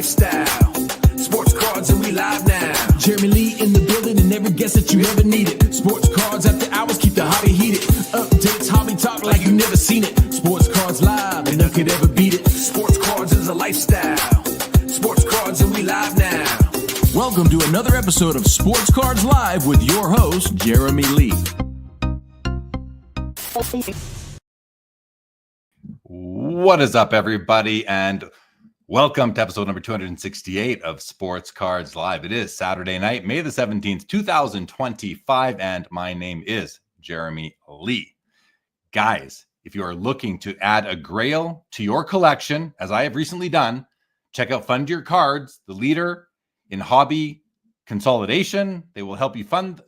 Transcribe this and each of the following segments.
lifestyle. Sports cards and we live now. Jeremy Lee in the building and every guest that you ever needed. Sports cards after hours keep the hobby heated. Updates, hobby talk like you never seen it. Sports cards live and none could ever beat it. Sports cards is a lifestyle. Sports cards and we live now. Welcome to another episode of Sports Cards Live with your host, Jeremy Lee. What is up, everybody, and welcome to episode number 268 of Sports Cards Live. It is Saturday night, May the 17th, 2025, and my name is Jeremy Lee. Guys, if you are looking to add a grail to your collection, as I have recently done, check out Fund Your Cards, the leader in hobby consolidation. They will help you fund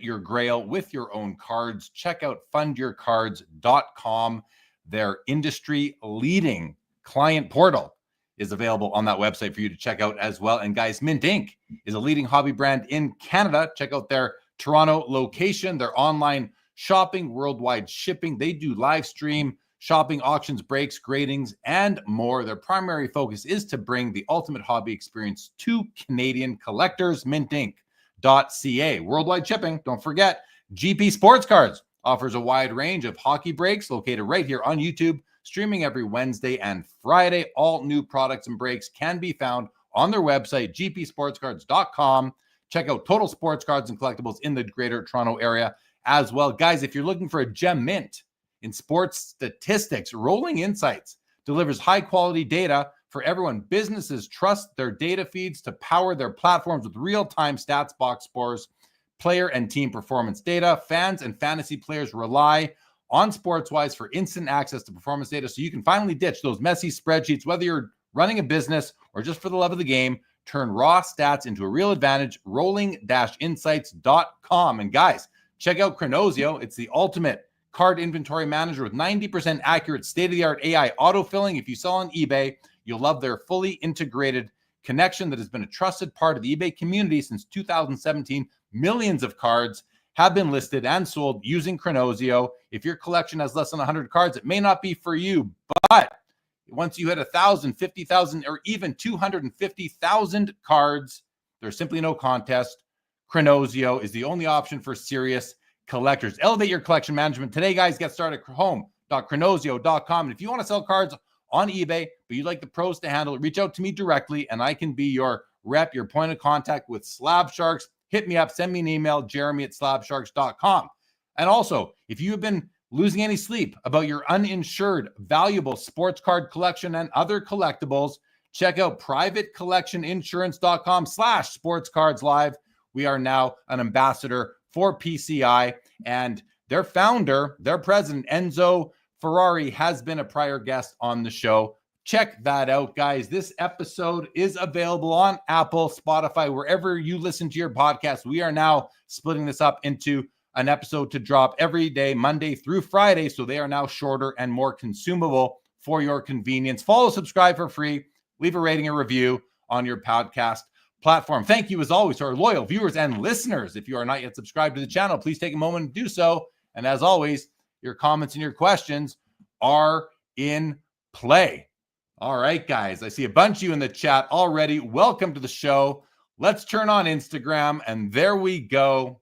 your grail with your own cards. Check out fundyourcards.com. Their industry leading client portal is available on that website for you to check out as well. And guys, Mint Inc. is a leading hobby brand in Canada. Check out their Toronto location, their online shopping, worldwide shipping. They do live stream shopping, auctions, breaks, gradings, and more. Their primary focus is to bring the ultimate hobby experience to Canadian collectors. mintinc.ca. Worldwide shipping. Don't forget, GP Sports Cards offers a wide range of hockey breaks located right here on YouTube, streaming every Wednesday and Friday. All new products and breaks can be found on their website, gpsportscards.com. Check out Total Sports Cards and Collectibles in the Greater Toronto area as well. Guys, if you're looking for a gem mint in sports statistics, Rolling Insights delivers high-quality data for everyone. Businesses trust their data feeds to power their platforms with real-time stats box scores, player and team performance data. Fans and fantasy players rely on SportsWise for instant access to performance data, so you can finally ditch those messy spreadsheets. Whether you're running a business or just for the love of the game, turn raw stats into a real advantage. Rolling-insights.com. And guys, check out Chronosio. It's the ultimate card inventory manager with 90% accurate state-of-the-art AI autofilling. If you sell on eBay, you'll love their fully integrated connection that has been a trusted part of the eBay community since 2017. Millions of cards have been listed and sold using Chronosio. If your collection has less than 100 cards, it may not be for you, but once you hit 1,000, 50,000, or even 250,000 cards, there's simply no contest. Chronosio is the only option for serious collectors. Elevate your collection management today, guys. Get started at home.chronosio.com. And if you want to sell cards on eBay, but you'd like the pros to handle it, reach out to me directly, and I can be your rep, your point of contact with Slab Sharks. Hit me up, send me an email, jeremy@slabsharks.com. And also, if you have been losing any sleep about your uninsured, valuable sports card collection and other collectibles, check out privatecollectioninsurance.com/sportscardslive. We are now an ambassador for PCI, and their founder, their president, Enzo Ferrari, has been a prior guest on the show. Check that out, guys. This episode is available on Apple, Spotify, wherever you listen to your podcast. We are now splitting this up into an episode to drop every day, Monday through Friday. So they are now shorter and more consumable for your convenience. Follow, subscribe for free. Leave a rating and review on your podcast platform. Thank you, as always, to our loyal viewers and listeners. If you are not yet subscribed to the channel, please take a moment to do so. And as always, your comments and your questions are in play. All right, guys, I see a bunch of you in the chat already. Welcome to the show. Let's turn on Instagram, and there we go.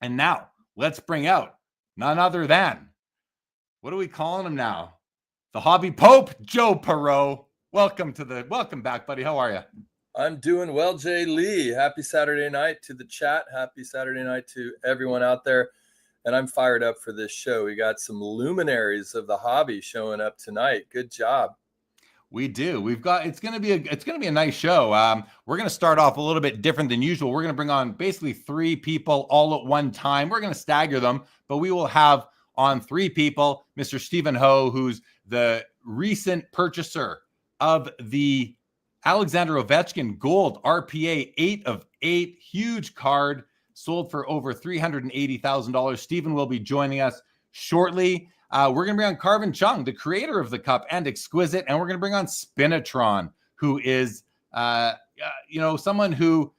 And now let's bring out none other than, what are we calling him now? The Hobby Pope, Joe Perot. Welcome back, buddy. How are you? I'm doing well, Jay Lee. Happy Saturday night to the chat. Happy Saturday night to everyone out there. And I'm fired up for this show. We got some luminaries of the hobby showing up tonight. Good job. We do. It's going to be a nice show. We're going to start off a little bit different than usual. We're going to bring on basically 3 people all at one time. We're going to stagger them, but we will have on 3 people, Mr. Stephen Ho, who's the recent purchaser of the Alexander Ovechkin Gold RPA 8 of 8, huge card, sold for over $380,000. Stephen will be joining us shortly. We're going to bring on Karvin Cheung, the creator of the cup and Exquisite, and we're going to bring on Spinotron, who is, someone who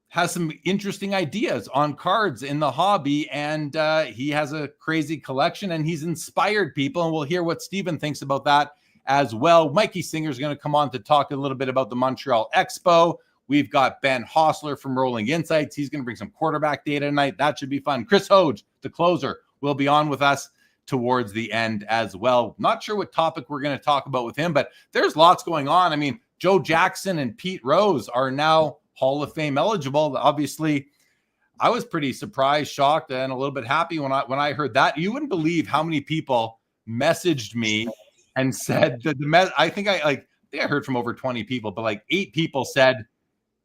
has some interesting ideas on cards in the hobby, and he has a crazy collection, and he's inspired people, and we'll hear what Stephen thinks about that as well. Mikey Singer is going to come on to talk a little bit about the Montreal Expo. We've got Ben Hossler from Rolling Insights. He's going to bring some quarterback data tonight. That should be fun. Chris Hoge, the closer, will be on with us towards the end as well. Not sure what topic we're going to talk about with him, but there's lots going on. I mean, Joe Jackson and Pete Rose are now Hall of Fame eligible. Obviously, I was pretty surprised, shocked, and a little bit happy when I heard that. You wouldn't believe how many people messaged me and said that I think I heard from over 20 people, but like 8 people said,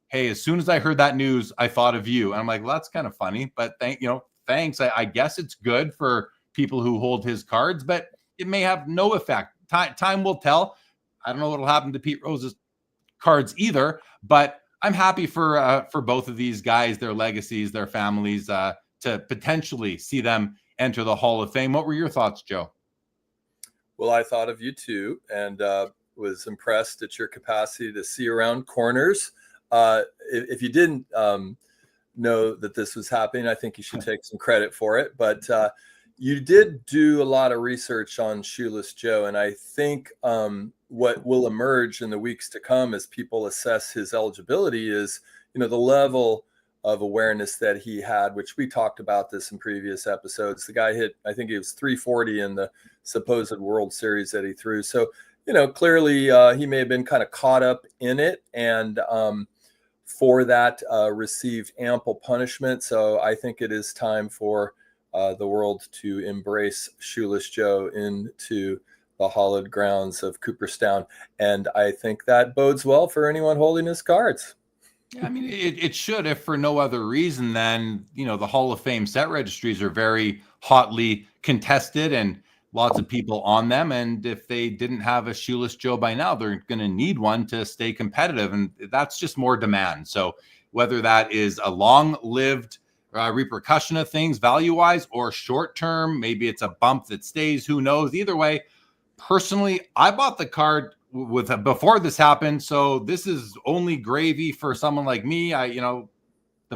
"Hey, as soon as I heard that news, I thought of you." And I'm like, well, that's kind of funny, but thanks. I guess it's good for people who hold his cards, but it may have no effect. Time will tell. I don't know what will happen to Pete Rose's cards either, but I'm happy for both of these guys, their legacies, their families, to potentially see them enter the Hall of Fame. What were your thoughts, Joe? Well, I thought of you too, and was impressed at your capacity to see around corners. If you didn't know that this was happening, I think you should take some credit for it. But you did do a lot of research on Shoeless Joe, and I think what will emerge in the weeks to come as people assess his eligibility is, the level of awareness that he had, which we talked about this in previous episodes. The guy hit, I think it was 340 in the supposed World Series that he threw. So, clearly he may have been kind of caught up in it, and for that received ample punishment. So I think it is time for the world to embrace Shoeless Joe into the hallowed grounds of Cooperstown. And I think that bodes well for anyone holding his cards. Yeah, I mean, it should, if for no other reason than, the Hall of Fame set registries are very hotly contested and lots of people on them. And if they didn't have a Shoeless Joe by now, they're going to need one to stay competitive. And that's just more demand. So whether that is a long-lived repercussion of things value-wise or short-term, maybe it's a bump that stays, who knows? Either way, personally, I bought the card before this happened, so this is only gravy for someone like me. The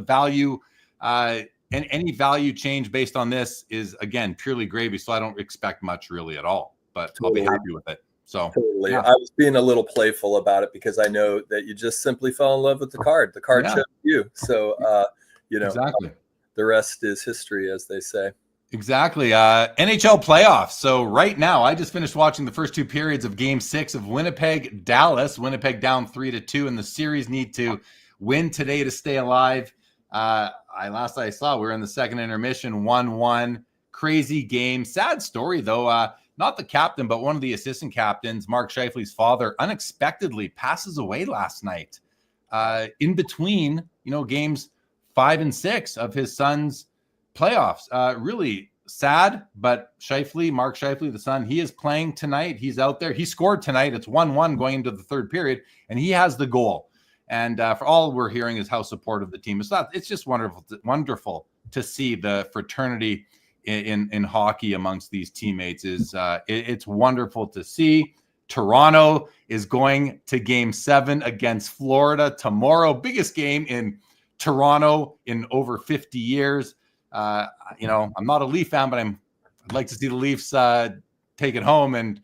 value and any value change based on this is, again, purely gravy, so I don't expect much really at all, but totally. I'll be happy with it. So totally. Yeah. I was being a little playful about it because I know that you just simply fell in love with the card. The card chose you. So exactly. The rest is history, as they say. Exactly. NHL playoffs. So right now, I just finished watching the first 2 periods of Game 6 of Winnipeg, Dallas. Winnipeg down 3-2, and the series need to win today to stay alive. Last I saw, we were in the second intermission, 1-1. Crazy game. Sad story, though. Not the captain, but one of the assistant captains, Mark Scheifele's father, unexpectedly passes away last night. In between, games 5 and 6 of his son's playoffs. Really sad, but Mark Scheifele, the son, he is playing tonight. He's out there. He scored tonight. It's 1-1 going into the third period, and he has the goal. And for all we're hearing is how supportive the team is. It's just wonderful to see the fraternity in hockey amongst these teammates. It's wonderful to see. Toronto is going to Game 7 against Florida tomorrow. Biggest game in Toronto in over 50 years. I'm not a Leaf fan, but I'd like to see the Leafs take it home and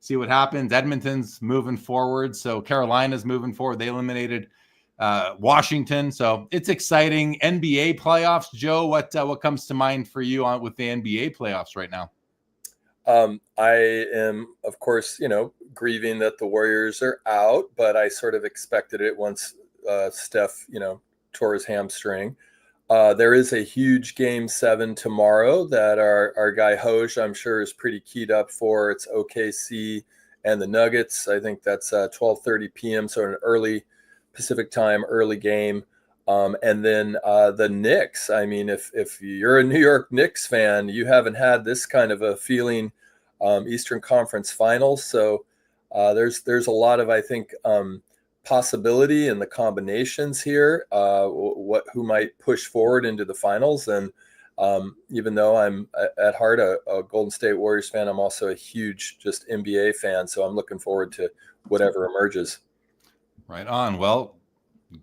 see what happens. Edmonton's moving forward, so Carolina's moving forward. They eliminated Washington, so it's exciting. NBA playoffs, Joe. What comes to mind for you with the NBA playoffs right now? I am, of course, grieving that the Warriors are out, but I sort of expected it once Steph, tore his hamstring. There is a huge Game 7 tomorrow that our guy Hoge, I'm sure, is pretty keyed up for. It's OKC and the Nuggets. I think that's 12:30 p.m., so an early Pacific time, early game. And then the Knicks. I mean, if you're a New York Knicks fan, you haven't had this kind of a feeling Eastern Conference Finals. So there's a lot of, I think, possibility in the combinations here, who might push forward into the finals. And even though I'm at heart a Golden State Warriors fan, I'm also a huge just NBA fan. So I'm looking forward to whatever emerges. Right on. Well,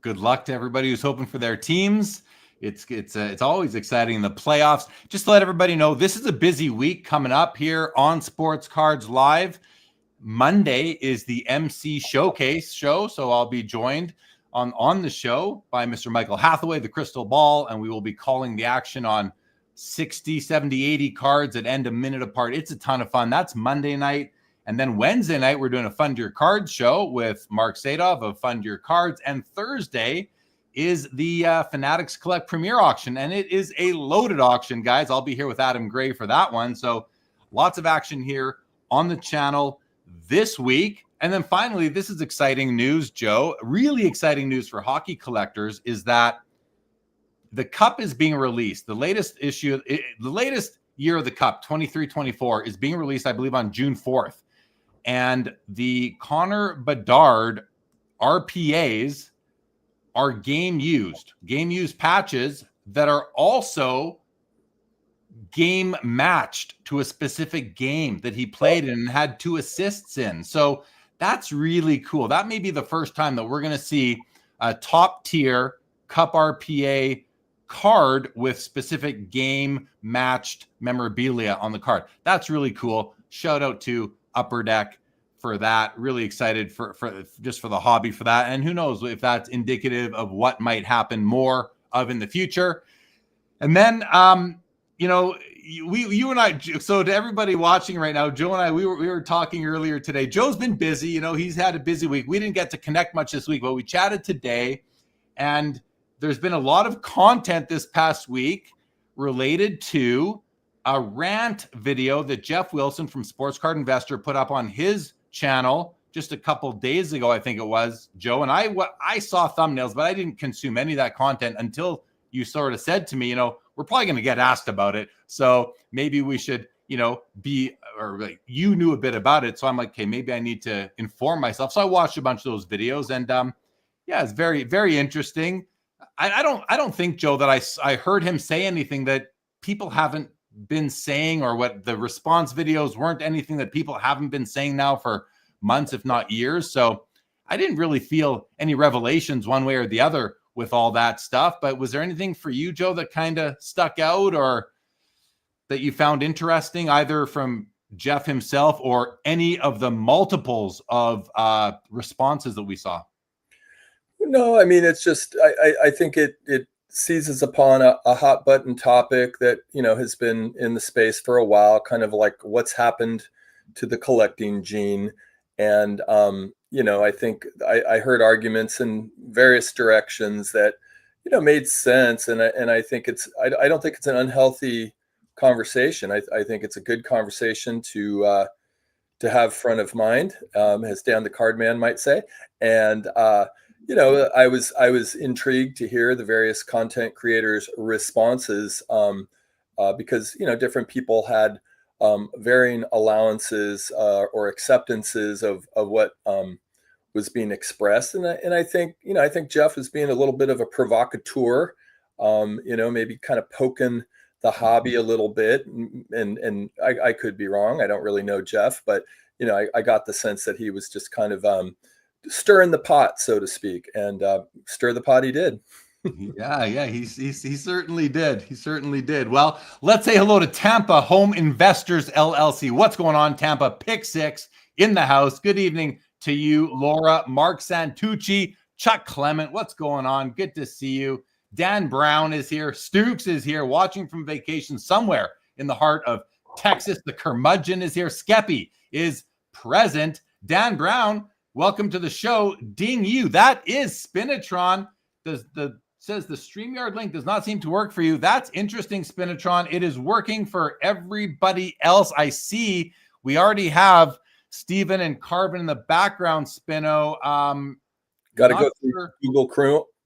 good luck to everybody who's hoping for their teams. It's always exciting in the playoffs. Just to let everybody know, this is a busy week coming up here on Sports Cards Live. Monday is the MC Showcase show. So I'll be joined on the show by Mr. Michael Hathaway, the Crystal Ball, and we will be calling the action on 60, 70, 80 cards that end a minute apart. It's a ton of fun. That's Monday night. And then Wednesday night, we're doing a Fund Your Cards show with Mark Sadov of Fund Your Cards. And Thursday is the Fanatics Collect Premier Auction. And it is a loaded auction, guys. I'll be here with Adam Gray for that one. So lots of action here on the channel this week. And then finally, this is exciting news, Joe. Really exciting news for hockey collectors is that the Cup is being released. The latest issue, the latest year of the Cup, 23-24, is being released, I believe, on June 4th. And the Connor Bedard RPAs are game used patches that are also game matched to a specific game that he played in and had 2 assists in. So that's really cool. That may be the first time that we're going to see a top tier Cup RPA card with specific game matched memorabilia on the card. That's really cool. Shout out to Upper Deck for that. Really excited for just for the hobby for that. And who knows if that's indicative of what might happen more of in the future. And then, you know, you and I, so to everybody watching right now, Joe and I, we were talking earlier today. Joe's been busy, you know, he's had a busy week. We didn't get to connect much this week, but we chatted today, and there's been a lot of content this past week related to a rant video that Jeff Wilson from Sports Card Investor put up on his channel just a couple days ago, I think it was, Joe. And I saw thumbnails, but I didn't consume any of that content until you sort of said to me, you know, we're probably going to get asked about it. So maybe we should, you know, or like you knew a bit about it. So I'm like, okay, maybe I need to inform myself. So I watched a bunch of those videos, and yeah, it's very, very interesting. I don't think, Joe, that I heard him say anything that people haven't been saying, or what the response videos weren't anything that people haven't been saying now for months, if not years. So I didn't really feel any revelations one way or the other with all that stuff. But was there anything for you, Joe, that kind of stuck out or that you found interesting, either from Jeff himself or any of the multiples of responses that we saw? No, I mean, it's just, I think it seizes upon a hot button topic that, you know, has been in the space for a while, kind of like what's happened to the collecting gene. And, you know, I think I heard arguments in various directions that, you know, made sense. And I think I don't think it's an unhealthy conversation. I think it's a good conversation to have front of mind, as Dan the Card Man might say. And, you know, I was intrigued to hear the various content creators' responses, because, you know, different people had varying allowances or acceptances of what was being expressed. And I think, you know, I think Jeff is being a little bit of a provocateur, you know, maybe kind of poking the hobby a little bit. And I could be wrong. I don't really know Jeff, but, you know, I got the sense that he was just kind of stirring the pot, so to speak, and stir the pot he did. Yeah, he certainly did. He certainly did. Well, let's say hello to Tampa Home Investors LLC. What's going on, Tampa? Pick 6 in the house. Good evening to you, Laura, Mark Santucci, Chuck Clement. What's going on? Good to see you. Dan Brown is here. Stooks is here, watching from vacation somewhere in the heart of Texas. The curmudgeon is here. Skeppy is present. Dan Brown, welcome to the show. Ding you. That is Spinotron. Says the StreamYard link does not seem to work for you. That's interesting, Spinotron. It is working for everybody else. I see we already have Steven and Karvin in the background, Spino. Got to go through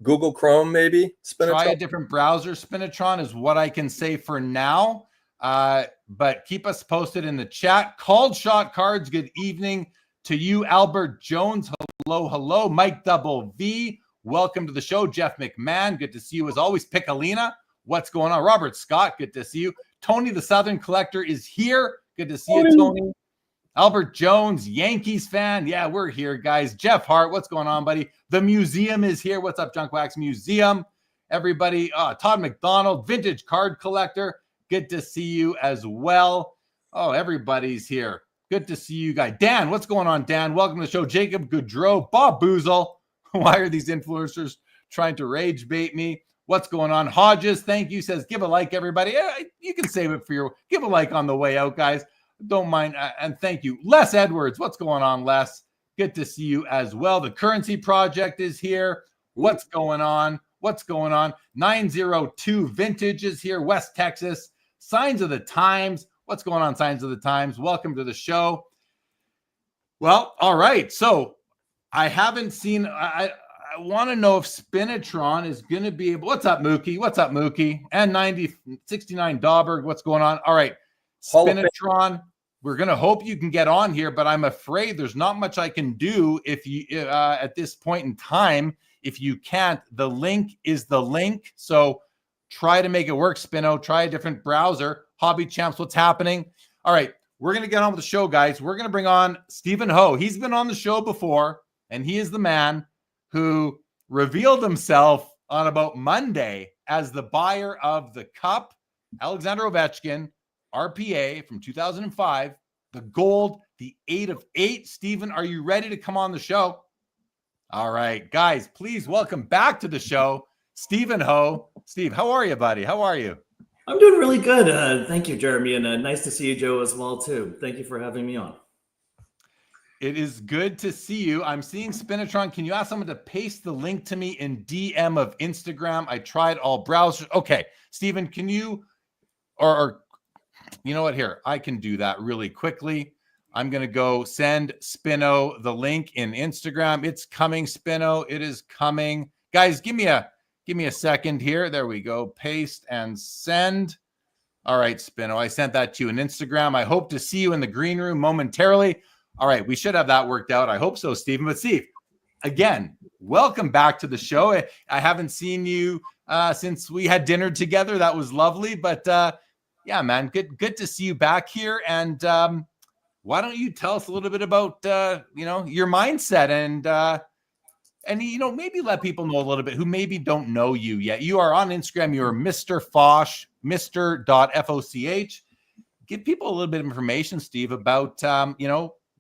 Google Chrome, maybe. Spinotron. Try a different browser, Spinotron, is what I can say for now. But keep us posted in the chat. Called Shot Cards, good evening to you. Albert Jones, hello. Mike Double V, welcome to the show. Jeff McMahon, good to see you as always. Piccolina, what's going on? Robert Scott, good to see you. Tony the Southern Collector is here. Good to see you, Tony. Albert Jones, Yankees fan. Yeah, we're here, guys. Jeff Hart, what's going on, buddy? The museum is here. What's up, Junk Wax Museum? Everybody, Todd McDonald, Vintage Card Collector. Good to see you as well. Oh, everybody's here. Good to see you guys. Dan, what's going on, Dan? Welcome to the show. Jacob Goudreau, Bob Boozle. Why are these influencers trying to rage bait me? What's going on? Hodges, thank you. Says, give a like, everybody. You can save it for your, give a like on the way out, guys. Don't mind. And thank you. Les Edwards, what's going on, Les? Good to see you as well. The Currency Project is here. What's going on? What's going on? 902 Vintage is here. West Texas. Signs of the Times. What's going on, Signs of the Times? Welcome to the show. Well, all right. So I haven't seen, I want to know if Spinotron is going to be able, what's up, Mookie? What's up, Mookie? And 69 Dauberg, what's going on? All right. Spinotron, we're going to hope you can get on here, but I'm afraid there's not much I can do if you, at this point in time, if you can't. The link is the link. So try to make it work, Spino. Try a different browser. Hobby Champs, what's happening? All right, we're going to get on with the show, guys. We're going to bring on Stephen Ho. He's been on the show before, and he is the man who revealed himself on about Monday as the buyer of the Cup, Alexander Ovechkin RPA from 2005, the gold, the 8 of 8. Stephen, are you ready to come on the show? All right, guys, please welcome back to the show, Stephen Ho. Steve, how are you, buddy? How are you? I'm doing really good. Thank you, Jeremy. And nice to see you, Joe, as well, too. Thank you for having me on. It is good to see you. I'm seeing Spinotron. Can you ask someone to paste the link to me in DM of Instagram? I tried all browsers. Okay, Stephen, can you, or you know what? Here, I can do that really quickly. I'm going to go send Spino the link in Instagram. It's coming, Spino. It is coming. Guys, give me a second here. There we go. Paste and send. All right, Spino. I sent that to you in Instagram. I hope to see you in the green room momentarily. All right, we should have that worked out. I hope so, Stephen. But Steve, again, welcome back to the show. I haven't seen you since we had dinner together. That was lovely. But yeah, man, good to see you back here. And why don't you tell us a little bit about your mindset and maybe let people know a little bit who maybe don't know you yet. You are on Instagram. You're Mr. Foch, Mr.Foch. Give people a little bit of information, Steve, about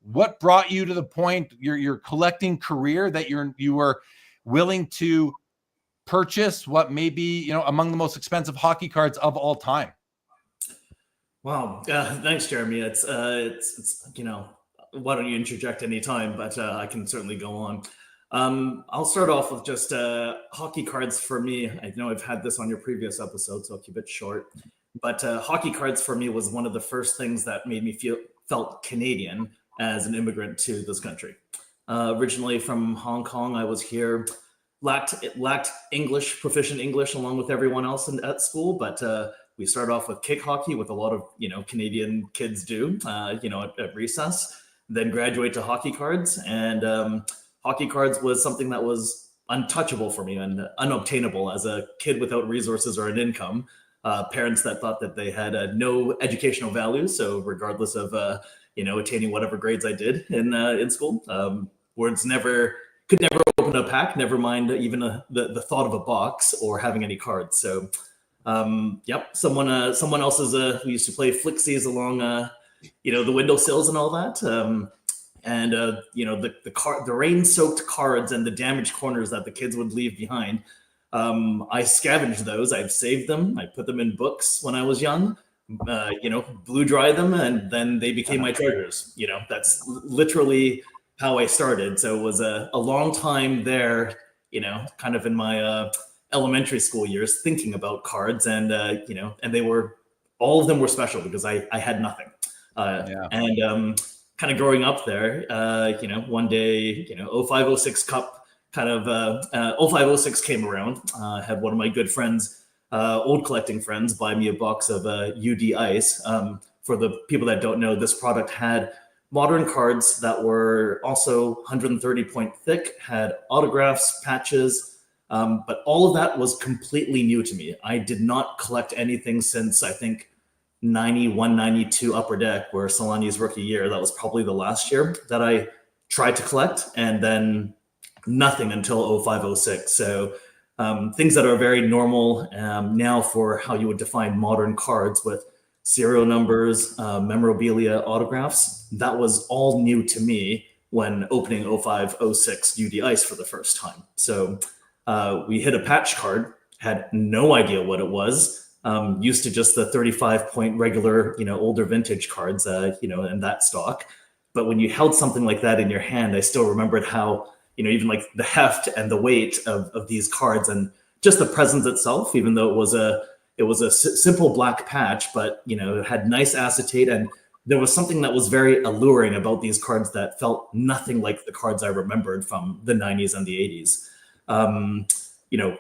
what brought you to the point your collecting career that you were willing to purchase what may be among the most expensive hockey cards of all time. Wow. Thanks, Jeremy. It's why don't you interject anytime, but I can certainly go on. I'll start off with just hockey cards for me. I know I've had this on your previous episode, so I'll keep it short. But hockey cards for me was one of the first things that made me felt Canadian as an immigrant to this country. Originally from Hong Kong, I was here, lacked English, proficient English, along with everyone else at school. But we started off with kick hockey, with a lot of Canadian kids do, at recess. Then graduate to hockey cards, and hockey cards was something that was untouchable for me and unobtainable as a kid without resources or an income. Parents that thought that they had no educational value. So regardless of attaining whatever grades I did in school, could never open a pack. Never mind even the thought of a box or having any cards. So someone else's. We used to play flixies along the windowsills and all that. The rain-soaked cards and the damaged corners that the kids would leave behind. I scavenged those. I've saved them. I put them in books when I was young. Blue dry them, and then they became my treasures. That's literally how I started. So it was a long time there. Kind of in my elementary school years, thinking about cards, and and all of them were special because I had nothing. Kind of growing up there, one day, 0506 Cup, 0506 came around. I had one of my good friends, old collecting friends, buy me a box of UD Ice. For the people that don't know, this product had modern cards that were also 130 point thick, had autographs, patches, but all of that was completely new to me. I did not collect anything since, I think, 91, 92 Upper Deck, where Solani's rookie year. That was probably the last year that I tried to collect, and then nothing until 0506. So things that are very normal now for how you would define modern cards, with serial numbers, memorabilia, autographs. That was all new to me when opening 05-06 UD Ice for the first time. So we hit a patch card, had no idea what it was. Used to just the 35-point regular, older vintage cards, in that stock. But when you held something like that in your hand, I still remembered how, even like the heft and the weight of these cards and just the presence itself, even though it was a simple black patch, but, it had nice acetate. And there was something that was very alluring about these cards that felt nothing like the cards I remembered from the 90s and the 80s.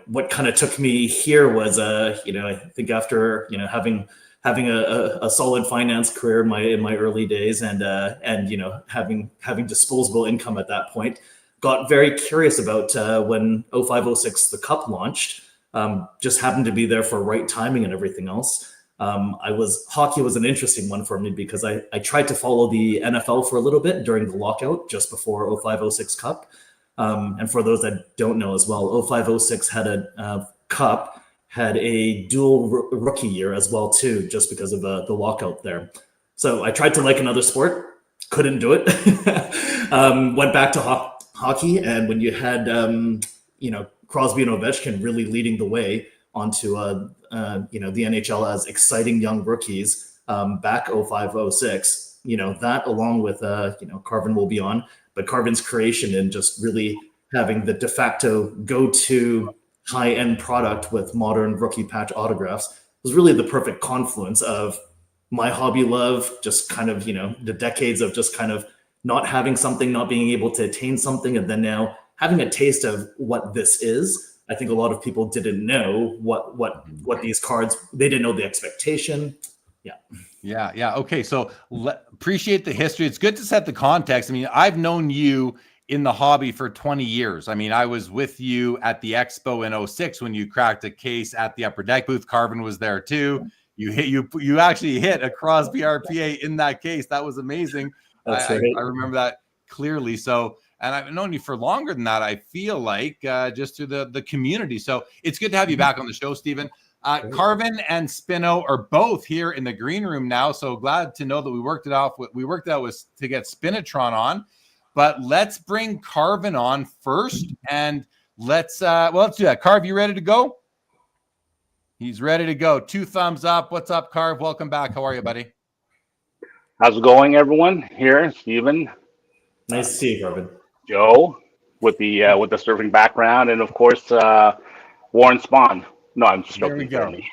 What kind of took me here was, I think after, having a solid finance career in my early days and having disposable income at that point, got very curious about when 05-06 the Cup launched. Just happened to be there for right timing and everything else. Hockey was an interesting one for me because I tried to follow the NFL for a little bit during the lockout just before 05-06 Cup. And for those that don't know as well, 05-06 had a Cup, had a dual rookie year as well too, just because of the lockout there. So I tried to like another sport, couldn't do it. Went back to hockey, and when you had Crosby and Ovechkin really leading the way onto the NHL as exciting young rookies back 05-06, that along with Karvin will be on, but Karvin's creation and just really having the de facto go-to high-end product with modern rookie patch autographs was really the perfect confluence of my hobby love, just kind of the decades of just kind of not having something, not being able to attain something, and then now having a taste of what this is. I think a lot of people didn't know what these cards, they didn't know the expectation. Yeah. Okay. So appreciate the history. It's good to set the context. I mean, I've known you in the hobby for 20 years. I mean, I was with you at the Expo in 06 when you cracked a case at the upper deck booth. Karvin was there too. You actually hit a Crosby RPA in that case. That was amazing. That's right. I remember that clearly. So, and I've known you for longer than that, I feel like, just through the community. So it's good to have you back on the show, Stephen. Karvin and Spino are both here in the green room now. So glad to know that we worked it out with to get Spinotron on. But let's bring Karvin on first, and let's do that. Karv, you ready to go? He's ready to go. 2 thumbs up. What's up, Karv? Welcome back. How are you, buddy? How's it going, everyone? Here, Stephen. Nice to see you, Karvin. Joe, with the surfing background, and of course, Warren Spahn. No, I'm just joking. Jeremy.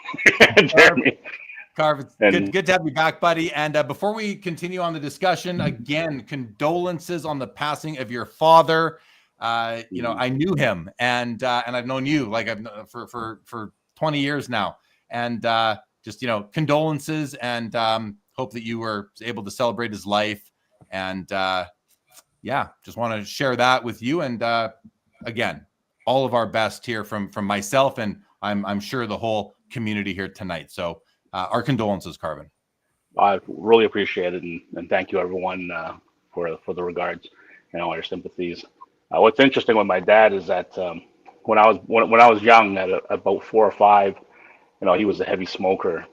Jeremy. Karv, good to have you back, buddy. And before we continue on the discussion, again, condolences on the passing of your father. I knew him, and I've known you for 20 years now, and just condolences, and hope that you were able to celebrate his life, and just want to share that with you. And again, all of our best here from myself, and I'm sure the whole community here tonight. So our condolences, Karvin. I really appreciate it, and thank you, everyone, for the regards and all your sympathies. What's interesting with my dad is that when I was young, at about 4 or 5, he was a heavy smoker,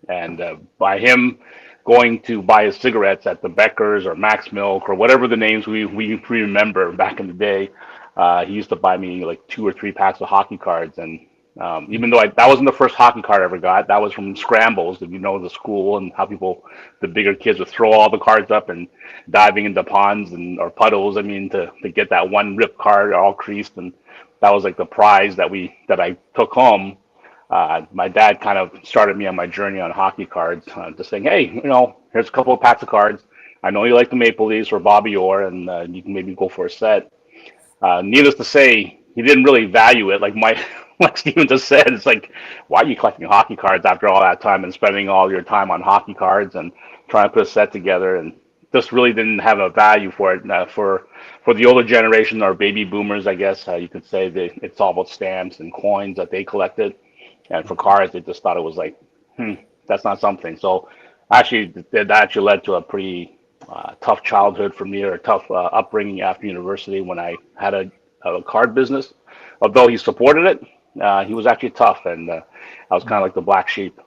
and by him going to buy his cigarettes at the Becker's or Max Milk or whatever the names we remember back in the day, he used to buy me like 2 or 3 packs of hockey cards. And even though that wasn't the first hockey card I ever got, that was from scrambles, if the school, and how the bigger kids would throw all the cards up and diving into ponds or puddles, to get that one ripped card all creased. And that was like the prize that I took home. My dad kind of started me on my journey on hockey cards, just saying, hey, here's a couple of packs of cards. I know you like the Maple Leafs or Bobby Orr, and you can maybe go for a set. Needless to say, he didn't really value it. Like Stephen just said, it's like, why are you collecting hockey cards after all that time and spending all your time on hockey cards and trying to put a set together? And just really didn't have a value for it. For the older generation, or baby boomers, I guess you could say, it's all about stamps and coins that they collected. And for cards, they just thought it was like, that's not something. So that actually led to a pretty tough childhood for me, or a tough upbringing after university when I had a card business. Although he supported it, he was actually tough, and I was kind of like the black sheep.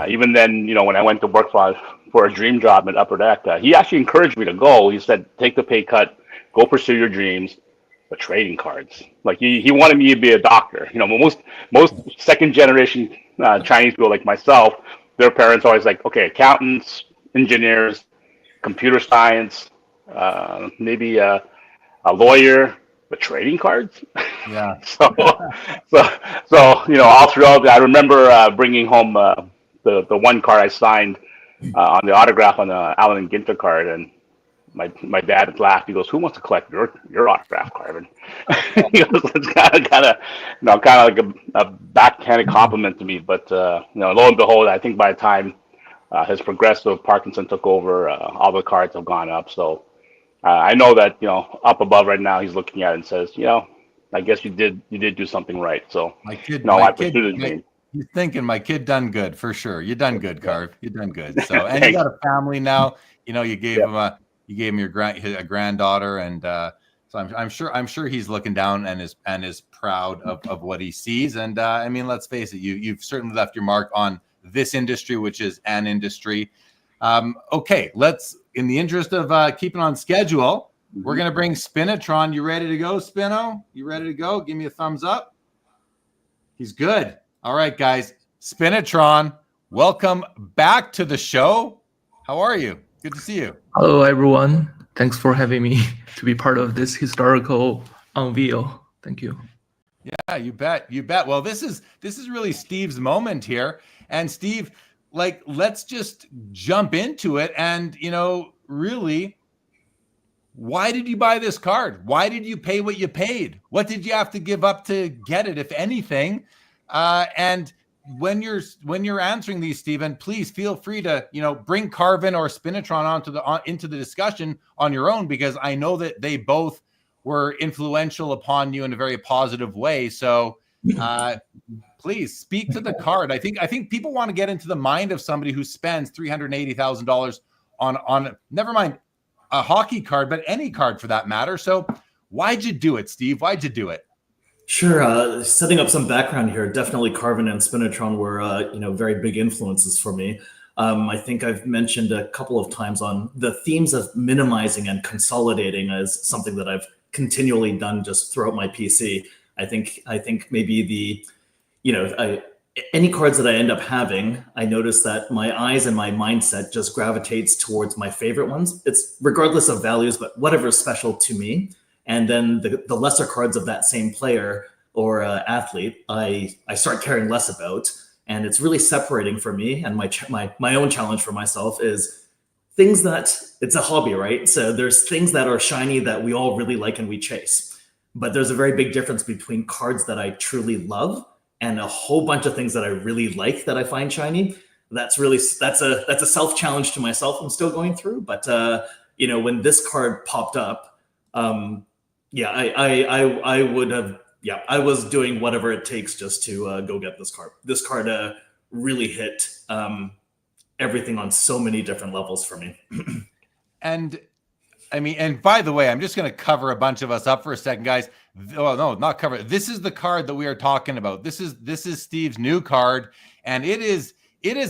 Even then, when I went to work for a dream job at Upper Deck, he actually encouraged me to go. He said, take the pay cut, go pursue your dreams, but trading cards. Like he wanted me to be a doctor. Most second generation Chinese people like myself, their parents always like, okay, accountants, engineers, computer science, maybe a lawyer, but trading cards. Yeah. so all throughout, I remember bringing home the one card I signed on the autograph on the Allen and Ginter card, and my dad laughed. He goes, "Who wants to collect your autograph, Karvin?" He goes, "It's kind of like a backhanded compliment to me." But lo and behold, I think by the time his progressive Parkinson took over, all the cards have gone up. So I know that up above right now, he's looking at it and says, I guess you did do something right. So I pursued his dream. He's thinking, my kid done good for sure. You done good, Karv. You done good. So, and you got a family now. You gave him your granddaughter, and so I'm sure he's looking down and is proud of what he sees. And I mean, let's face it, you've certainly left your mark on this industry, which is an industry. Okay, let's, in the interest of keeping on schedule, we're gonna bring Spinotron. You ready to go, Spino? You ready to go? Give me a thumbs up. He's good. All right, guys. Spinotron, welcome back to the show. How are you? Good to see you. Hello, everyone. Thanks for having me to be part of this historical unveil. Thank you. Yeah, you bet. You bet. Well, this is really Steve's moment here. And Steve, let's just jump into it. And, really, why did you buy this card? Why did you pay what you paid? What did you have to give up to get it, if anything? And when you're answering these, Stephen, please feel free to bring Karvin or Spinotron into the discussion on your own, because I know that they both were influential upon you in a very positive way. So please speak to the card. I think people want to get into the mind of somebody who spends $380,000 on never mind a hockey card, but any card for that matter. So why'd you do it, Steve? Why'd you do it? Sure. Setting up some background here, definitely Karvin and Spinotron were, very big influences for me. I think I've mentioned a couple of times on the themes of minimizing and consolidating as something that I've continually done just throughout my PC. I think maybe any cards that I end up having, I notice that my eyes and my mindset just gravitates towards my favorite ones. It's regardless of values, but whatever's special to me. And then the lesser cards of that same player or athlete, I start caring less about. And it's really separating for me. And my own challenge for myself is things that, it's a hobby, right? So there's things that are shiny that we all really like and we chase. But there's a very big difference between cards that I truly love and a whole bunch of things that I really like that I find shiny. That's a self challenge to myself I'm still going through. But when this card popped up, I would have, I was doing whatever it takes just to go get this card. This card really hit everything on so many different levels for me. And by the way, I'm just going to cover a bunch of us up for a second, guys. Oh, no, not cover. This is the card that we are talking about. This is Steve's new card, and it is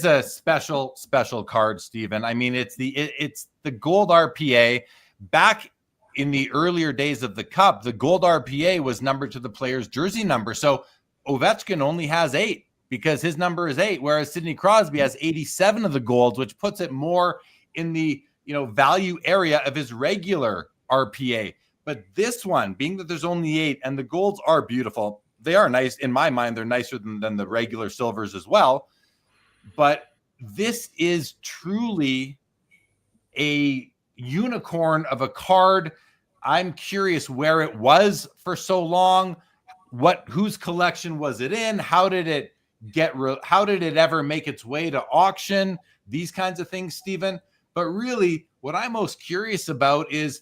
a special card, Steven. I mean, it's the gold RPA. Back in the earlier days of the Cup, the gold RPA was numbered to the player's jersey number. So Ovechkin only has 8 because his number is 8, whereas Sidney Crosby has 87 of the golds, which puts it more in the value area of his regular RPA. But this one, being that there's only 8 and the golds are beautiful, they are nice. In my mind, they're nicer than the regular silvers as well. But this is truly a unicorn of a card. I'm curious where it was for so long. Whose collection was it in? How did it ever make its way to auction? These kinds of things, Stephen. But really, what I'm most curious about is,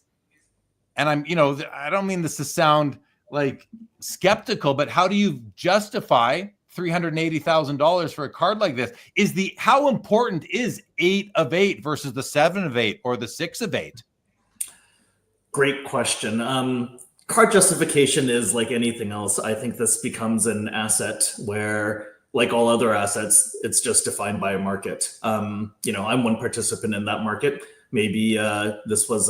and I don't mean this to sound like skeptical, but how do you justify $380,000 for a card like this? How important is 8 of 8 versus the 7 of 8 or the 6 of 8? Great question. Card justification is like anything else. I think this becomes an asset where like all other assets, it's just defined by a market. I'm one participant in that market. Maybe this was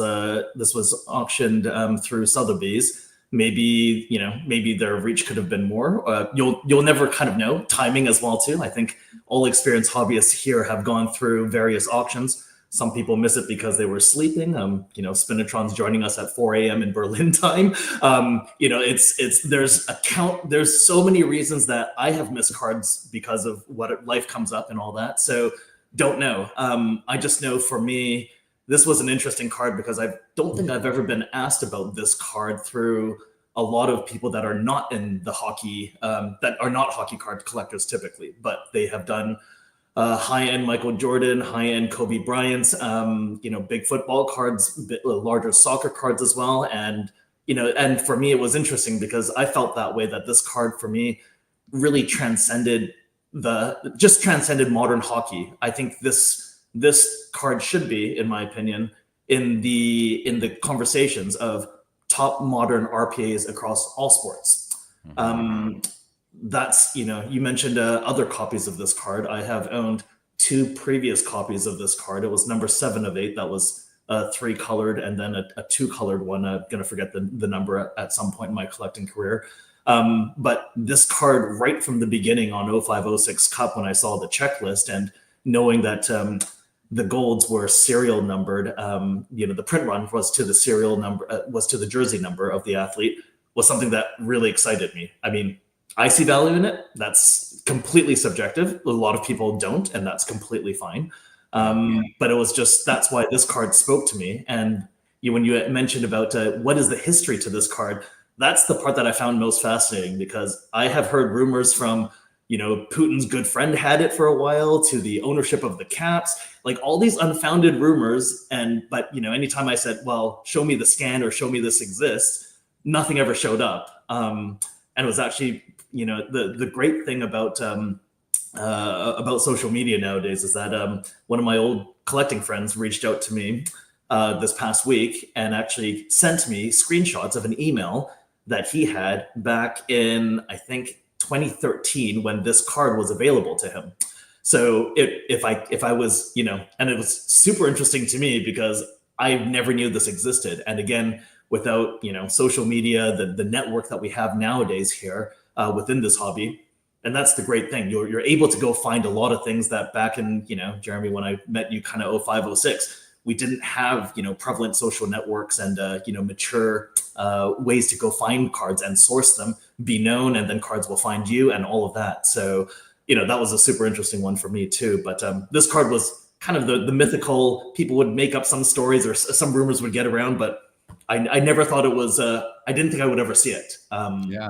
auctioned through Sotheby's. Maybe their reach could have been more. You'll never kind of know. Timing as well too. I think all experienced hobbyists here have gone through various auctions. Some people miss it because they were sleeping. Spinotron's joining us at 4 a.m. in Berlin time. There's so many reasons that I have missed cards because of what life comes up and all that. So don't know. I just know for me, this was an interesting card because I don't think I've ever been asked about this card through a lot of people that are not in the hockey, that are not hockey card collectors typically, but they have done high-end Michael Jordan, high-end Kobe Bryant's, big football cards, larger soccer cards as well. And for me, it was interesting because I felt that way, that this card for me really transcended modern hockey. I think this card should be, in my opinion, in the conversations of top modern RPAs across all sports. That's, you mentioned other copies of this card. I have owned 2 previous copies of this card. It was number 7 of 8. That was 3 colored, and then a 2 colored one. I'm going to forget the number at some point in my collecting career. But this card, right from the beginning on 05-06 Cup, when I saw the checklist and knowing that the golds were serial numbered, the print run was to the serial number, was to the jersey number of the athlete, was something that really excited me. I mean, I see value in it. That's completely subjective. A lot of people don't, and that's completely fine. But it was just, that's why this card spoke to me. And when you mentioned about what is the history to this card, that's the part that I found most fascinating, because I have heard rumors from, Putin's good friend had it for a while, to the ownership of the Caps, like all these unfounded rumors. But anytime I said, well, show me the scan or show me this exists, nothing ever showed up. And it was actually, the great thing about social media nowadays is that one of my old collecting friends reached out to me this past week and actually sent me screenshots of an email that he had back in, I think, 2013, when this card was available to him. So if I was, and it was super interesting to me because I never knew this existed. And again, without, social media, the network that we have nowadays here within this hobby. And that's the great thing. You're able to go find a lot of things that back in, Jeremy, when I met you kind of 05-06, we didn't have, prevalent social networks and, mature ways to go find cards and source them, be known, and then cards will find you and all of that. So, that was a super interesting one for me too. But this card was kind of the mythical, people would make up some stories or some rumors would get around, but I never thought it was, I didn't think I would ever see it. Yeah.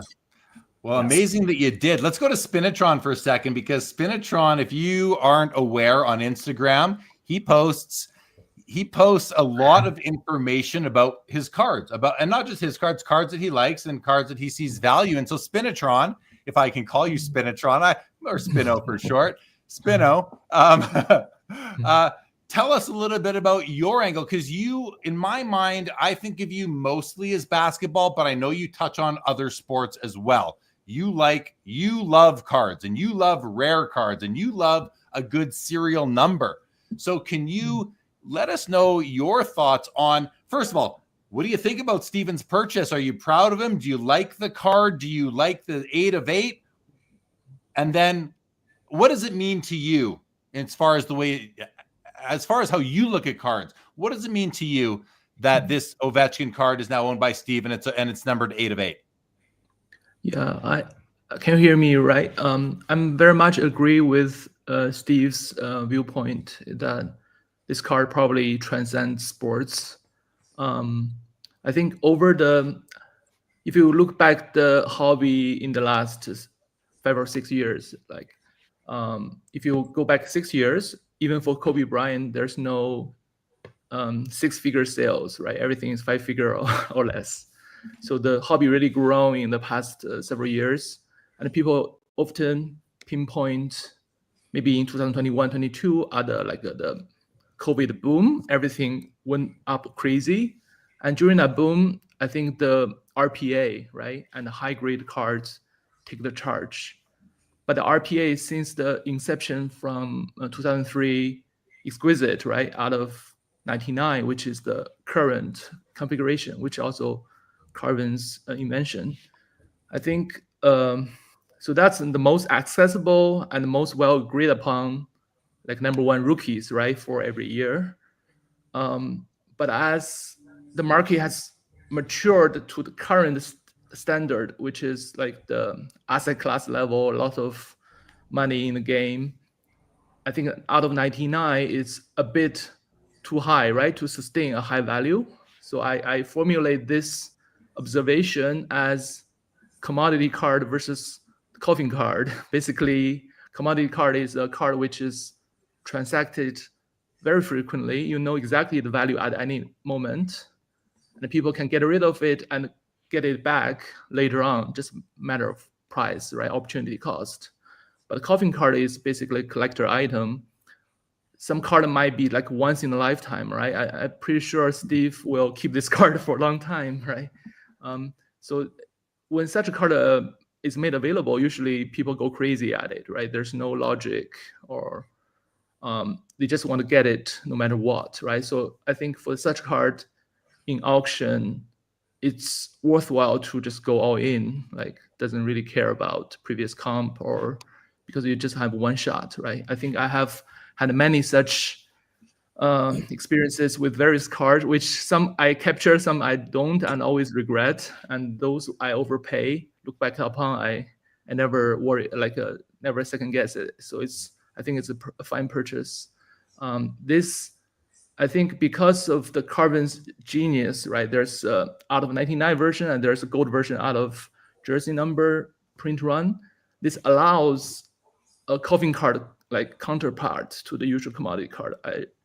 Well, amazing that you did. Let's go to Spinotron for a second, because Spinotron, if you aren't aware, on Instagram, he posts a lot of information about his cards, and not just his cards that he likes and cards that he sees value in. So Spinotron, if I can call you Spinotron, or Spino for short, Spino, tell us a little bit about your angle, because you, in my mind, I think of you mostly as basketball, but I know you touch on other sports as well. You love cards, and you love rare cards, and you love a good serial number. So can you let us know your thoughts on, first of all, what do you think about Steven's purchase? Are you proud of him? Do you like the card? Do you like the 8 of 8? And then what does it mean to you as far as how you look at cards? What does it mean to you that this Ovechkin card is now owned by Steven and it's numbered 8 of 8? Yeah, can you hear me right? I'm very much agree with Steve's viewpoint that this card probably transcends sports. I think if you look back the hobby in the last 5 or 6 years, like if you go back 6 years, even for Kobe Bryant, there's no 6-figure sales, right? Everything is 5-figure or less. So the hobby really grown in the past several years, and people often pinpoint maybe in 2021, 22 are the COVID boom. Everything went up crazy, and during that boom, I think the RPA, right, and the high grade cards take the charge. But the RPA since the inception from 2003, exquisite, right, out of 99, which is the current configuration, which also Karvin's invention. I think so. That's the most accessible and the most well agreed upon, like number one rookies, right, for every year. But as the market has matured to the current standard, which is like the asset class level, a lot of money in the game, I think out of 99 is a bit too high, right, to sustain a high value. So I formulate this observation as commodity card versus coffin card. Basically, commodity card is a card which is transacted very frequently. You know exactly the value at any moment, and people can get rid of it and get it back later on, just a matter of price, right, opportunity cost. But coffin card is basically a collector item. Some card might be like once in a lifetime, right? I'm pretty sure Steve will keep this card for a long time, right? So when such a card is made available, usually people go crazy at it, right? There's no logic, or they just want to get it no matter what, right? So I think for such card in auction, it's worthwhile to just go all in, like doesn't really care about previous comp, or because you just have one shot, right? I think I have had many such experiences with various cards, which some I capture, some I don't, and always regret. And those I overpay, look back upon, I never worry, like never second guess it. So I think it's a fine purchase. This, I think, because of the Karvin's genius, right? There's out of 99 version, and there's a gold version out of jersey number print run. This allows a coffin card like counterpart to the usual commodity card.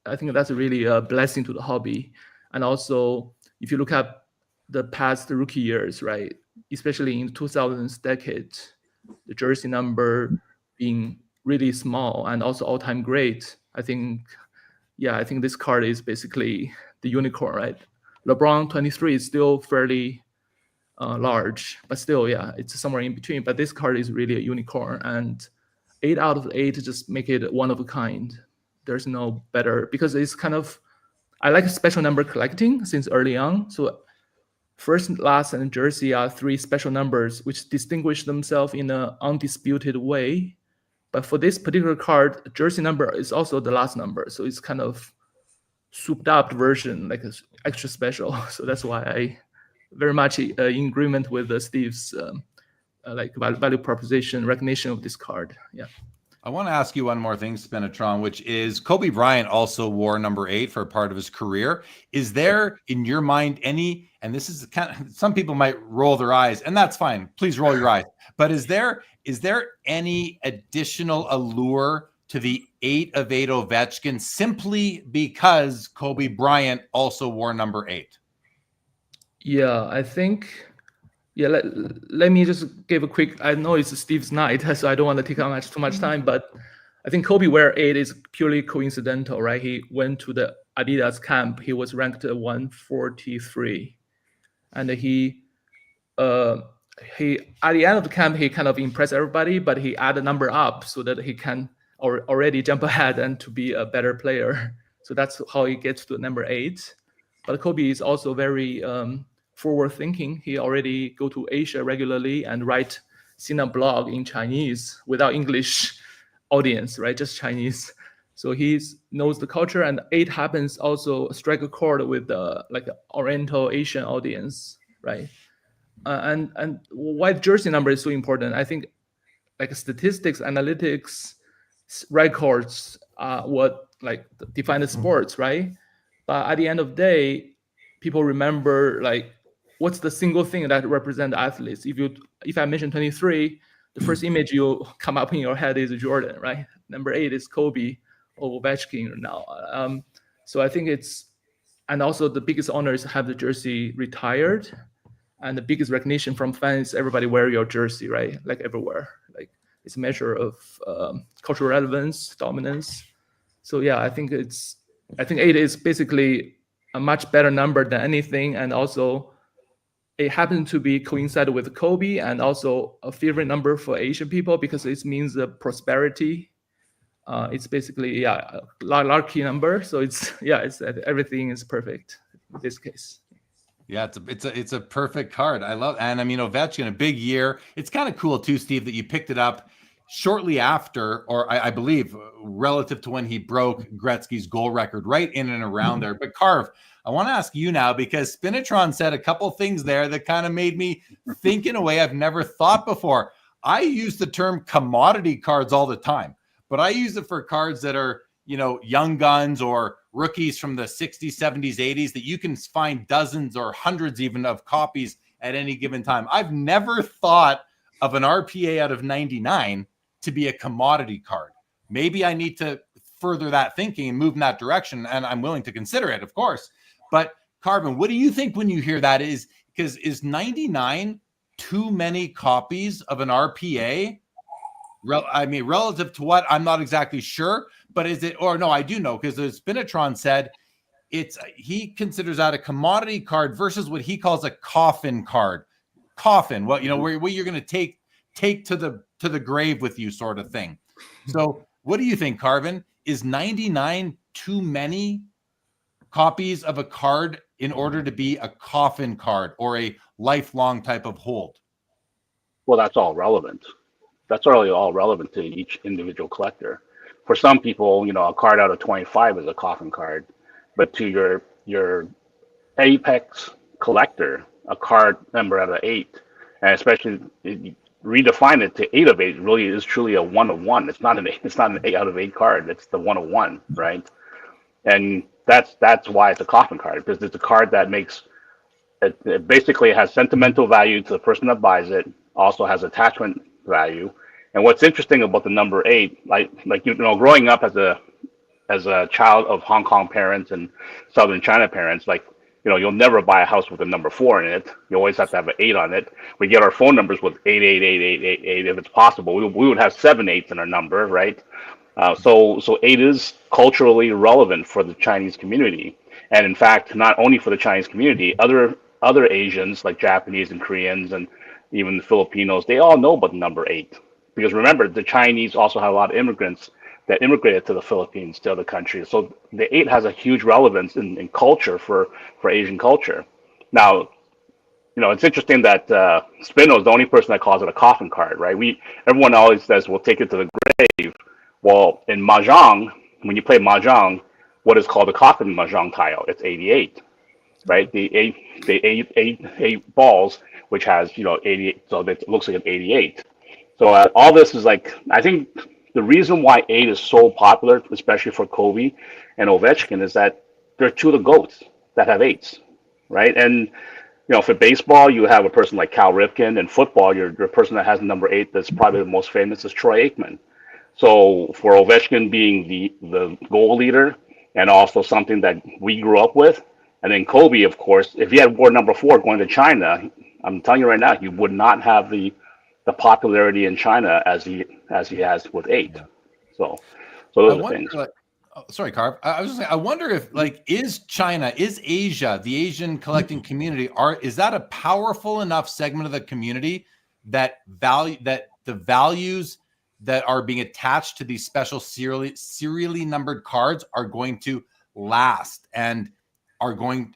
I think that's really a blessing to the hobby. And also, if you look at the past rookie years, right, especially in the 2000s decade, the jersey number being really small and also all-time great, I think this card is basically the unicorn, right? LeBron 23 is still fairly large, but still, yeah, it's somewhere in between. But this card is really a unicorn, and 8 out of 8 just make it one of a kind. There's no better, because it's kind of, I like special number collecting since early on. So first, last, and jersey are 3 special numbers which distinguish themselves in an undisputed way. But for this particular card, jersey number is also the last number. So it's kind of souped up version, like extra special. So that's why I very much in agreement with Steve's like value proposition, recognition of this card. Yeah. I want to ask you one more thing, Spinotron, which is Kobe Bryant also wore number 8 for a part of his career. Is there, in your mind, any, and this is kind of, some people might roll their eyes, and that's fine. Please roll your eyes. But is there any additional allure to the 8 of 8 Ovechkin simply because Kobe Bryant also wore number 8? Yeah, I think. Yeah, let me just give a quick, I know it's Steve's night, so I don't want to take up too much time, but I think Kobe wear 8 is purely coincidental, right? He went to the Adidas camp. He was ranked 143. And he at the end of the camp, he kind of impressed everybody, but he added a number up so that he can already jump ahead and to be a better player. So that's how he gets to number 8. But Kobe is also very forward thinking. He already go to Asia regularly and write Sina blog in Chinese without English audience, right? Just Chinese. So he knows the culture, and 8 happens also strike a chord with like Oriental Asian audience, right? And why jersey number is so important? I think like statistics, analytics, records are what like define the sports, right? But at the end of the day, people remember like what's the single thing that represents athletes. If I mention 23, the first image you come up in your head is Jordan, right? Number 8 is Kobe or Ovechkin now. So I think and also the biggest honor is to have the jersey retired, and the biggest recognition from fans, everybody wear your jersey, right? Like everywhere, like it's a measure of cultural relevance, dominance. So yeah, I think 8 is basically a much better number than anything, and also it happened to be coincided with Kobe and also a favorite number for Asian people because it means the prosperity. It's basically a lucky number. So it's everything is perfect in this case. Yeah, it's a perfect card. I love, and I mean Ovechkin, a big year. It's kind of cool too, Steve, that you picked it up shortly after, or I believe relative to when he broke Gretzky's goal record, right in and around there. But Karv, I want to ask you now, because Spinotron said a couple things there that kind of made me think in a way I've never thought before. I use the term commodity cards all the time, but I use it for cards that are, you know, young guns or rookies from the 60s, 70s, 80s that you can find dozens or hundreds even of copies at any given time. I've never thought of an RPA out of 99 to be a commodity card. Maybe I need to further that thinking and move in that direction, and I'm willing to consider it, of course. But Karvin, what do you think when you hear that? Is 99 too many copies of an RPA? I mean, relative to what? I'm not exactly sure, but is it, or no, I do know, because as Spinotron said, he considers that a commodity card versus what he calls a coffin card. Coffin, well, you know, where you're going to take to the grave with you, sort of thing. So what do you think, Karvin? Is 99 too many copies of a card in order to be a coffin card or a lifelong type of hold? Well, that's all relevant. That's really all relevant to each individual collector. For some people, you know, a card out of 25 is a coffin card, but to your apex collector, a card number out of 8, and especially redefine it to 8 of 8 really is truly a 1 of 1. It's not an 8 out of 8 card. It's the 1 of 1, right? And that's why it's a coffin card, because it's a card that makes it basically has sentimental value to the person that buys it, also has attachment value. And what's interesting about the number 8, like you know, growing up as a child of Hong Kong parents and Southern China parents, like, you know, you'll never buy a house with a number 4 in it. You always have to have an 8 on it. We get our phone numbers with 88888 if it's possible. We would have 7 8s in our number, right? So 8 is culturally relevant for the Chinese community, and in fact, not only for the Chinese community, other Asians like Japanese and Koreans and even the Filipinos, they all know about the number 8, because remember, the Chinese also have a lot of immigrants that immigrated to the Philippines, to other countries. So the 8 has a huge relevance in culture for Asian culture. Now, you know, it's interesting that Spino is the only person that calls it a coffin card, right? Everyone always says we'll take it to the grave. Well, in Mahjong, when you play Mahjong, what is called a coffin Mahjong tile, it's 88, right? The eight balls, which has, you know, 88, so that looks like an 88. So all this is like, I think the reason why 8 is so popular, especially for Kobe and Ovechkin, is that they're two of the GOATs that have 8s, right? And, you know, for baseball, you have a person like Cal Ripken, and football, your person that has number 8 that's probably the most famous is Troy Aikman. So for Ovechkin being the goal leader and also something that we grew up with, and then Kobe, of course, if he had worn number 4 going to China, I'm telling you right now, he would not have the popularity in China as he has with 8. So those are things. Sorry, Karv. I was just saying, I wonder if, like, is Asia, the Asian collecting community, is that a powerful enough segment of the community that the values that are being attached to these special serially numbered cards are going to last and are going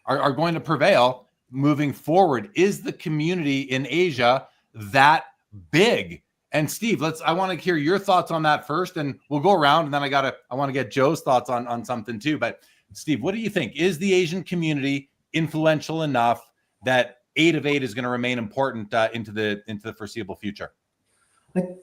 to prevail moving forward? Is the community in Asia that big? And Steve, I want to hear your thoughts on that first, and we'll go around, and then I want to get Joe's thoughts on something too. But Steve, what do you think? Is the Asian community influential enough that 8 of 8 is going to remain important into the foreseeable future?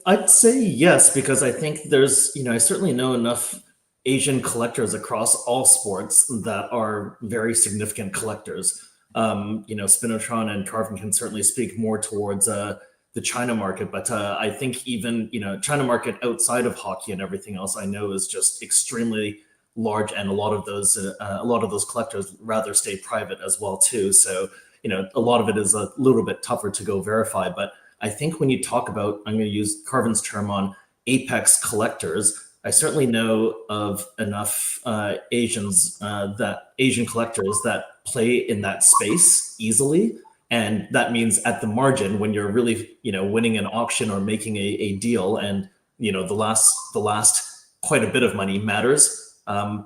I'd say yes, because I think there's, you know, I certainly know enough Asian collectors across all sports that are very significant collectors. You know, Spinotron and Karvin can certainly speak more towards the China market, but I think even, you know, China market outside of hockey and everything else I know is just extremely large, and a lot of those collectors rather stay private as well too. So, you know, a lot of it is a little bit tougher to go verify, but I think when you talk about, I'm going to use Karvin's term on apex collectors, I certainly know of enough Asian collectors that play in that space easily And that means at the margin, when you're really, winning an auction or making a deal, and the last quite a bit of money matters.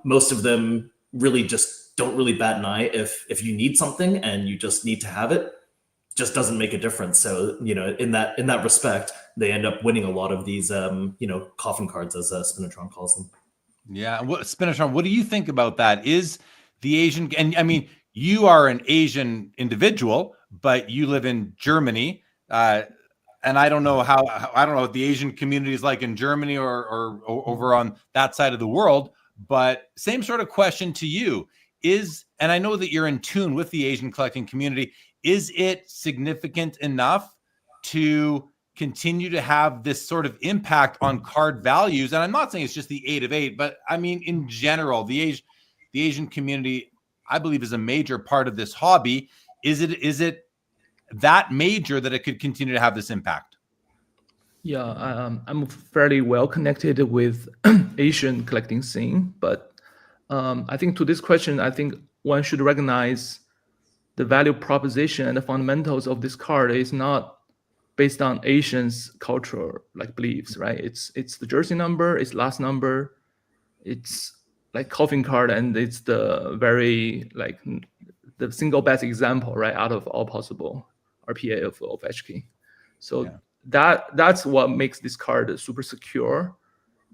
Most of them really just don't really bat an eye if you need something and you just need to have it. Just doesn't make a difference. So in that respect, they end up winning a lot of these coffin cards, as Spinotron calls them. Yeah, Spinotron, what do you think about that? Is the Asian, and I mean, you are an Asian individual, but you live in Germany, and I don't know what the Asian community is like in Germany or over on that side of the world. But same sort of question to you and I know that you're in tune with the Asian collecting community. Is it significant enough to continue to have this sort of impact on card values? And I'm not saying it's just the 8 of 8, but I mean in general, the Asian community, I believe, is a major part of this hobby. Is it that major that it could continue to have this impact? Yeah, I'm fairly well connected with Asian collecting scene, but I think to this question, I think one should recognize the value proposition and the fundamentals of this card is not based on Asians' cultural beliefs, right? It's the jersey number, it's last number, it's like coffin card, and it's the very the single best example, right, out of all possible RPA of Ovechkin. So that's what makes this card super secure.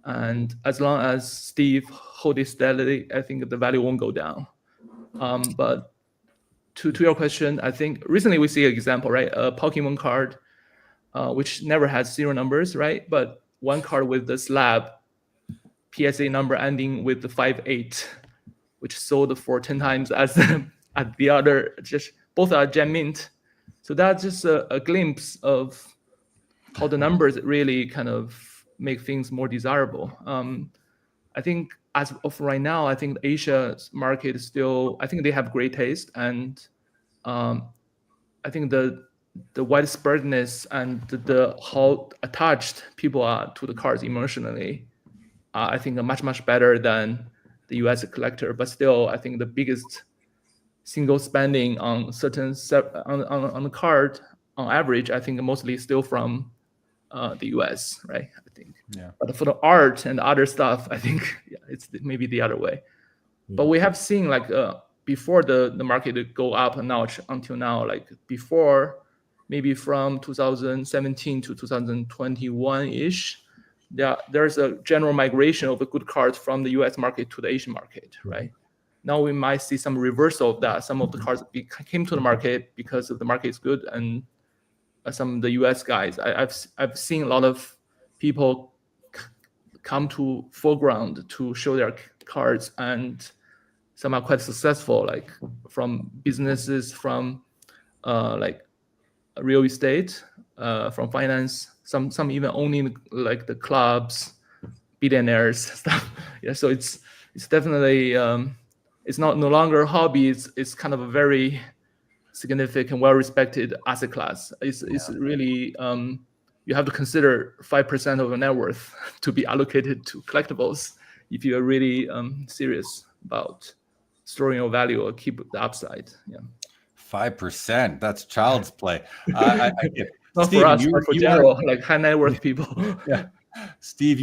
And as long as Steve hold it steadily, I think the value won't go down. But to your question, I think recently we see an example, right? A Pokemon card, which never has serial numbers, right? But one card with the slab PSA number ending with the 5.8, which sold for 10 times as the other. Just both are gem mint. So that's just a glimpse of how the numbers really kind of make things more desirable. I think as of right now, I think the Asia market is still, I think they have great taste, and I think the widespreadness and the how attached people are to the cards emotionally, I think are much better than the US collector. But still, I think the biggest single spending on certain on the card on average, I think mostly still from the US, right? I think. Yeah. But for the art and other stuff, I think it's maybe the other way. Mm-hmm. But we have seen before the market go up a notch until now, before maybe from 2017 to 2021-ish, there's a general migration of the good cards from the US market to the Asian market, right? Now we might see some reversal of that. Some of the cards came to the market because the market is good, and some of the US guys, I've seen a lot of people come to foreground to show their cards, and some are quite successful, from businesses, from real estate, from finance, some even owning the clubs, billionaires stuff. Yeah, so it's definitely it's no longer a hobby. It's kind of a very significant, well-respected asset class. It's really you have to consider 5% of your net worth to be allocated to collectibles if you're really serious about storing your value or keep the upside. Yeah, 5%. That's child's play. Not Steve, for us, but for general, high net worth people. Yeah. Steve,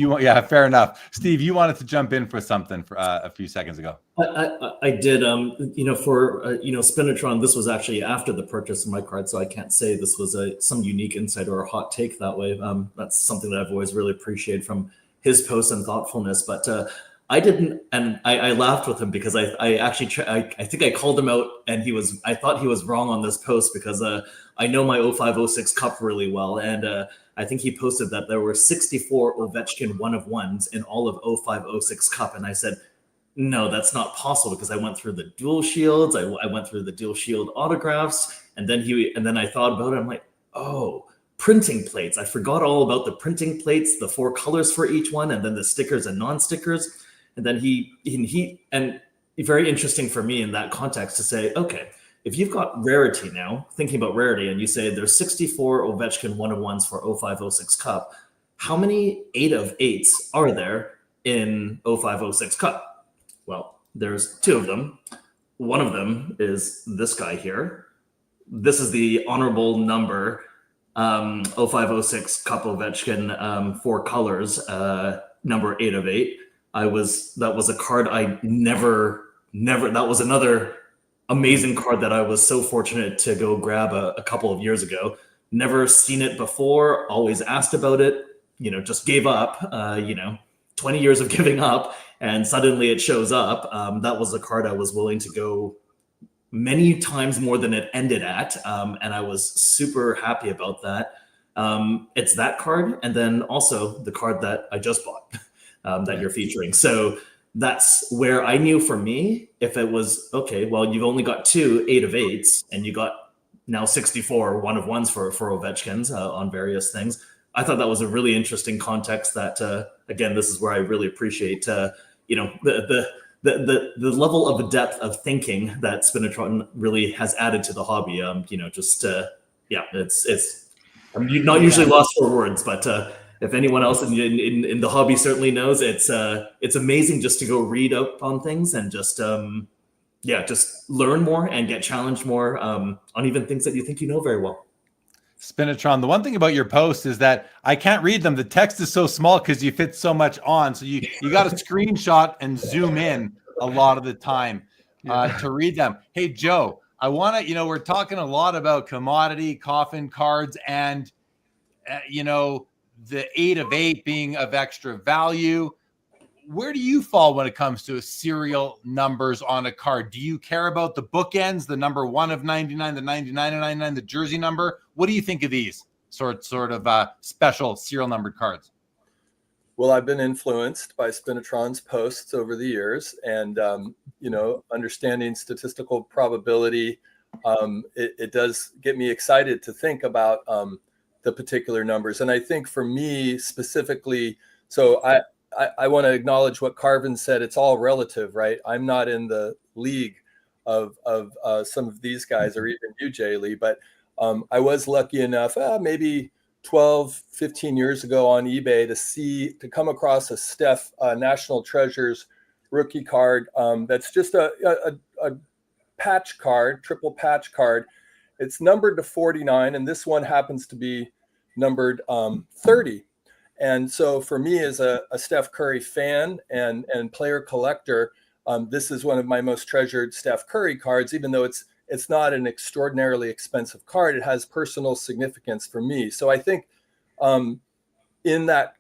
fair enough. Steve, you wanted to jump in for something for a few seconds ago. I did. For Spinotron, this was actually after the purchase of my card, so I can't say this was some unique insight or a hot take that way. That's something that I've always really appreciated from his posts and thoughtfulness. But I didn't, and I laughed with him because I actually I think I called him out, and I thought he was wrong on this post because I know my 05-06 Cup really well, and I think he posted that there were 64 Ovechkin 1-of-1s in all of 05-06 Cup, and I said, no, that's not possible, because I went through the dual shields, I went through the dual shield autographs, and then I thought about it. I'm like, oh, printing plates. I forgot all about the printing plates, the 4 colors for each one, and then the stickers and non-stickers. And then and very interesting for me in that context to say, okay, if you've got rarity now, thinking about rarity, and you say there's 64 Ovechkin 1-of-1s for 05-06 Cup, how many 8-of-8s are there in 05-06 Cup? Well, there's 2 of them. One of them is this guy here. this is the honorable number, 0506 Cup Ovechkin, 4 colors, number 8 of 8. That was a card I never, that was another amazing card that I was so fortunate to go grab a couple of years ago. Never seen it before, always asked about it, just gave up, 20 years of giving up, and suddenly it shows up. That was a card I was willing to go many times more than it ended at, and I was super happy about that. It's that card, and then also the card that I just bought that you're featuring. So that's where I knew for me, if it was, okay, well, you've only got 2 8 of 8s, and you got now 64 1 of 1s for Ovechkins on various things. I thought that was a really interesting context that, again, this is where I really appreciate, the level of depth of thinking that Spinotron really has added to the hobby. It's I'm not usually lost for words, but if anyone else in the hobby certainly knows, it's amazing just to go read up on things and just learn more and get challenged more on even things that you think you know very well. Spinotron, the one thing about your posts is that I can't read them. The text is so small because you fit so much on. So you got to screenshot and zoom in a lot of the time to read them. Hey, Joe, I want to, we're talking a lot about commodity coffin cards and, the 8 of 8 being of extra value. Where do you fall when it comes to serial numbers on a card? Do you care about the bookends, the number 1 of 99, the 99 of 99, the jersey number? What do you think of these sort of special serial numbered cards? Well, I've been influenced by Spinotron's posts over the years, and understanding statistical probability, it does get me excited to think about the particular numbers. And I think for me specifically, so I want to acknowledge what Karvin said. It's all relative, right? I'm not in the league of some of these guys, or even you, Jay Lee, but I was lucky enough, maybe 12, 15 years ago on eBay to come across a Steph National Treasures rookie card. That's just a patch card, triple patch card. It's numbered to 49, and this one happens to be numbered 30. And so for me, as a Steph Curry fan and player collector, this is one of my most treasured Steph Curry cards. Even though it's not an extraordinarily expensive card, it has personal significance for me. So I think in that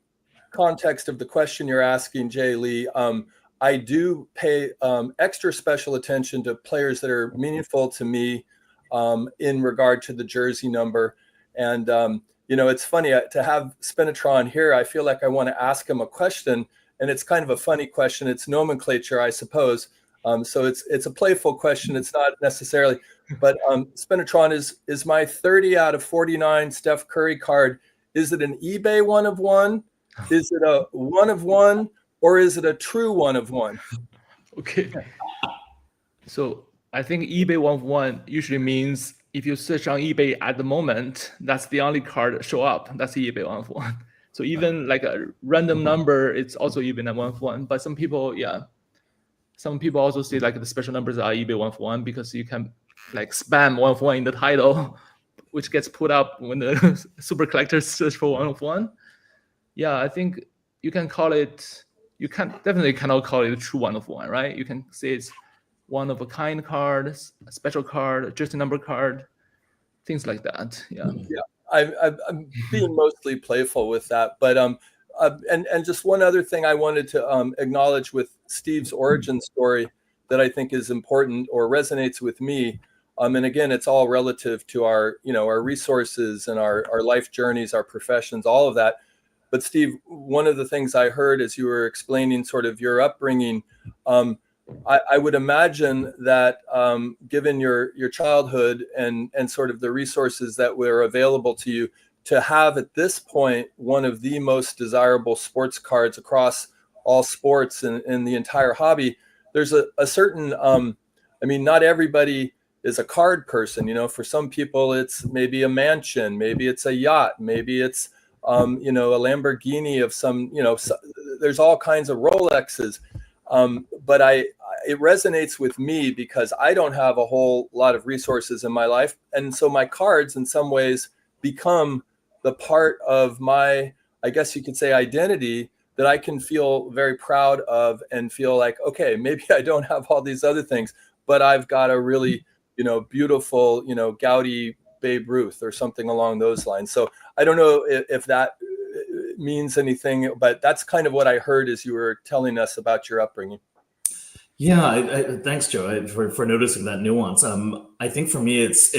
context of the question you're asking, Jay Lee, I do pay extra special attention to players that are meaningful to me in regard to the jersey number. And it's funny to have Spinotron here. I feel like I want to ask him a question, and it's kind of a funny question. It's nomenclature, I suppose. So it's a playful question. It's not necessarily, but Spinotron, is my 30 out of 49 Steph Curry card, is it an eBay 1 of 1? Is it a 1 of 1, or is it a true 1 of 1? Okay. So I think eBay 1 of 1 usually means if you search on eBay at the moment, that's the only card that show up. That's the eBay 1 of 1. So even like a random number, it's also even a 1 of 1. But some people also say like the special numbers are eBay 1 of 1 because you can like spam 1 of 1 in the title, which gets put up when the super collectors search for 1 of 1. Yeah, I think you can call it. You definitely cannot call it a true 1 of 1, right? You can say it's one of a kind card, a special card, a jersey number card, things like that. Yeah. I'm being mostly playful with that, but and just one other thing I wanted to acknowledge with Steve's origin story that I think is important or resonates with me. And again, it's all relative to our resources and our life journeys, our professions, all of that. But Steve, one of the things I heard as you were explaining sort of your upbringing, I would imagine that given your childhood and sort of the resources that were available to you, to have at this point one of the most desirable sports cards across all sports and in the entire hobby, there's a certain, not everybody is a card person. For some people, it's maybe a mansion, maybe it's a yacht, maybe it's, a Lamborghini of some, there's all kinds of Rolexes. But it resonates with me because I don't have a whole lot of resources in my life. And so my cards in some ways become the part of my, I guess you could say, identity that I can feel very proud of and feel like, okay, maybe I don't have all these other things, but I've got a really, beautiful, Gaudy Babe Ruth or something along those lines. So I don't know if that means anything, but that's kind of what I heard as you were telling us about your upbringing. Yeah, thanks, Joe, for noticing that nuance. I think for me, it's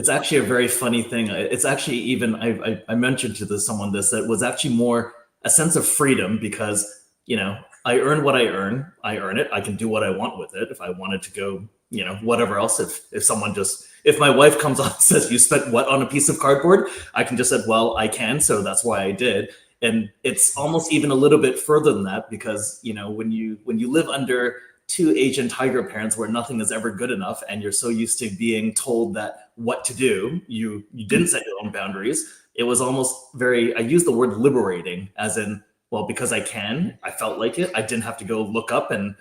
actually a very funny thing. It's actually even I mentioned to someone that was actually more a sense of freedom because I earn what I earn. I earn it. I can do what I want with it. If I wanted to go, whatever else. If my wife comes on and says, "You spent what on a piece of cardboard?" I can just say, "Well, I can, so that's why I did." And it's almost even a little bit further than that because when you live under two Asian tiger parents where nothing is ever good enough, and you're so used to being told that what to do, you didn't set your own boundaries. It was almost I use the word liberating, as in, well, because I felt like it. I didn't have to go look up and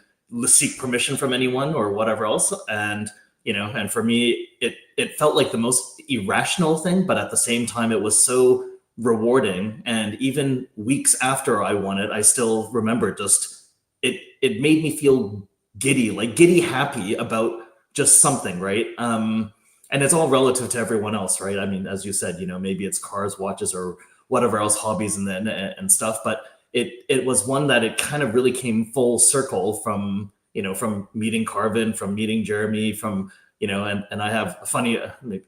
seek permission from anyone or whatever else. And and for me, it felt like the most irrational thing, but at the same time, it was so rewarding. And even weeks after I won it, I still remember just it made me feel giddy happy about just something, right? And it's all relative to everyone else, right? I mean, as you said, maybe it's cars, watches, or whatever else, hobbies and stuff. But it was one that it kind of really came full circle from meeting Karvin, from meeting Jeremy, from and I have a funny.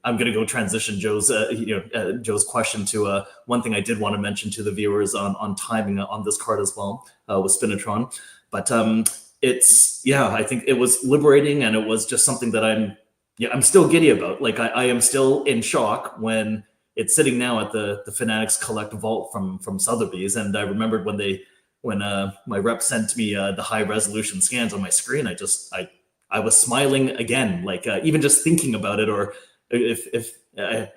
I'm going to go transition Joe's Joe's question to one thing I did want to mention to the viewers on timing on this card as well with Spinotron, but I think it was liberating, and it was just something that I'm still giddy about. Like I am still in shock when it's sitting now at the Fanatics Collect Vault from Sotheby's, and I remembered when my rep sent me the high resolution scans on my screen, I was smiling again, like even just thinking about it. Or if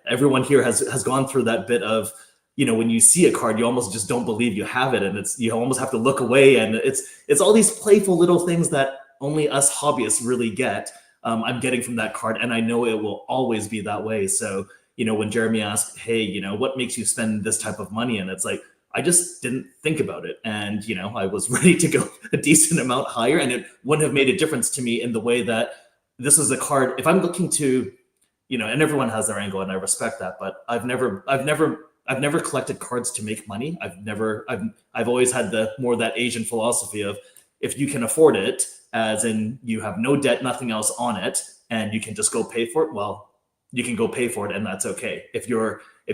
everyone here has gone through that bit of, when you see a card, you almost just don't believe you have it, and you almost have to look away, and it's all these playful little things that only us hobbyists really get. I'm getting from that card, and I know it will always be that way. So when Jeremy asked, "Hey, what makes you spend this type of money?" and it's like, I just didn't think about it. And, I was ready to go a decent amount higher, and it wouldn't have made a difference to me in the way that this is a card. If I'm looking to, and everyone has their angle, and I respect that, but I've never collected cards to make money. I've always had that Asian philosophy of, if you can afford it, as in you have no debt, nothing else on it, and you can just go pay for it, well, you can go pay for it, and that's okay. If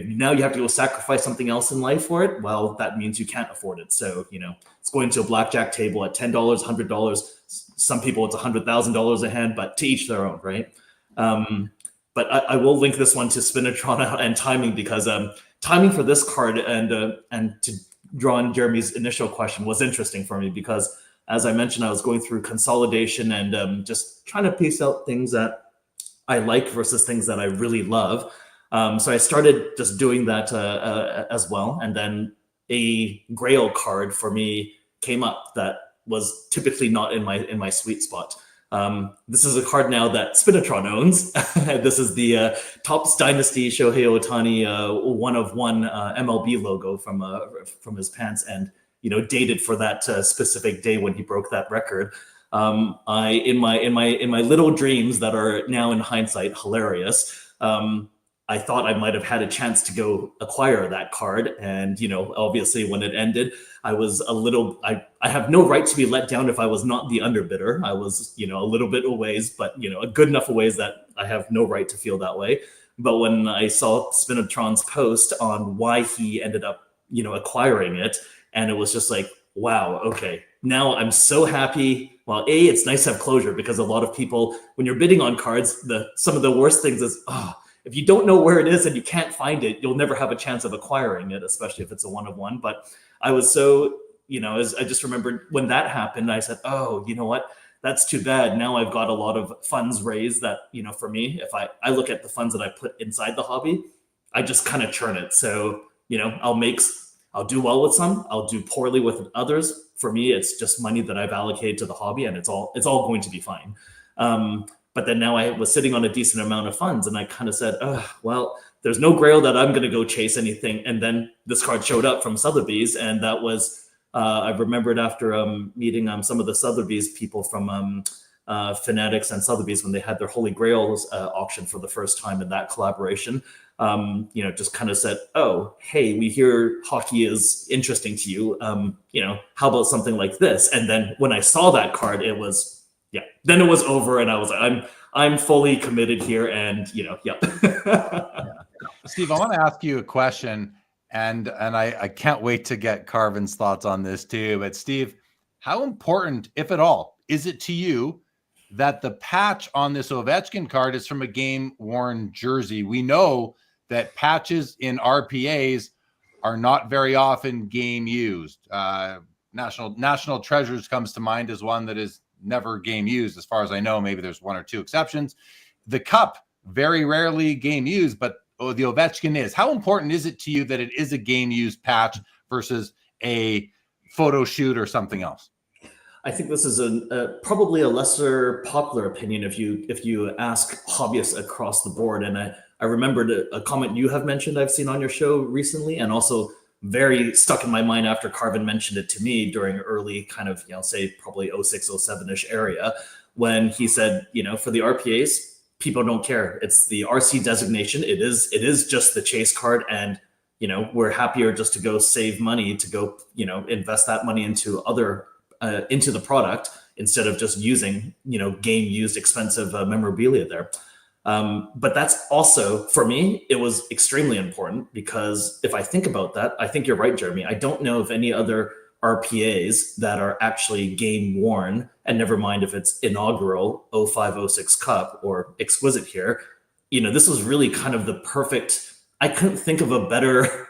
now you have to go sacrifice something else in life for it, well, that means you can't afford it. So, it's going to a blackjack table at $10, $100. Some people it's $100,000 a hand, but to each their own, right? But I will link this one to Spinotron and timing, because timing for this card and to draw on Jeremy's initial question was interesting for me, because as I mentioned, I was going through consolidation and just trying to piece out things that I like versus things that I really love. So I started just doing that as well. And then a grail card for me came up that was typically not in my sweet spot. This is a card now that Spinotron owns. This is the Topps Dynasty Shohei Ohtani 1/1 MLB logo from his pants, and dated for that specific day when he broke that record. In my little dreams that are now in hindsight hilarious, I thought I might have had a chance to go acquire that card. And, obviously when it ended, I was I have no right to be let down if I was not the underbidder. I was, a little bit a ways, but, a good enough a ways that I have no right to feel that way. But when I saw Spinotron's post on why he ended up, acquiring it, and it was just like, wow, okay, now I'm so happy. Well, it's nice to have closure, because a lot of people, when you're bidding on cards, some of the worst things is, if you don't know where it is and you can't find it, you'll never have a chance of acquiring it, especially if it's a 1/1. But I was so, I just remembered when that happened, I said, oh, you know what? That's too bad. Now I've got a lot of funds raised that, for me, if I look at the funds that I put inside the hobby, I just kind of churn it. So, I'll do well with some, I'll do poorly with others. For me, it's just money that I've allocated to the hobby, and it's all going to be fine. But then now I was sitting on a decent amount of funds, and I kind of said, well, there's no grail that I'm going to go chase anything. And then this card showed up from Sotheby's, and that was, I remembered after meeting some of the Sotheby's people from Fanatics and Sotheby's when they had their Holy Grails auction for the first time in that collaboration. Just kind of said, oh, hey, we hear hockey is interesting to you. How about something like this? And then when I saw that card, it was, then it was over, and I was like, I'm fully committed here, and Steve, I want to ask you a question, and I can't wait to get Karvin's thoughts on this too. But Steve, how important, if at all, is it to you that the patch on this Ovechkin card is from a game-worn jersey? We know that patches in RPAs are not very often game used. National Treasures comes to mind as one that is never game used, as far as I know. Maybe there's one or two exceptions. The cup, very rarely game used, but the Ovechkin is. How important is it to you that it is a game used patch versus a photo shoot or something else? I think this is probably a lesser popular opinion if you ask hobbyists across the board. And I remembered a comment you have mentioned I've seen on your show recently, and also very stuck in my mind after Karvin mentioned it to me during early kind of, say probably 06, 07-ish area, when he said, for the RPAs, people don't care. It's the RC designation. It is just the chase card. And, we're happier just to go save money, to go, invest that money into into the product instead of just using, game used expensive memorabilia there. But that's also, for me, it was extremely important, because if I think about that, I think you're right, Jeremy. I don't know of any other RPAs that are actually game worn, and never mind if it's inaugural 05-06 Cup or exquisite here. This was really kind of the perfect, I couldn't think of a better,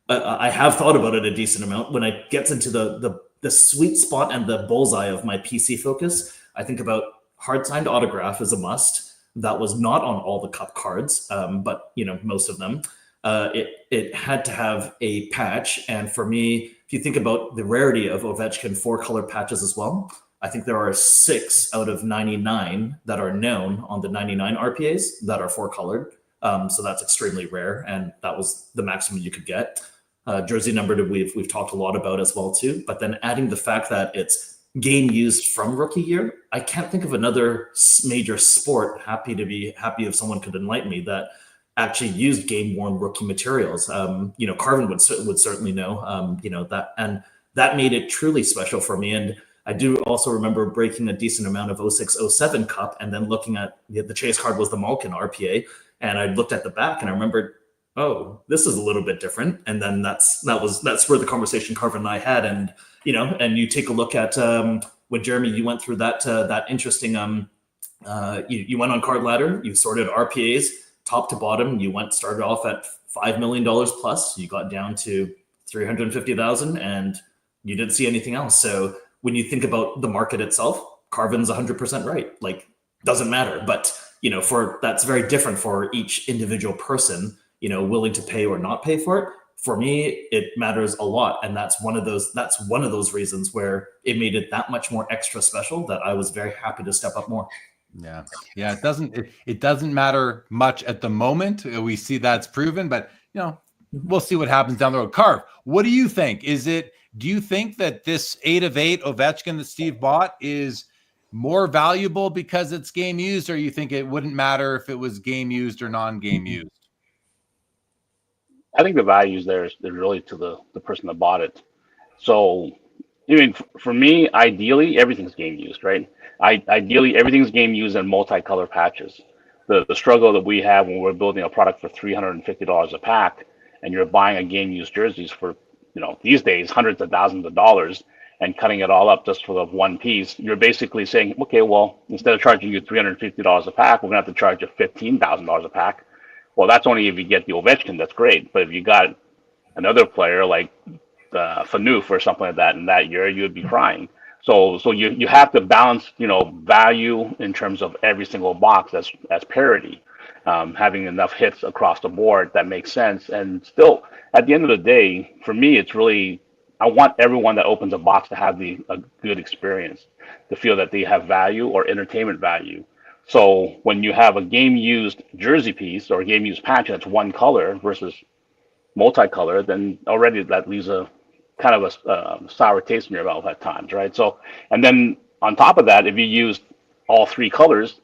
I have thought about it a decent amount. When I get into the sweet spot and the bullseye of my PC focus, I think about hard signed autograph is a must. That was not on all the cup cards, but most of them. It had to have a patch, and for me, if you think about the rarity of Ovechkin 4-color patches as well, I think there are 6 out of 99 that are known on the 99 RPAs that are 4-colored. So that's extremely rare, and that was the maximum you could get. Jersey numbered, we've talked a lot about as well too. But then adding the fact that it's game used from rookie year, I can't think of another major sport, happy if someone could enlighten me, that actually used game worn rookie materials. Karvin would certainly know, that, and that made it truly special for me. And I do also remember breaking a decent amount of 06-07 Cup, and then looking at the chase card was the Malkin RPA, and I looked at the back and I remembered, oh, this is a little bit different. And then that's where the conversation Karvin and I had. And and you take a look at when Jeremy, you went through that interesting you went on Card Ladder, you sorted RPAs top to bottom. You started off at $5 million plus, you got down to 350,000, and you didn't see anything else. So when you think about the market itself, Karvin's 100% right. Like, doesn't matter. But that's very different for each individual person, willing to pay or not pay for it. For me, it matters a lot. And that's one of those reasons where it made it that much more extra special, that I was very happy to step up more. Yeah. It doesn't matter much at the moment. We see that's proven, but we'll see what happens down the road. Karv, what do you think? Do you think that this 8 of 8 Ovechkin that Steve bought is more valuable because it's game used, or you think it wouldn't matter if it was game used or non-game used? I think the value there is really to the person that bought it. So, for me, ideally, everything's game used, right? Ideally, everything's game used in multicolor patches. The struggle that we have when we're building a product for $350 a pack, and you're buying a game used jerseys for, these days, hundreds of thousands of dollars, and cutting it all up just for the one piece, you're basically saying, okay, well, instead of charging you $350 a pack, we're gonna have to charge you $15,000 a pack. Well, that's only if you get the Ovechkin, that's great. But if you got another player like Fanuf or something like that in that year, you would be crying. So you have to balance, value in terms of every single box as parity. having enough hits across the board that makes sense. And still, at the end of the day, for me, it's really, I want everyone that opens a box to have a good experience, to feel that they have value or entertainment value. So when you have a game used jersey piece or a game used patch that's one color versus multicolor, then already that leaves a kind of a sour taste in your mouth at times, right? So, and then on top of that, if you use all three colors,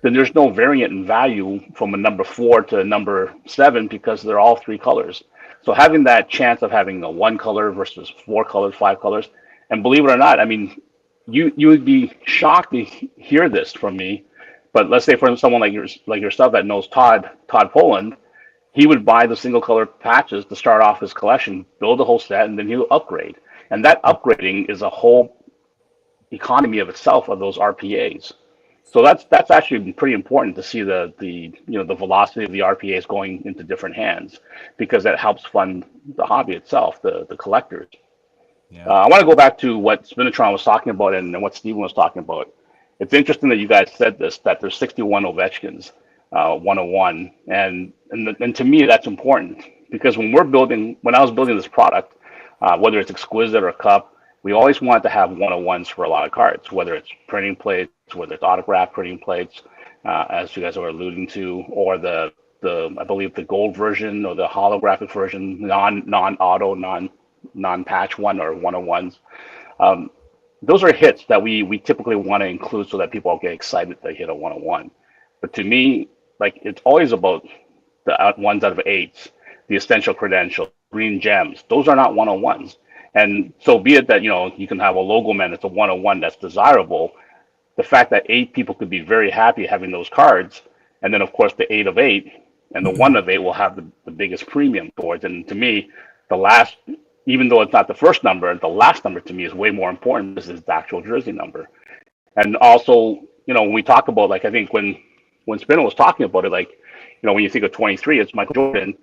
then there's no variant in value from a number 4 to a number 7 because they're all three colors. So having that chance of having a one color versus 4 colors, 5 colors, and believe it or not, I mean, you would be shocked to hear this from me. But let's say for someone like yourself that knows Todd Poland, he would buy the single color patches to start off his collection, build a whole set, and then he'll upgrade. And that upgrading is a whole economy of itself of those RPAs. So that's actually pretty important to see the velocity of the RPAs going into different hands, because that helps fund the hobby itself, the collectors. Yeah. I want to go back to what Spinotron was talking about and what Steven was talking about. It's interesting that you guys said this, that there's 61 Ovechkins, 101, and to me that's important, because when I was building this product, whether it's exquisite or cup, we always wanted to have 101s for a lot of cards, whether it's printing plates, whether it's autograph printing plates, as you guys were alluding to, or the I believe the gold version or the holographic version, non-auto, non-patch one or 101s. Those are hits that we typically want to include so that people get excited to hit a 101. But to me, like, it's always about the ones out of 8s, the essential credentials, green gems. Those are not 101s. And so be it that, you can have a logo man that's a 101 that's desirable. The fact that 8 people could be very happy having those cards, and then of course the 8 of 8 and the 1 of 8 will have the biggest premium towards. And to me, the last, even though it's not the first number, the last number to me is way more important. This is the actual jersey number. And also, when we talk about, like, I think when Spino was talking about it, like, when you think of 23, it's Michael Jordan.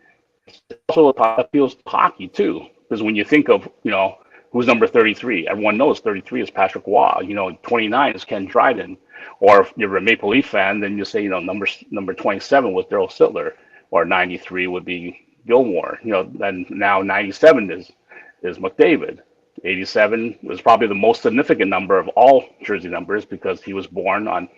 It's also appeals to hockey too, because when you think of, who's number 33, everyone knows 33 is Patrick Waugh. 29 is Ken Dryden. Or if you're a Maple Leaf fan, then you say, number 27 was Daryl Sittler, or 93 would be Gilmore. And now 97 is McDavid. 87 was probably the most significant number of all jersey numbers because he was born on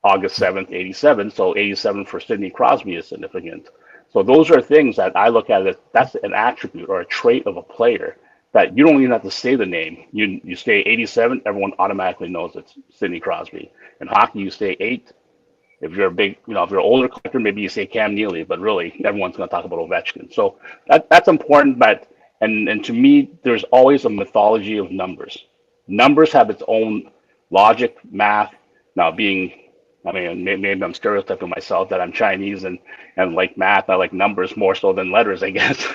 August 7th, 87. So 87 for Sidney Crosby is significant. So those are things that I look at as that's an attribute or a trait of a player that you don't even have to say the name. You say 87, everyone automatically knows it's Sidney Crosby. In hockey, you say 8. If you're a big, if you're an older collector, maybe you say Cam Neely, but really everyone's going to talk about Ovechkin. So that's important. But and to me, there's always a mythology of numbers. Numbers have its own logic, math. Now maybe I'm stereotyping myself that I'm Chinese and like math, I like numbers more so than letters, I guess.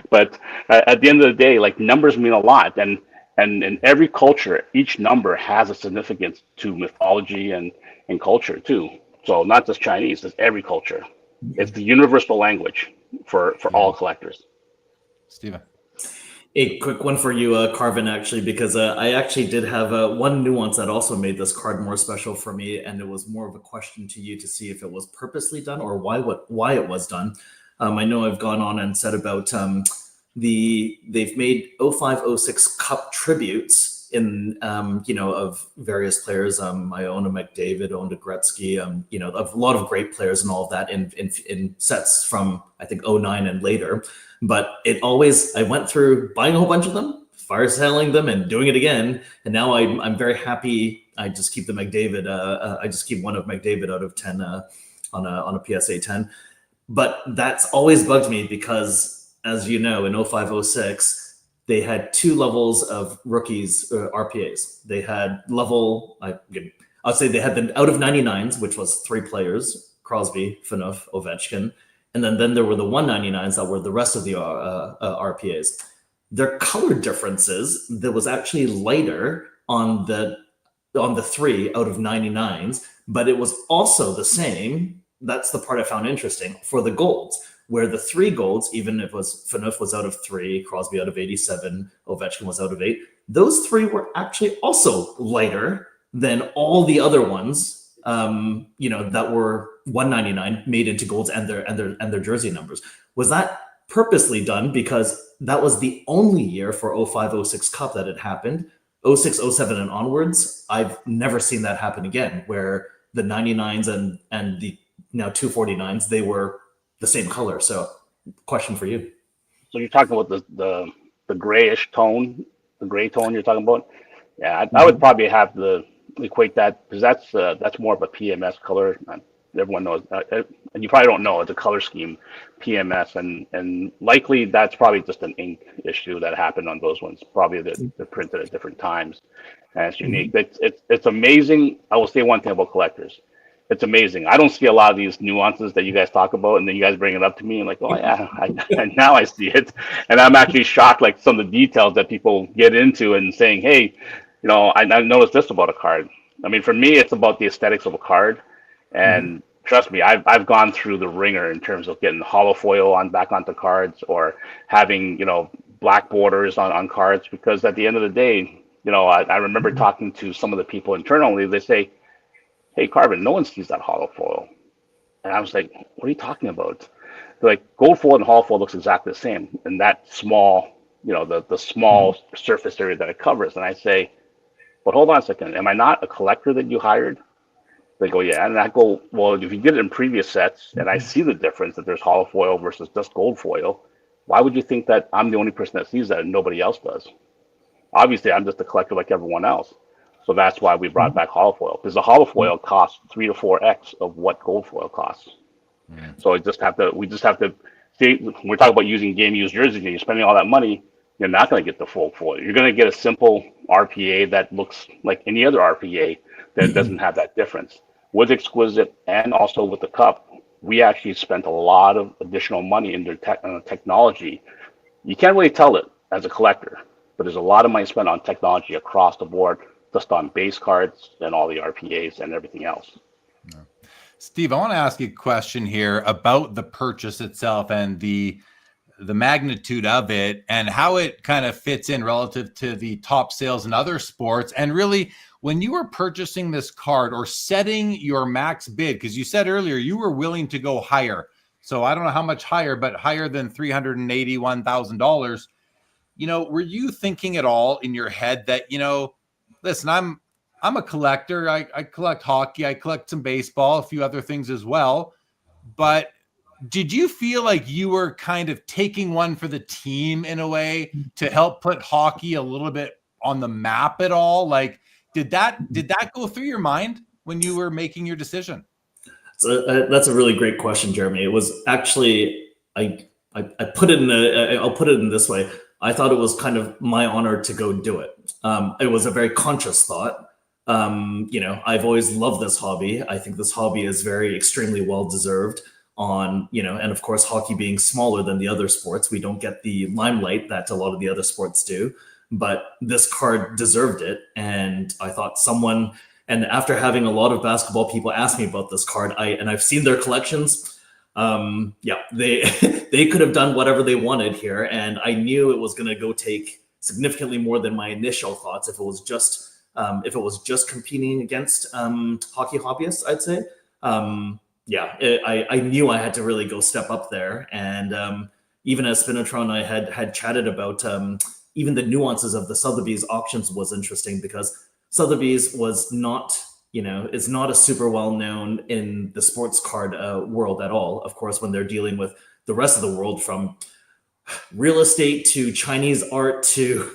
But at the end of the day, like, numbers mean a lot. And in every culture, each number has a significance to mythology and culture too. So not just Chinese, it's every culture. It's the universal language for all collectors. Steven. A quick one for you, Karvin, actually, because I actually did have one nuance that also made this card more special for me, and it was more of a question to you to see if it was purposely done or why it was done. I know I've gone on and said about they've made 05-06 Cup tributes in of various players. I own a McDavid, owned a Gretzky, a lot of great players and all of that in sets from I think 09 and later. But I went through buying a whole bunch of them, fire selling them, and doing it again. And now I'm very happy. I just keep the McDavid. I just keep one of McDavid out of 10 on a PSA 10. But that's always bugged me because, as you know, in 05-06, they had 2 levels of rookies RPAs. They had I'd say they had the out of 99s, which was 3 players: Crosby, Phaneuf, Ovechkin. And then there were the 199s that were the rest of the RPAs. Their color differences, that was actually lighter on the 3 out of 99s, but it was also the same. That's the part I found interesting for the golds, where the 3 golds, even if Phaneuf was out of 3, Crosby out of 87, Ovechkin was out of 8, those 3 were actually also lighter than all the other ones that were $199 made into golds and their jersey numbers. Was that purposely done because that was the only year for 05-06 Cup that it happened? 06-07 and onwards, I've never seen that happen again, where the 99s and the now 249s, they were the same color. So question for you. So you're talking about the grayish tone, the gray tone you're talking about? Yeah, I would probably have to equate that, because that's more of a PMS color. Everyone knows, and you probably don't know, it's a color scheme, PMS, and likely that's probably just an ink issue that happened on those ones. Probably they're printed at different times, and it's unique. It's amazing. I will say one thing about collectors. It's amazing. I don't see a lot of these nuances that you guys talk about, and then you guys bring it up to me, and like, oh yeah, now I see it, and I'm actually shocked, like some of the details that people get into and saying, hey, I noticed this about a card. I mean, for me, it's about the aesthetics of a card. And trust me, I've gone through the ringer in terms of getting hollow foil back onto cards, or having, black borders on cards, because at the end of the day, I remember talking to some of the people internally. They say, hey, Karvin, no one sees that hollow foil. And I was like, what are you talking about? They're like, gold foil and hollow foil looks exactly the same. And that small, the small surface area that it covers. And I say, but hold on a second, am I not a collector that you hired? They go, yeah. And I go, well, if you did it in previous sets and I see the difference that there's hollow foil versus just gold foil, why would you think that I'm the only person that sees that and nobody else does? Obviously, I'm just a collector like everyone else. So that's why we brought back hollow foil, because the hollow foil costs 3 to 4x of what gold foil costs. So we just have to see, we're talking about using game used jerseys, and you're spending all that money, you're not going to get the full foil. You're going to get a simple RPA that looks like any other RPA that doesn't have that difference. With Exquisite and also with the Cup, we actually spent a lot of additional money in their technology. You can't really tell it as a collector, but there's a lot of money spent on technology across the board, just on base cards and all the RPAs and everything else. Steve, I want to ask you a question here about the purchase itself and the magnitude of it and how it kind of fits in relative to the top sales in other sports. And really, when you were purchasing this card or setting your max bid, because you said earlier you were willing to go higher. So I don't know how much higher, but higher than $381,000. Were you thinking at all in your head that, listen, I'm a collector. I collect hockey. I collect some baseball, a few other things as well. But did you feel like you were kind of taking one for the team in a way to help put hockey a little bit on the map at all? Like, did that go through your mind when you were making your decision? So that's a really great question, Jeremy. It was actually, I put it I'll put it in this way. I thought it was kind of my honor to go do it. It was a very conscious thought. I've always loved this hobby. I think this hobby is extremely well deserved and of course, hockey being smaller than the other sports, we don't get the limelight that a lot of the other sports do, but this card deserved it. And I thought and after having a lot of basketball people ask me about this card, I've seen their collections. They could have done whatever they wanted here. And I knew it was going to go take significantly more than my initial thoughts. If it was just competing against hockey hobbyists, I'd say. I knew I had to really go step up there. And even as Spinotron, I had chatted about even the nuances of the Sotheby's auctions was interesting, because Sotheby's was not, is not a super well known in the sports card world at all. Of course, when they're dealing with the rest of the world, from real estate to Chinese art to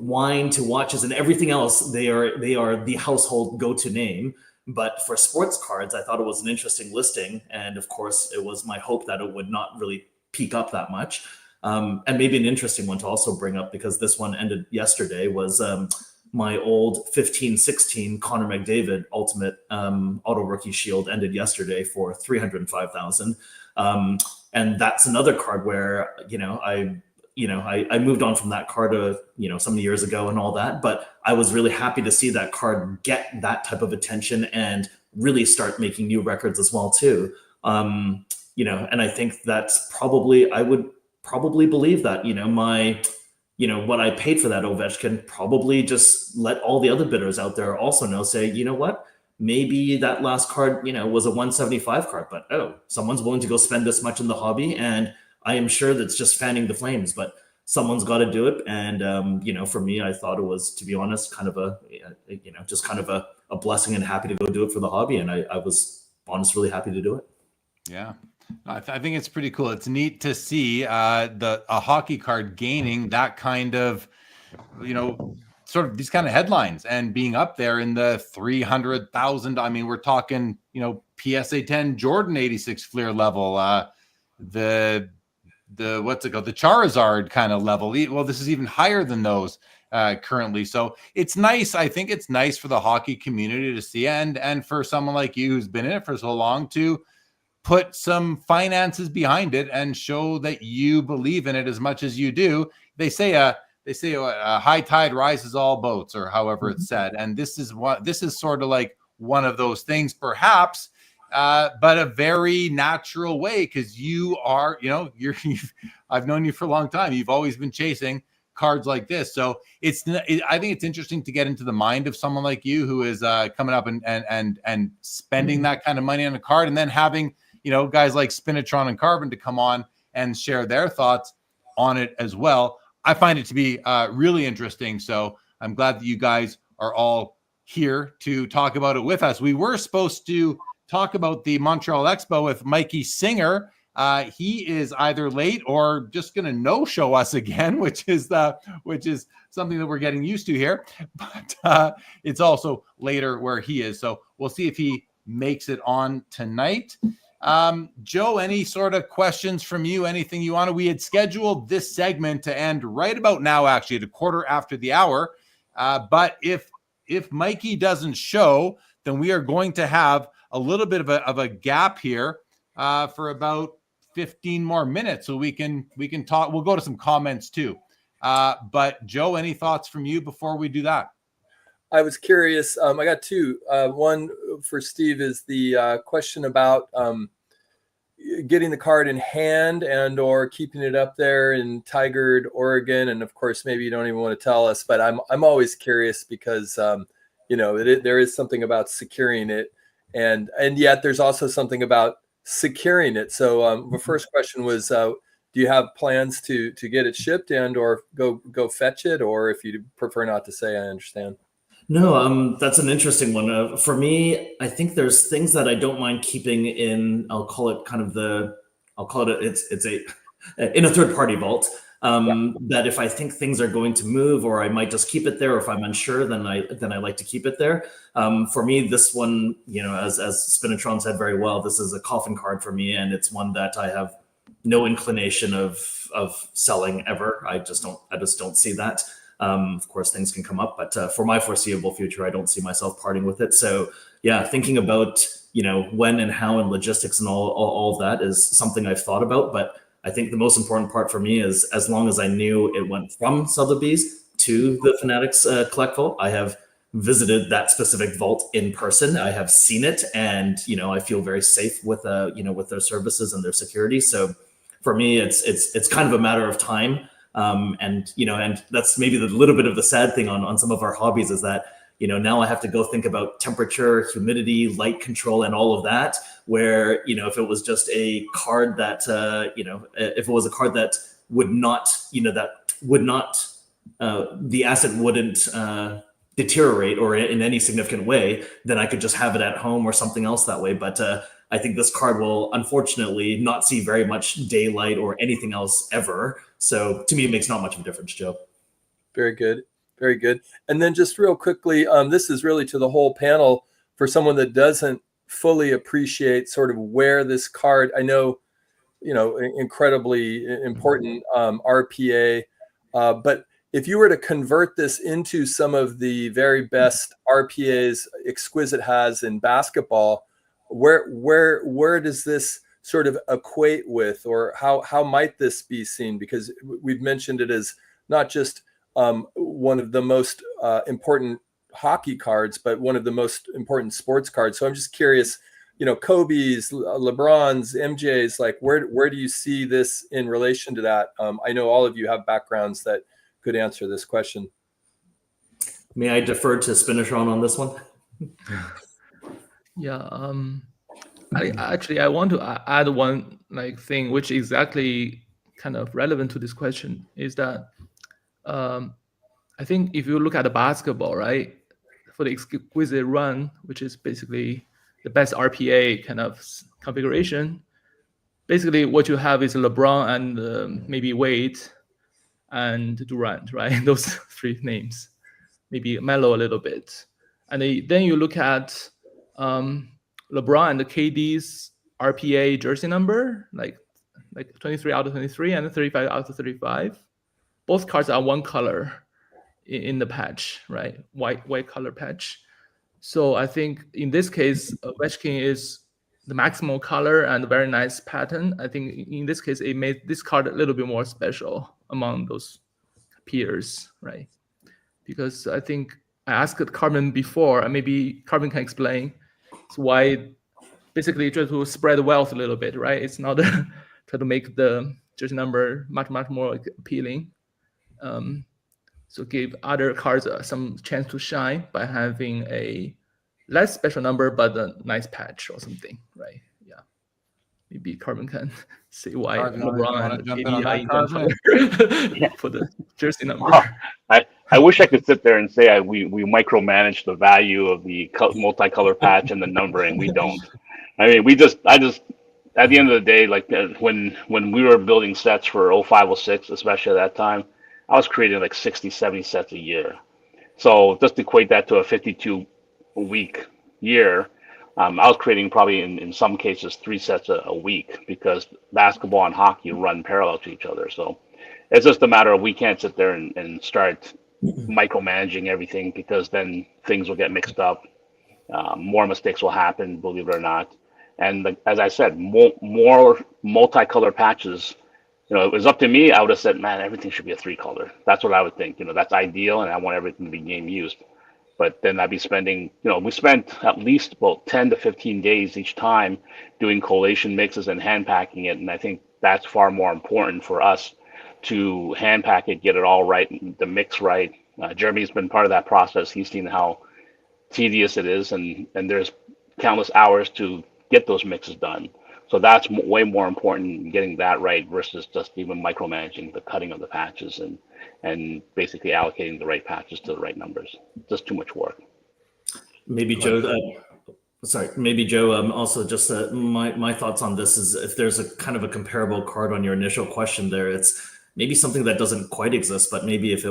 wine to watches and everything else, they are the household go-to name. But for sports cards, I thought it was an interesting listing. And of course, it was my hope that it would not really peak up that much. And maybe an interesting one to also bring up, because this one ended yesterday, was my old 15-16 Connor McDavid Ultimate Auto Rookie Shield ended yesterday for $305,000. And that's another card where, I moved on from that card so many years ago and all that, but I was really happy to see that card get that type of attention and really start making new records as well too. And I think that's I would probably believe that, what I paid for that Ovechkin, probably just let all the other bidders out there also know, say, you know what, maybe that last card, was a 175 card, but someone's willing to go spend this much in the hobby. And I am sure that's just fanning the flames, but someone's got to do it. And, for me, I thought it was, to be honest, kind of just kind of a blessing, and happy to go do it for the hobby. And I was honestly really happy to do it. Yeah. I think it's pretty cool. It's neat to see a hockey card gaining that kind of, sort of these kind of headlines and being up there in the 300,000. I mean, we're talking, PSA 10 Jordan 86 Fleer level, the what's it called? The Charizard kind of level. Well, this is even higher than those currently. So it's nice. I think it's nice for the hockey community to see, and for someone like you who's been in it for so long to put some finances behind it and show that you believe in it as much as you do. They say a high tide rises all boats, or however it's said. And this is sort of like one of those things, perhaps, but a very natural way, because you are, I've known you for a long time. You've always been chasing cards like this. So I think it's interesting to get into the mind of someone like you who is coming up and spending that kind of money on a card, and then having, guys like Spinotron and Karvin to come on and share their thoughts on it as well. I find it to be really interesting. So I'm glad that you guys are all here to talk about it with us. We were supposed to talk about the Montreal Expo with Mikey Singer. He is either late or just going to no-show us again, which is something that we're getting used to here. But it's also later where he is. So we'll see if he makes it on tonight. Joe, any sort of questions from you? Anything you want to? We had scheduled this segment to end right about now, actually, at a quarter after the hour. But if Mikey doesn't show, then we are going to have a little bit of a gap here for about 15 more minutes, so we can talk. We'll go to some comments too. But Joe, any thoughts from you before we do that? I was curious. I got two. One for Steve is the question about getting the card in hand and or keeping it up there in Tigard, Oregon. And of course, maybe you don't even want to tell us, but I'm always curious because there is something about securing it, and yet there's also something about securing it. So the first question was, do you have plans to get it shipped and or go fetch it, or if you prefer not to say, I understand. No, that's an interesting one. For me, I think there's things that I don't mind keeping in, I'll call it in a third party vault. That if I think things are going to move, or I might just keep it there, or if I'm unsure, then I like to keep it there. For me, this one, as Spinotron said very well, this is a coffin card for me, and it's one that I have no inclination of selling ever. I just don't see that. Of course, things can come up, but for my foreseeable future, I don't see myself parting with it. So yeah, thinking about when and how and logistics and all of that is something I've thought about. But I think the most important part for me is, as long as I knew it went from Sotheby's to the Fanatics Collect Vault, I have visited that specific vault in person. I have seen it, and I feel very safe with with their services and their security. So for me, it's kind of a matter of time. And that's maybe the little bit of the sad thing on some of our hobbies is that, now I have to go think about temperature, humidity, light control, and all of that, where, if it was just a card that, if it was a card that would not, the asset wouldn't deteriorate or in any significant way, then I could just have it at home or something else that way. But I think this card will unfortunately not see very much daylight or anything else ever. So to me, it makes not much of a difference, Joe. Very good. Very good. And then just real quickly, this is really to the whole panel for someone that doesn't fully appreciate sort of where this card, I know, incredibly important RPA, but if you were to convert this into some of the very best RPAs Exquisite has in basketball, where does this sort of equate with, or how might this be seen? Because we've mentioned it as not just one of the most important hockey cards, but one of the most important sports cards. So I'm just curious, Kobe's, LeBron's, MJ's, like where do you see this in relation to that? I know all of you have backgrounds that could answer this question. May I defer to Spinotron on this one? Yeah. I want to add one thing which exactly kind of relevant to this question is that I think if you look at the basketball, right, for the exquisite run, which is basically the best RPA kind of configuration, basically what you have is LeBron and maybe Wade and Durant, right? Those three names, maybe Melo a little bit. And then you look at LeBron and the KD's RPA jersey number, like 23 out of 23 and 35 out of 35. Both cards are one color in the patch, right? White color patch. So I think in this case, Ovechkin is the maximal color and a very nice pattern. I think in this case, it made this card a little bit more special among those peers, right? Because I think I asked Karvin before, and maybe Karvin can explain why basically try to spread wealth a little bit, right? It's not try to make the jersey number much more appealing. So give other cards some chance to shine by having a less special number but a nice patch or something, right? Yeah, maybe Karvin can say why LeBron and KD are in one color for the jersey number. I wish I could sit there and say we micromanage the value of the multicolor patch and the numbering. We don't. I mean, I just at the end of the day, like when we were building sets for 05, 06, especially at that time, I was creating like 60, 70 sets a year. So just equate that to a 52-week year. I was creating probably in some cases 3 sets a week because basketball and hockey run parallel to each other. So it's just a matter of we can't sit there and start micromanaging everything because then things will get mixed up. More mistakes will happen, believe it or not. And as I said, more multicolor patches. You know, it was up to me, I would have said, man, everything should be a 3-color. That's what I would think. You know, that's ideal, and I want everything to be game used. But then I'd be spending, you know, we spent at least about 10 to 15 days each time doing collation mixes and hand packing it. And I think that's far more important for us to hand pack it, get it all right, the mix right. Jeremy's been part of that process. He's seen how tedious it is, and there's countless hours to get those mixes done. So that's way more important, getting that right versus just even micromanaging the cutting of the patches and basically allocating the right patches to the right numbers. Just too much work. Maybe Joe, also just my thoughts on this is if there's a kind of a comparable card on your initial question there, it's maybe something that doesn't quite exist, but maybe if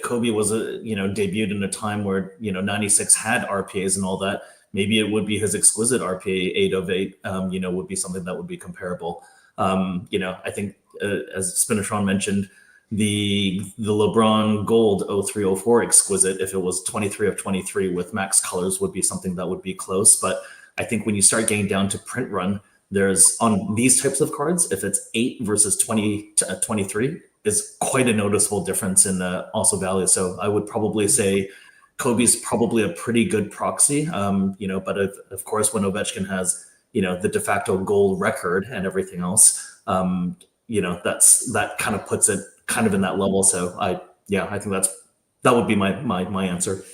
Kobe was debuted in a time where 96 had RPAs and all that, maybe it would be his exquisite RPA 8 of 8, would be something that would be comparable. I think as Spinotron mentioned, the LeBron Gold 0304 exquisite, if it was 23 of 23 with max colors, would be something that would be close. But I think when you start getting down to print run, there's on these types of cards, if it's 8 versus 23, is quite a noticeable difference in also value. So I would probably say Kobe's probably a pretty good proxy, but of course, when Ovechkin has, the de facto gold record and everything else, that kind of puts it kind of in that level. So I think that would be my answer.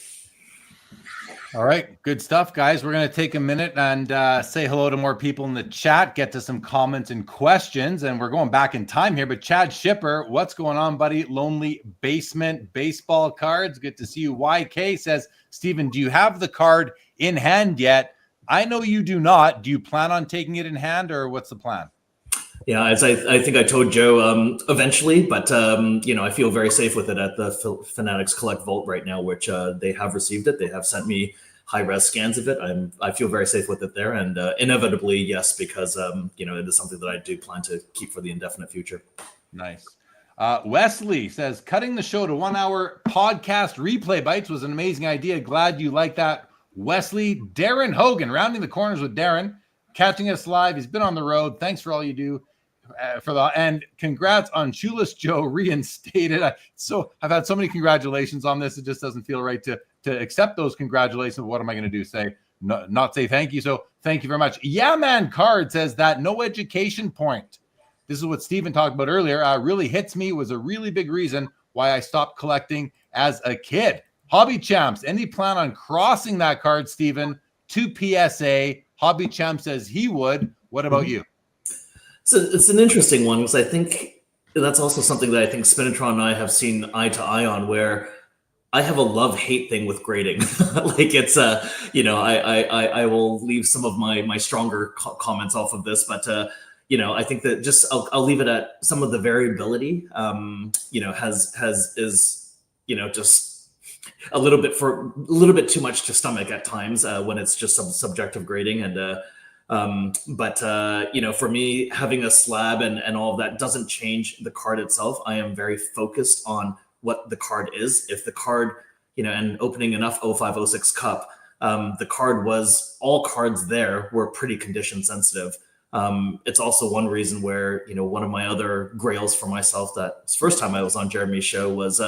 All right, good stuff, guys. We're going to take a minute and say hello to more people in the chat, get to some comments and questions, and we're going back in time here. But Chad Shipper, what's going on, buddy? Lonely Basement Baseball Cards. Good to see you. YK says, Steven, do you have the card in hand yet? I know you do not. Do you plan on taking it in hand, or what's the plan? Yeah, as I think I told Joe, eventually, but I feel very safe with it at the Fanatics Collect Vault right now, which they have received it. They have sent me high-res scans of it. I feel very safe with it there, and inevitably, yes, because it is something that I do plan to keep for the indefinite future. Nice. Wesley says, cutting the show to 1 hour podcast replay bites was an amazing idea. Glad you like that, Wesley. Darren Hogan, rounding the corners with Darren, catching us live. He's been on the road. Thanks for all you do. And congrats on Shoeless Joe reinstated. I've had so many congratulations on this. It just doesn't feel right to accept those congratulations. What am I going to do? Say not say thank you. So thank you very much. Yeah, man. Card says that no education point. This is what Steven talked about earlier. Really hits me. Was a really big reason why I stopped collecting as a kid. Hobby Champs. Any plan on crossing that card, Steven, to PSA. Hobby Champ says he would. What about you? So it's an interesting one because I think that's also something that I think Spinotron and I have seen eye to eye on, where I have a love-hate thing with grading. Like it's I will leave some of my stronger comments off of this, but I think that just I'll leave it at some of the variability. Is just a little bit too much to stomach at times when it's just some subjective grading. And for me, having a slab and all of that doesn't change the card itself. I am very focused on what the card is. If the card, and opening enough 05-06 Cup, the card was, all cards there were pretty condition sensitive. It's also one reason where, one of my other grails for myself, that first time I was on Jeremy's show, was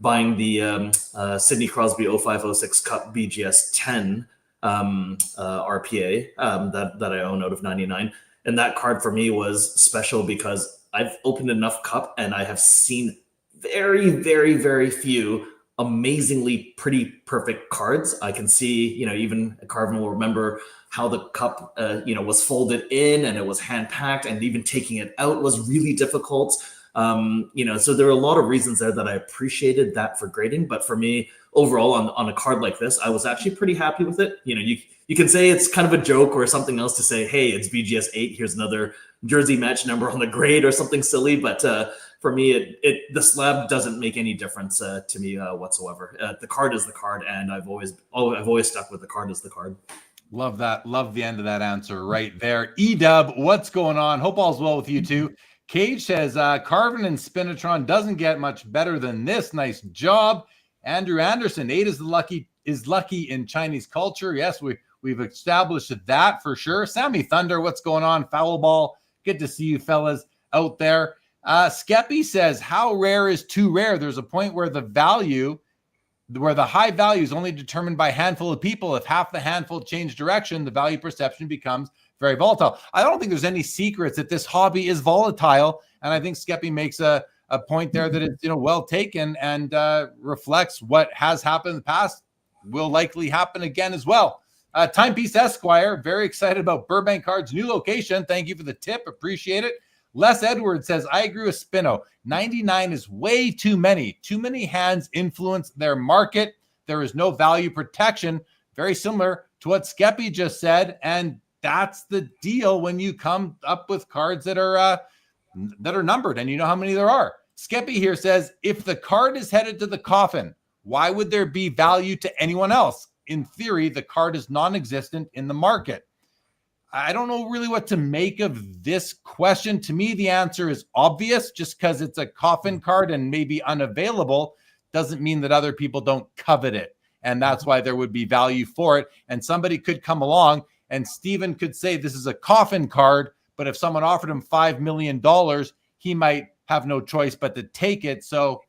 buying the Sidney Crosby 05-06 Cup BGS 10 RPA that I own out of 99. And that card for me was special because I've opened enough Cup and I have seen very, very, very few amazingly pretty perfect cards. I can see, even Karvin will remember how the Cup, was folded in and it was hand packed, and even taking it out was really difficult. So there are a lot of reasons there that I appreciated that for grading. But for me, overall, on a card like this, I was actually pretty happy with it. You can say it's kind of a joke or something else to say, hey, it's BGS 8. Here's another jersey match number on the grade or something silly. But for me, the slab doesn't make any difference to me whatsoever. The card is the card, and I've always stuck with the card is the card. Love that. Love the end of that answer right there. E-Dub, what's going on? Hope all's well with you too. Cage says, Karvin and Spinotron doesn't get much better than this. Nice job. Andrew Anderson, 8 is lucky in Chinese culture. Yes, we've established that for sure. Sammy Thunder, what's going on? Foul ball. Good to see you fellas out there. Skeppy says, how rare is too rare? There's a point where the high value is only determined by a handful of people. If half the handful change direction, the value perception becomes very volatile. I don't think there's any secrets that this hobby is volatile. And I think Skeppy makes a point there that it's well taken and reflects what has happened in the past, will likely happen again as well. Timepiece Esquire, very excited about Burbank Cards' new location. Thank you for the tip. Appreciate it. Les Edwards says, I agree with Spino. 99 is way too many. Too many hands influence their market. There is no value protection. Very similar to what Skeppy just said. And that's the deal when you come up with cards that are numbered and you know how many there are. Skeppy here says, if the card is headed to the coffin, why would there be value to anyone else? In theory, the card is non-existent in the market. I don't know really what to make of this question. To me, the answer is obvious. Just because it's a coffin card and maybe unavailable doesn't mean that other people don't covet it. And that's why there would be value for it. And somebody could come along and Steven could say this is a coffin card, but if someone offered him $5 million, he might have no choice but to take it. So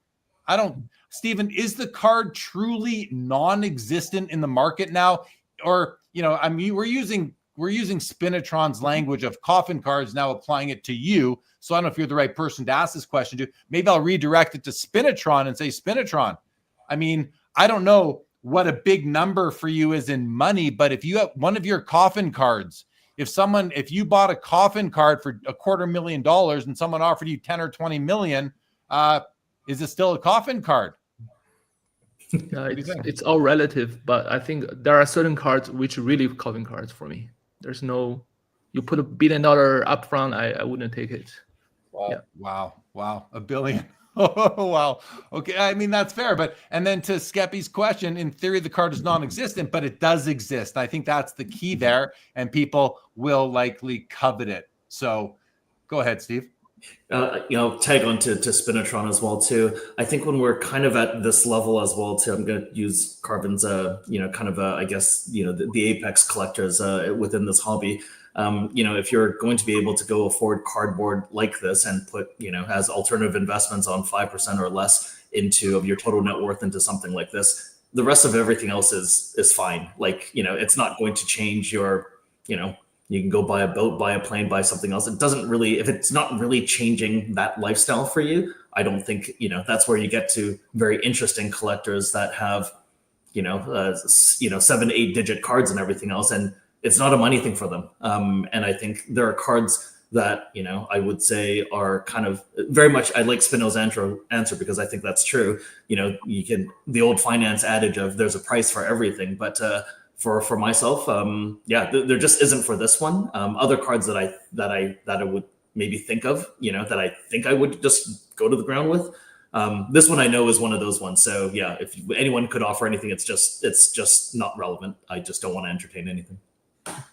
Steven, is the card truly non-existent in the market now? Or, we're using Spinotron's language of coffin cards, now applying it to you. So I don't know if you're the right person to ask this question to. Maybe I'll redirect it to Spinotron and say, Spinotron, I don't know what a big number for you is in money, but if you have one of your coffin cards, if you bought a coffin card for $250,000 and someone offered you 10 or 20 million, is it still a coffin card? It's all relative, but I think there are certain cards which are really coffin cards for me. There's no, you put $1 billion up front, I wouldn't take it. Wow. Yeah. Wow. $1 billion. Oh, wow. Okay. That's fair. And then to Skeppy's question, in theory, the card is non-existent, but it does exist. I think that's the key there, and people will likely covet it. So go ahead, Steve. Tag on to Spinotron as well too. I think when we're kind of at this level as well too, I'm going to use Karvin's, the apex collectors within this hobby. If you're going to be able to go afford cardboard like this and put, as alternative investments on 5% or less of your total net worth into something like this, the rest of everything else is fine. It's not going to change your, you can go buy a boat, buy a plane, buy something else. It doesn't really, if it's not really changing that lifestyle for you, I don't think, that's where you get to very interesting collectors that have, 7, 8 digit cards and everything else. And it's not a money thing for them. And I think there are cards that, I would say are kind of very much, I like Spino's answer because I think that's true. The old finance adage of there's a price for everything, but for myself, there just isn't for this one. Other cards that I would maybe think of, that I think I would just go to the ground with. This one I know is one of those ones. So yeah, if anyone could offer anything, it's just not relevant. I just don't want to entertain anything.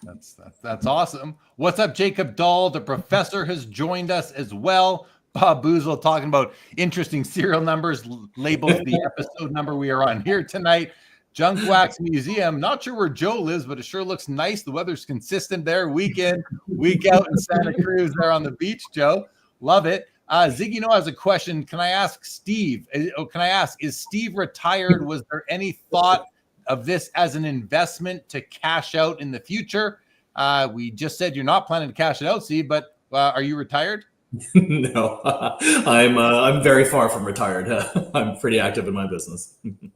That's awesome. What's up, Jacob Dahl? The professor has joined us as well. Bob Boozle talking about interesting serial numbers, labels the episode number we are on here tonight. Junk Wax Museum. Not sure where Joe lives, but it sure looks nice. The weather's consistent there. Week in, week out in Santa Cruz there on the beach, Joe. Love it. Ziggy No has a question. Can I ask Steve? Is Steve retired? Was there any thought of this as an investment to cash out in the future? We just said you're not planning to cash it out, Steve, but are you retired? No, I'm very far from retired. I'm pretty active in my business.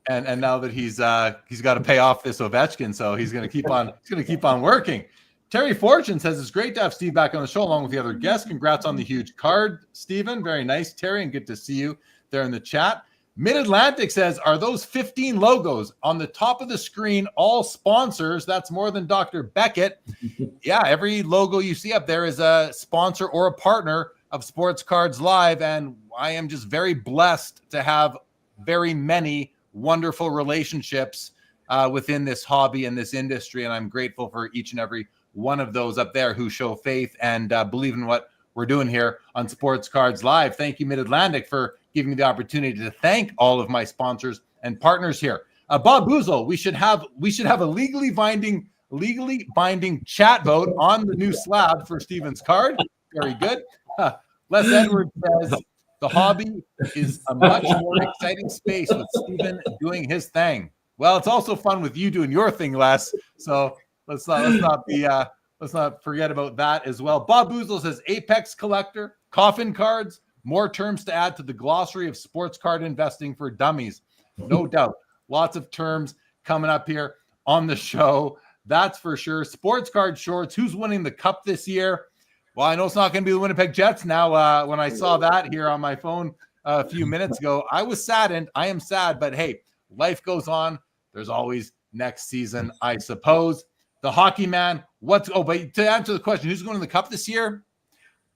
and now that he's got to pay off this Ovechkin, so he's going to keep on working. Terry Fortune says it's great to have Steve back on the show along with the other guests. Congrats on the huge card, Stephen. Very nice, Terry, and good to see you there in the chat. Mid-Atlantic says, are those 15 logos on the top of the screen all sponsors? That's more than Dr. Beckett. Yeah, every logo you see up there is a sponsor or a partner of Sports Cards Live, and I am just very blessed to have very many wonderful relationships within this hobby and this industry, and I'm grateful for each and every one of those up there who show faith and believe in what we're doing here on Sports Cards Live. Thank you, Mid-Atlantic, for giving me the opportunity to thank all of my sponsors and partners here. Bob Boozle, we should have a legally binding chat vote on the new slab for Stephen's card. Very good. Les Edwards says the hobby is a much more exciting space with Stephen doing his thing. Well, it's also fun with you doing your thing, Les. So let's not forget about that as well. Bob Boozle says Apex Collector, coffin cards, more terms to add to the glossary of sports card investing for dummies. No doubt. Lots of terms coming up here on the show. That's for sure. Sports card shorts. Who's winning the cup this year? Well, I know it's not going to be the Winnipeg Jets now. When I saw that here on my phone a few minutes ago, I was saddened. I am sad, but hey, life goes on. There's always next season, I suppose. The hockey man, but to answer the question, who's going to the cup this year?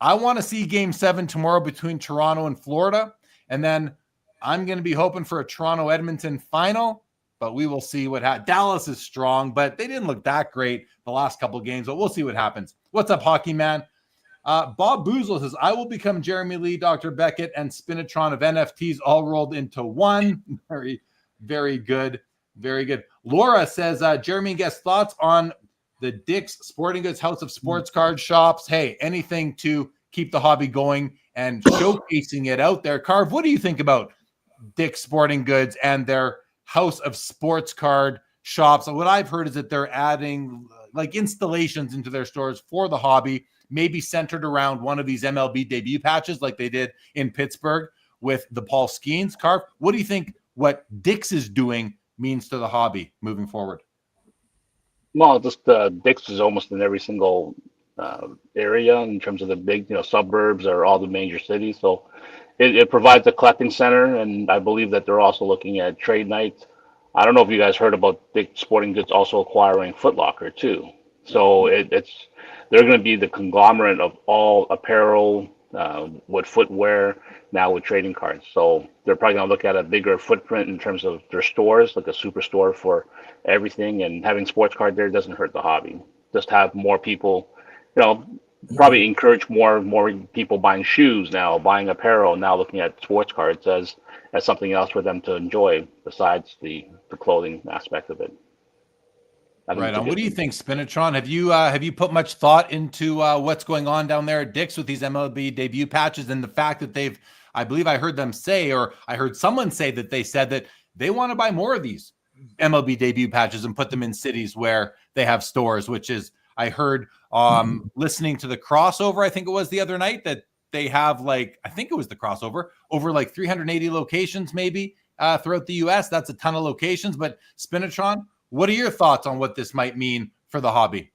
I want to see Game 7 tomorrow between Toronto and Florida, and then I'm going to be hoping for a Toronto-Edmonton final, but we will see what happens. Dallas is strong, but they didn't look that great the last couple games, but we'll see what happens. What's up, hockey man? Bob Boozle says, I will become Jeremy Lee, Dr. Beckett, and Spinotron of NFTs all rolled into one. Very, very good. Very good. Laura says, Jeremy gets thoughts on the Dick's Sporting Goods House of Sports Card Shops. Hey, anything to keep the hobby going and showcasing it out there. Carv, what do you think about Dick's Sporting Goods and their House of Sports Card Shops? What I've heard is that they're adding like installations into their stores for the hobby, maybe centered around one of these MLB debut patches like they did in Pittsburgh with the Paul Skeens. Carv, what do you think what Dick's is doing means to the hobby moving forward? Well, just Dick's is almost in every single area in terms of the big, suburbs or all the major cities. So it provides a collecting center, and I believe that they're also looking at trade nights. I don't know if you guys heard about Dick's Sporting Goods also acquiring Foot Locker too. So they're going to be the conglomerate of all apparel, with footwear, now with trading cards. So they're probably going to look at a bigger footprint in terms of their stores, like a superstore for everything. And having sports card there doesn't hurt the hobby. Just have more people, probably encourage more people buying shoes now, buying apparel, now looking at sports cards as something else for them to enjoy besides the clothing aspect of it. Right on. What do you think, Spinotron? Have you put much thought into what's going on down there at Dick's with these MLB debut patches and the fact that I believe I heard them say, or I heard someone say that they said that they want to buy more of these MLB debut patches and put them in cities where they have stores, which is, I heard listening to the crossover, I think it was the other night, that they have I think it was the crossover, over 380 locations maybe throughout the US. That's a ton of locations. But Spinotron, what are your thoughts on what this might mean for the hobby?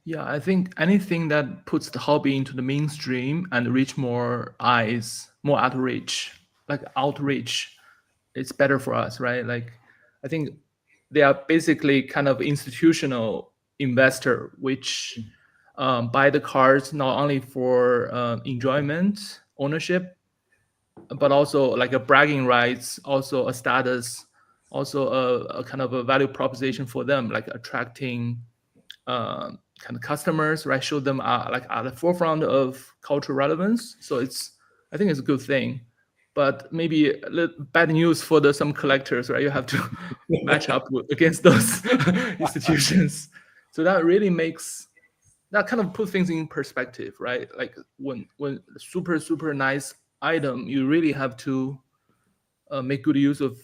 Yeah, I think anything that puts the hobby into the mainstream and reach more eyes, more outreach, it's better for us, right? Like, I think they are basically kind of institutional investor, which buy the cards not only for enjoyment, ownership, but also like a bragging rights, also a status, also a kind of a value proposition for them, like attracting kind of customers, right? Show them like at the forefront of cultural relevance. So I think it's a good thing, but maybe a little bad news for some collectors, right? You have to match up against those institutions. So that really kind of put things in perspective, right? Like when super nice item, you really have to make good use of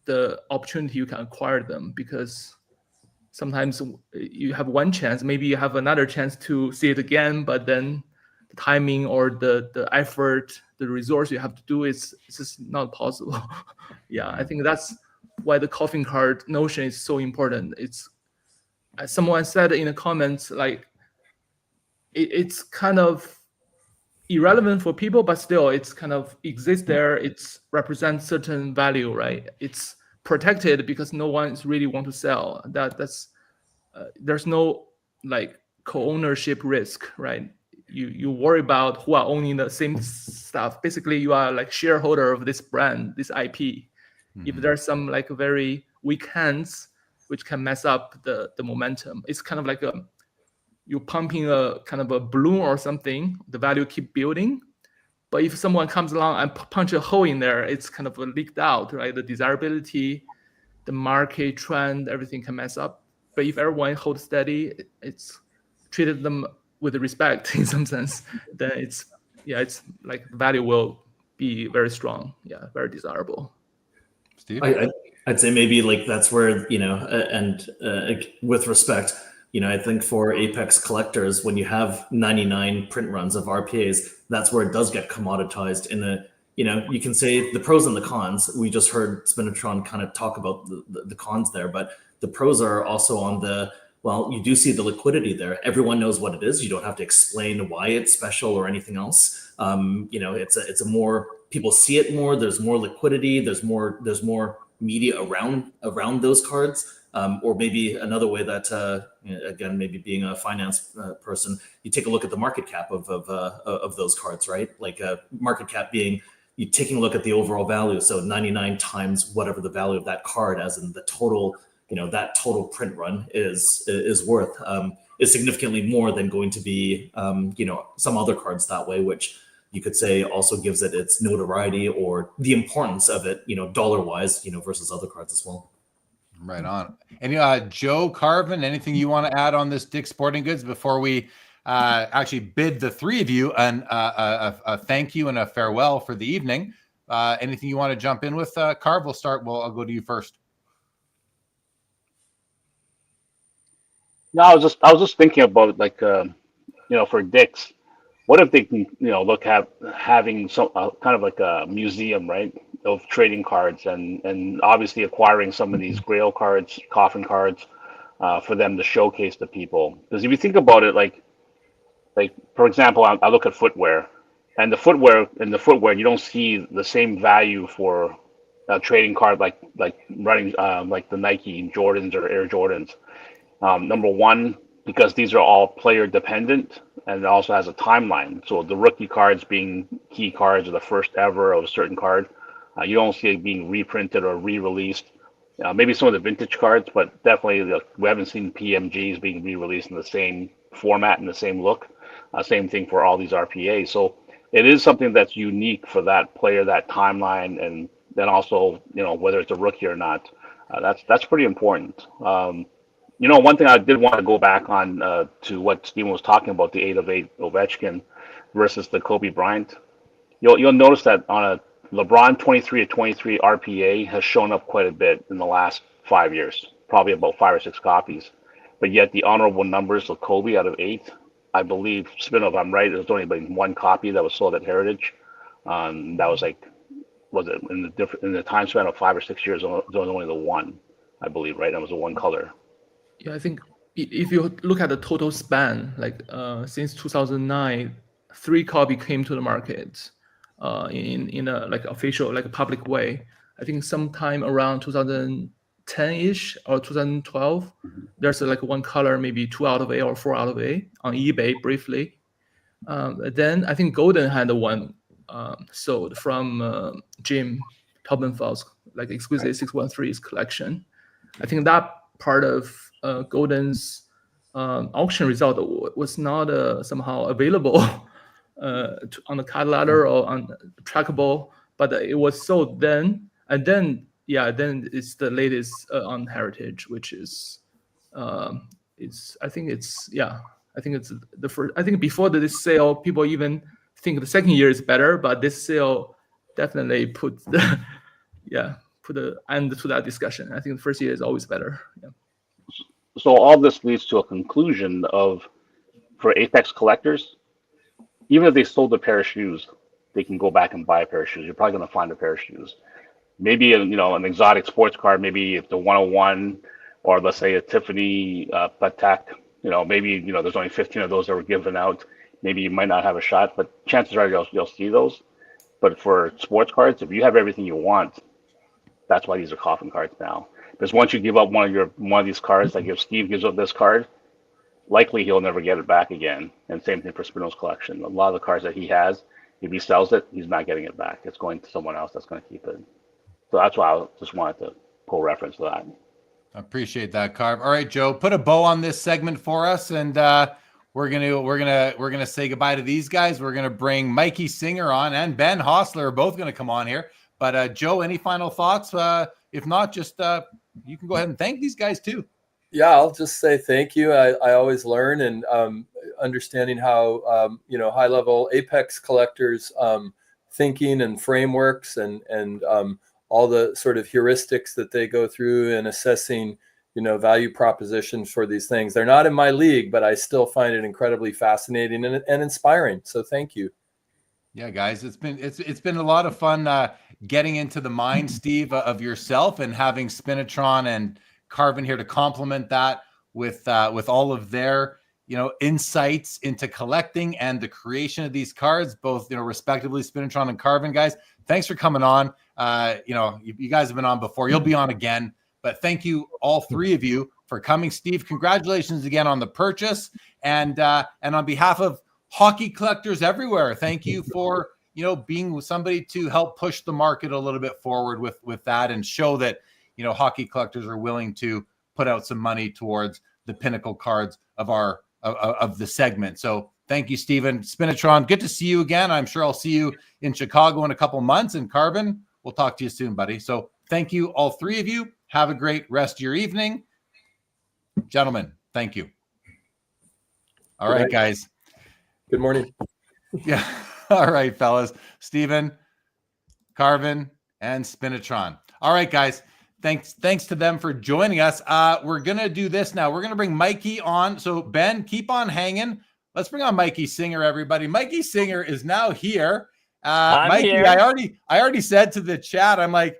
the opportunity you can acquire them, because sometimes you have one chance, maybe you have another chance to see it again, but then the timing or the effort, the resource you have to do it's just not possible. Yeah, I think that's why the coffin card notion is so important. It's, as someone said in the comments, like it's kind of irrelevant for people, but still it's kind of exists there. It's represents certain value, right? It's protected because no one is really want to sell. That's there's no like co-ownership risk, right? You worry about who are owning the same stuff. Basically, you are like shareholder of this brand, this IP. If there's some like very weak hands, which can mess up the momentum, it's kind of like you're pumping a kind of a balloon or something. The value keep building, but if someone comes along and punch a hole in there, it's kind of leaked out, right? The desirability, the market trend, everything can mess up. But if everyone holds steady, it's treated them with respect in some sense, then it's like value will be very strong. Yeah, very desirable. Steve? I'd say maybe like that's where, with respect, I think for Apex collectors, when you have 99 print runs of RPAs, that's where it does get commoditized you can say the pros and the cons. We just heard Spinotron kind of talk about the cons there, but the pros are also on you do see the liquidity there. Everyone knows what it is. You don't have to explain why it's special or anything else. It's a more, people see it more. There's more liquidity. There's more media around those cards. Or maybe another way that, again, maybe being a finance person, you take a look at the market cap of those cards, right? Like market cap being you taking a look at the overall value. So 99 times whatever the value of that card, as in the total, that total print run is worth, is significantly more than going to be, some other cards that way, which you could say also gives it its notoriety or the importance of it, dollar wise, versus other cards as well. Right on. And Joe, Karvin, anything you want to add on this Dick's Sporting Goods before we actually bid the three of you a thank you and a farewell for the evening? Anything you want to jump in with, Karv? I'll go to you first. No, I was just thinking about like for Dick's, what if they can look at having some kind of like a museum, right, of trading cards and obviously acquiring some of these grail cards, coffin cards, for them to showcase to people. Because if you think about it, like for example, I look at footwear, and the footwear you don't see the same value for a trading card like running like the Nike Jordans or Air Jordans. Number one, because these are all player dependent, and it also has a timeline. So the rookie cards being key cards or the first ever of a certain card, you don't see it being reprinted or re-released. Maybe some of the vintage cards, but definitely we haven't seen PMGs being re-released in the same format and the same look. Same thing for all these RPAs. So it is something that's unique for that player, that timeline, and then also whether it's a rookie or not. That's pretty important. One thing I did want to go back on to what Steven was talking about, the 8 of 8 Ovechkin versus the Kobe Bryant. You'll notice that on a LeBron 23 of 23 RPA has shown up quite a bit in the last 5 years, probably about 5 or 6 copies. But yet the honorable numbers of Kobe out of 8, I believe, Spino, if I'm right, there's only been 1 copy that was sold at Heritage. That was like was it in the time span of 5 or 6 years, there was only the one, I believe, right? That was the one color. Yeah, I think if you look at the total span, like since 2009, 3 copy came to the market in a like official, like a public way. I think sometime around 2010-ish or 2012, there's like one color, maybe 2 out of A or 4 out of A on eBay briefly. Then I think Golden had one sold from Jim Taubenfeld's like Exquisite 613's collection. I think that part of Golden's auction result was not somehow available on the card ladder or on trackable, but it was sold then. And then, then it's the latest on Heritage, which is, I think it's the first. I think before this sale, people even think the second year is better, but this sale definitely put the end to that discussion. I think the first year is always better. Yeah. So all this leads to a conclusion of, for Apex collectors, even if they sold a pair of shoes, they can go back and buy a pair of shoes. You're probably going to find a pair of shoes. Maybe an exotic sports card, maybe if the 101, or let's say a Tiffany Patek, maybe there's only 15 of those that were given out. Maybe you might not have a shot, but chances are you'll see those. But for sports cards, if you have everything you want, that's why these are coffin cards now. Because once you give up one of these cards, like if Steve gives up this card, likely he'll never get it back again. And same thing for Spino's collection. A lot of the cards that he has, if he sells it, he's not getting it back. It's going to someone else that's going to keep it. So that's why I just wanted to pull reference to that. I appreciate that, Carv. All right, Joe, put a bow on this segment for us, and we're gonna say goodbye to these guys. We're gonna bring Mikey Singer on, and Ben Hossler are both gonna come on here. But Joe, any final thoughts? If not, just you can go ahead and thank these guys too. Yeah, I'll just say thank you. I always learn, and understanding how high level Apex collectors thinking and frameworks and all the sort of heuristics that they go through in assessing value propositions for these things. They're not in my league, but I still find it incredibly fascinating and inspiring. So thank you. Yeah, guys, it's been a lot of fun getting into the mind, Steve, of yourself, and having Spinotron and Karvin here to complement that with all of their insights into collecting and the creation of these cards, both respectively Spinotron and Karvin. Guys, thanks for coming on. You guys have been on before. You'll be on again. But thank you, all three of you, for coming. Steve, congratulations again on the purchase, and on behalf of hockey collectors everywhere, thank you for being somebody to help push the market a little bit forward with that, and show that hockey collectors are willing to put out some money towards the pinnacle cards of the segment. So thank you, Steven. Spinotron, good to see you again. I'm sure I'll see you in Chicago in a couple months. And Karvin, we'll talk to you soon, buddy. So thank you, all three of you. Have a great rest of your evening. Gentlemen, thank you. All right, guys. Good morning. Yeah. All right, fellas. Steven, Karvin, and Spinotron. All right, guys. Thanks to them for joining us. We're going to do this now. We're going to bring Mikey on. So, Ben, keep on hanging. Let's bring on Mikey Singer, everybody. Mikey Singer is now here. Mikey, here. I already said to the chat, I'm like,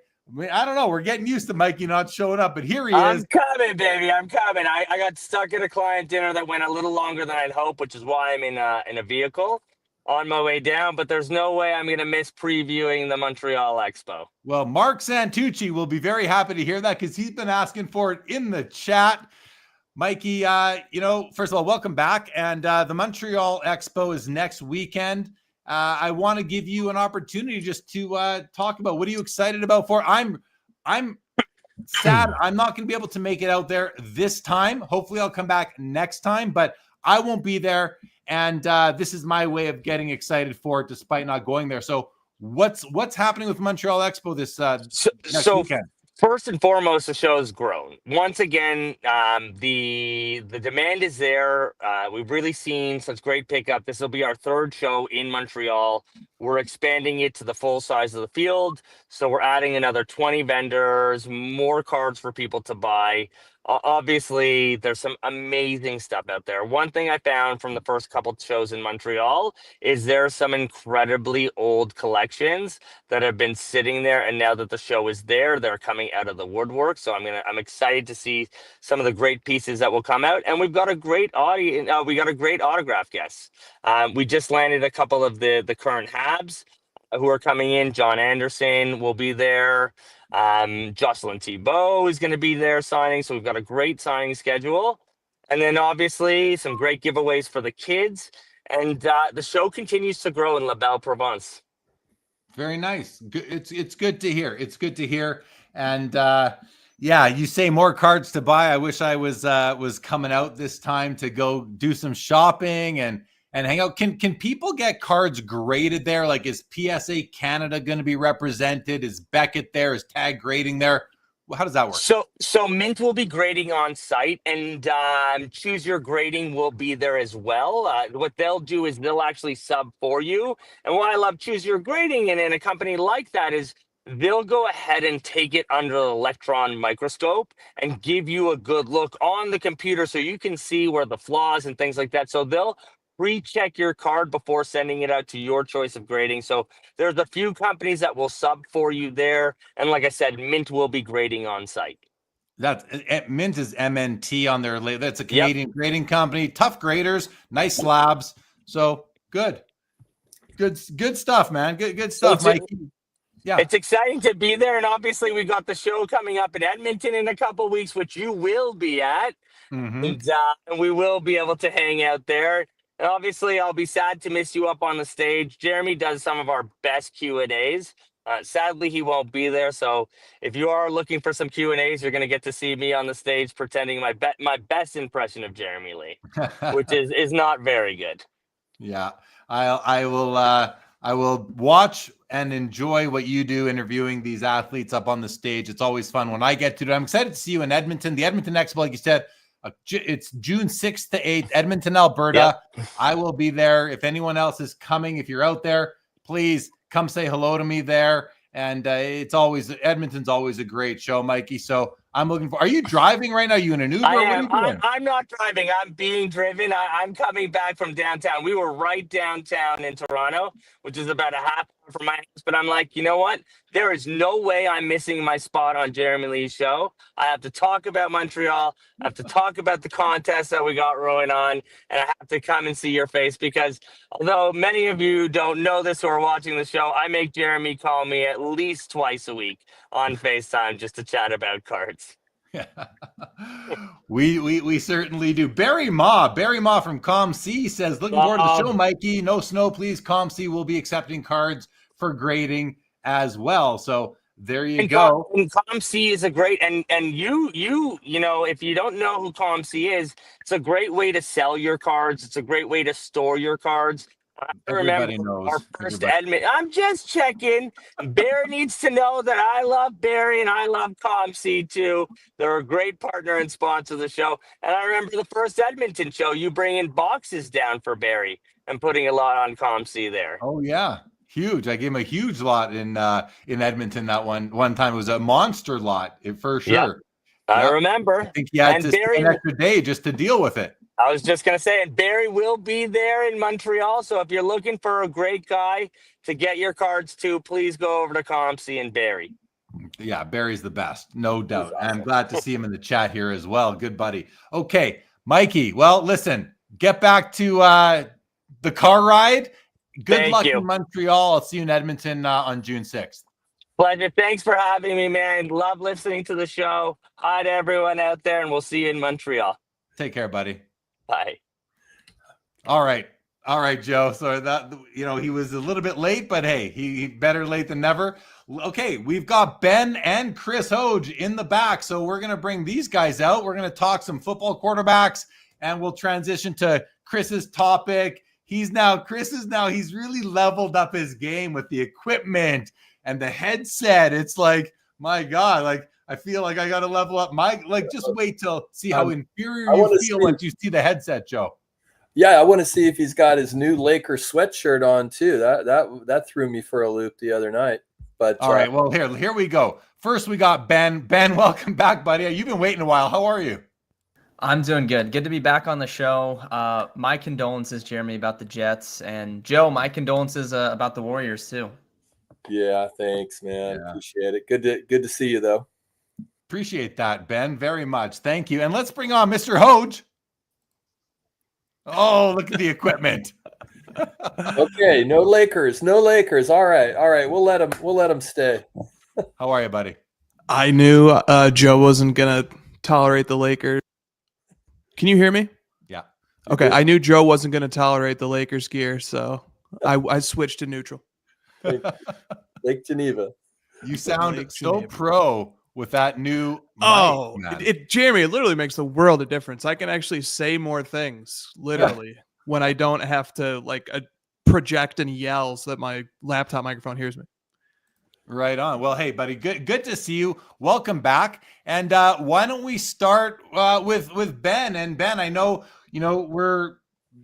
I don't know. We're getting used to Mikey not showing up, but here he is. I'm coming, baby. I'm coming. I got stuck at a client dinner that went a little longer than I'd hoped, which is why I'm in a vehicle on my way down. But there's no way I'm going to miss previewing the Montreal Expo. Well, Mark Santucci will be very happy to hear that, because he's been asking for it in the chat. Mikey, first of all, welcome back. And the Montreal Expo is next weekend. I want to give you an opportunity just to talk about, what are you excited about for? I'm sad I'm not going to be able to make it out there this time. Hopefully I'll come back next time, but I won't be there. And this is my way of getting excited for it, despite not going there. So what's happening with Montreal Expo this next weekend? First and foremost, the show's grown. Once again, the demand is there. We've really seen such great pickup. This will be our third show in Montreal. We're expanding it to the full size of the field. So we're adding another 20 vendors, more cards for people to buy. Obviously, there's some amazing stuff out there. One thing I found from the first couple of shows in Montreal is there are some incredibly old collections that have been sitting there, and now that the show is there, they're coming out of the woodwork. So I'm excited to see some of the great pieces that will come out, and we've got a great audience. We got a great autograph guest. We just landed a couple of the current Habs who are coming in. John Anderson will be there. Jocelyn Thibault is going to be there signing. So we've got a great signing schedule. And then obviously some great giveaways for the kids. And the show continues to grow in La Belle Provence. Very nice. It's good to hear. It's good to hear. And yeah, you say more cards to buy. I wish I was coming out this time to go do some shopping and hang out. Can people get cards graded there? Like, is PSA Canada going to be represented? Is Beckett there? Is Tag grading there? How does that work? So Mint will be grading on site, and Choose Your Grading will be there as well. What they'll do is they'll actually sub for you. And what I love Choose Your Grading and in a company like that is they'll go ahead and take it under the electron microscope and give you a good look on the computer so you can see where the flaws and things like that. So they'll pre-check your card before sending it out to your choice of grading. So there's a few companies that will sub for you there. And like I said, Mint will be grading on site. That's Mint is MNT on their label. That's a Canadian grading company. Tough graders, nice slabs. So good stuff, man. Good stuff, Mikey. Yeah, it's exciting to be there. And obviously we got the show coming up in Edmonton in a couple of weeks, which you will be at. And we will be able to hang out there. And obviously, I'll be sad to miss you up on the stage. Jeremy does some of our best Q&As. Sadly, he won't be there. So if you are looking for some Q&As, you're going to get to see me on the stage pretending my best impression of Jeremy Lee, which is not very good. Yeah, I will watch and enjoy what you do interviewing these athletes up on the stage. It's always fun when I get to do it. I'm excited to see you in Edmonton. The Edmonton Expo, like you said, it's June 6th to 8th, Edmonton, Alberta. Yep. I will be there. If anyone else is coming, if you're out there, please come say hello to me there. And Edmonton's always a great show, Mikey. So I'm looking for. Are you driving right now? Are you in an Uber? I am. I'm not driving. I'm being driven. I'm coming back from downtown. We were right downtown in Toronto, which is about a half hour from my house. But I'm like, you know what? There is no way I'm missing my spot on Jeremy Lee's show. I have to talk about Montreal. I have to talk about the contest that we got rolling on, and I have to come and see your face because although many of you don't know this who are watching the show, I make Jeremy call me at least twice a week on FaceTime just to chat about cards. Yeah. we certainly do. Barry Ma from ComC says, looking forward to the show, Mikey. No snow, please. ComC will be accepting cards for grading as well. So there you go. And ComC is a great and you know, if you don't know who ComC is, it's a great way to sell your cards. It's a great way to store your cards. I remember knows. Our first Edmonton. I'm just checking. Barry needs to know that I love Barry and I love ComC too. They're a great partner and sponsor of the show. And I remember the first Edmonton show, you bringing boxes down for Barry and putting a lot on ComC there. Oh yeah, huge. I gave him a huge lot in Edmonton. That one time it was a monster lot for sure. Yep. I remember. I think he had to spend an extra day just to deal with it. I was just going to say, and Barry will be there in Montreal. So if you're looking for a great guy to get your cards to, please go over to ComC and Barry. Yeah, Barry's the best, no doubt. I'm glad to see him in the chat here as well. Good buddy. Okay, Mikey. Well, listen, get back to the car ride. Good luck in Montreal. I'll see you in Edmonton on June 6th. Pleasure. Thanks for having me, man. Love listening to the show. Hi to everyone out there, and we'll see you in Montreal. Take care, buddy. Bye. All right, Joe. So that, he was a little bit late, but hey, he better late than never. Okay, we've got Ben and Chris Hoge in the back, so we're gonna bring these guys out. We're gonna talk some football quarterbacks, and we'll transition to Chris's topic. He's really leveled up his game with the equipment and the headset. It's like, my God, like. I feel like I got to level up just wait till see how inferior you feel once you see the headset, Joe. Yeah, I want to see if he's got his new Laker sweatshirt on too. That threw me for a loop the other night. But all right, well here we go. First, we got Ben. Ben, welcome back, buddy. You've been waiting a while. How are you? I'm doing good. Good to be back on the show. My condolences, Jeremy, about the Jets, and Joe, my condolences about the Warriors too. Yeah, thanks, man. Yeah. Appreciate it. Good to see you, though. Appreciate that, Ben, very much. Thank you. And let's bring on Mr. Hoge. Oh, look at the equipment. Okay, no Lakers. All right. We'll let them stay. How are you, buddy? I knew Joe wasn't gonna tolerate the Lakers. Can you hear me? Yeah. Okay, I knew Joe wasn't gonna tolerate the Lakers gear, so I switched to neutral. Lake Geneva. You sound Lake so Geneva. pro with that new Oh, mic, man. Jeremy, it literally makes the world of difference. I can actually say more things, literally, when I don't have to project and yell so that my laptop microphone hears me. Right on. Well, hey, buddy, good to see you. Welcome back. And why don't we start with Ben? And Ben, I know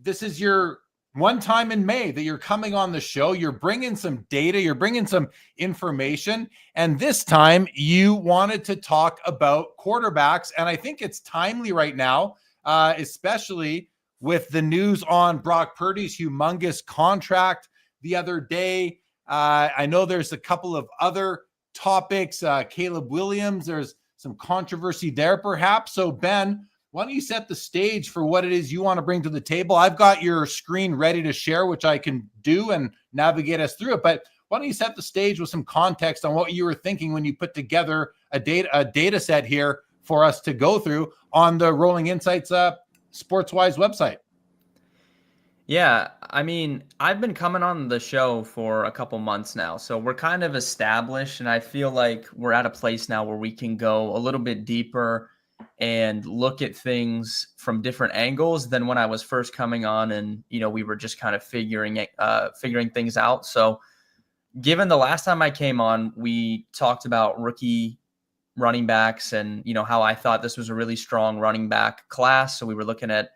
this is your one time in May that you're coming on the show. You're bringing some data, you're bringing some information, and this time you wanted to talk about quarterbacks. And I think it's timely right now, especially with the news on Brock Purdy's humongous contract the other day. I know there's a couple of other topics. Caleb Williams, there's some controversy there perhaps. So Ben, why don't you set the stage for what it is you want to bring to the table? I've got your screen ready to share, which I can do and navigate us through it. But why don't you set the stage with some context on what you were thinking when you put together a data set here for us to go through on the Rolling Insights SportsWise website? Yeah, I mean, I've been coming on the show for a couple months now, so we're kind of established, and I feel like we're at a place now where we can go a little bit deeper and look at things from different angles than when I was first coming on, and we were just kind of figuring things out. So, given the last time I came on, we talked about rookie running backs and how I thought this was a really strong running back class. So we were looking at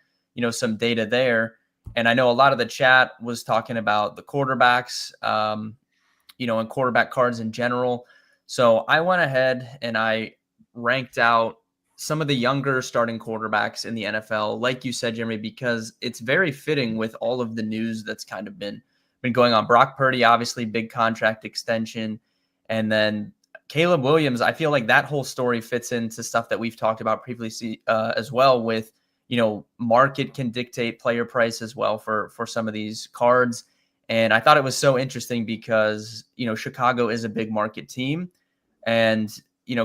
some data there. And I know a lot of the chat was talking about the quarterbacks, and quarterback cards in general. So I went ahead and I ranked out some of the younger starting quarterbacks in the NFL, like you said, Jeremy, because it's very fitting with all of the news that's kind of been going on. Brock Purdy, obviously, big contract extension. And then Caleb Williams, I feel like that whole story fits into stuff that we've talked about previously as well with, market can dictate player price as well for some of these cards. And I thought it was so interesting because, Chicago is a big market team. And,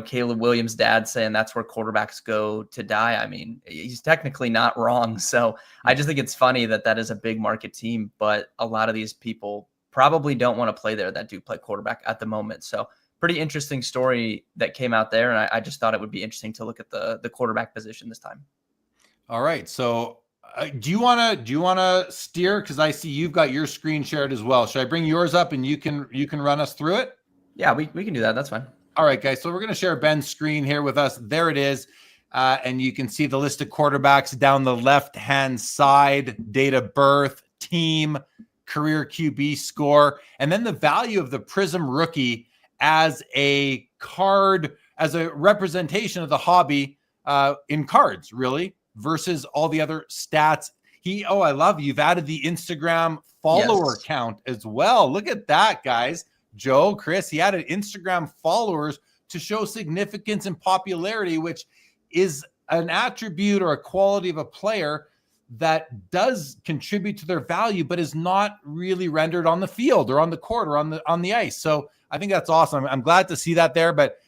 Caleb Williams' dad saying that's where quarterbacks go to die. I mean, he's technically not wrong. So I just think it's funny that is a big market team, but a lot of these people probably don't want to play there that do play quarterback at the moment. So pretty interesting story that came out there. And I just thought it would be interesting to look at the quarterback position this time. All right. So do you want to steer? Because I see you've got your screen shared as well. Should I bring yours up and you can run us through it? Yeah, we can do that. That's fine. All right, guys. So we're going to share Ben's screen here with us. There it is. And you can see the list of quarterbacks down the left-hand side, date of birth, team, career QB score, and then the value of the Prism rookie as a card, as a representation of the hobby in cards, really, versus all the other stats. I love you've added the Instagram follower count as well. Look at that, guys. Joe, Chris, he added Instagram followers to show significance and popularity, which is an attribute or a quality of a player that does contribute to their value, but is not really rendered on the field or on the court or on the ice. So I think that's awesome. I'm glad to see that there. But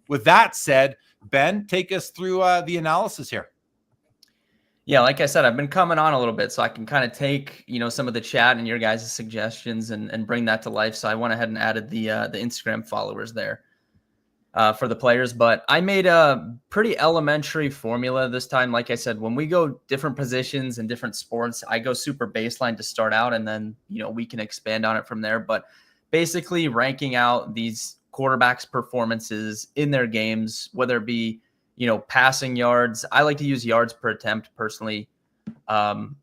with that said, Ben, take us through the analysis here. Yeah, like I said, I've been coming on a little bit, so I can kind of take, some of the chat and your guys' suggestions and bring that to life. So I went ahead and added the Instagram followers there for the players. But I made a pretty elementary formula this time. Like I said, when we go different positions and different sports, I go super baseline to start out, and then, we can expand on it from there. But basically ranking out these quarterbacks' performances in their games, whether it be passing yards. I like to use yards per attempt personally from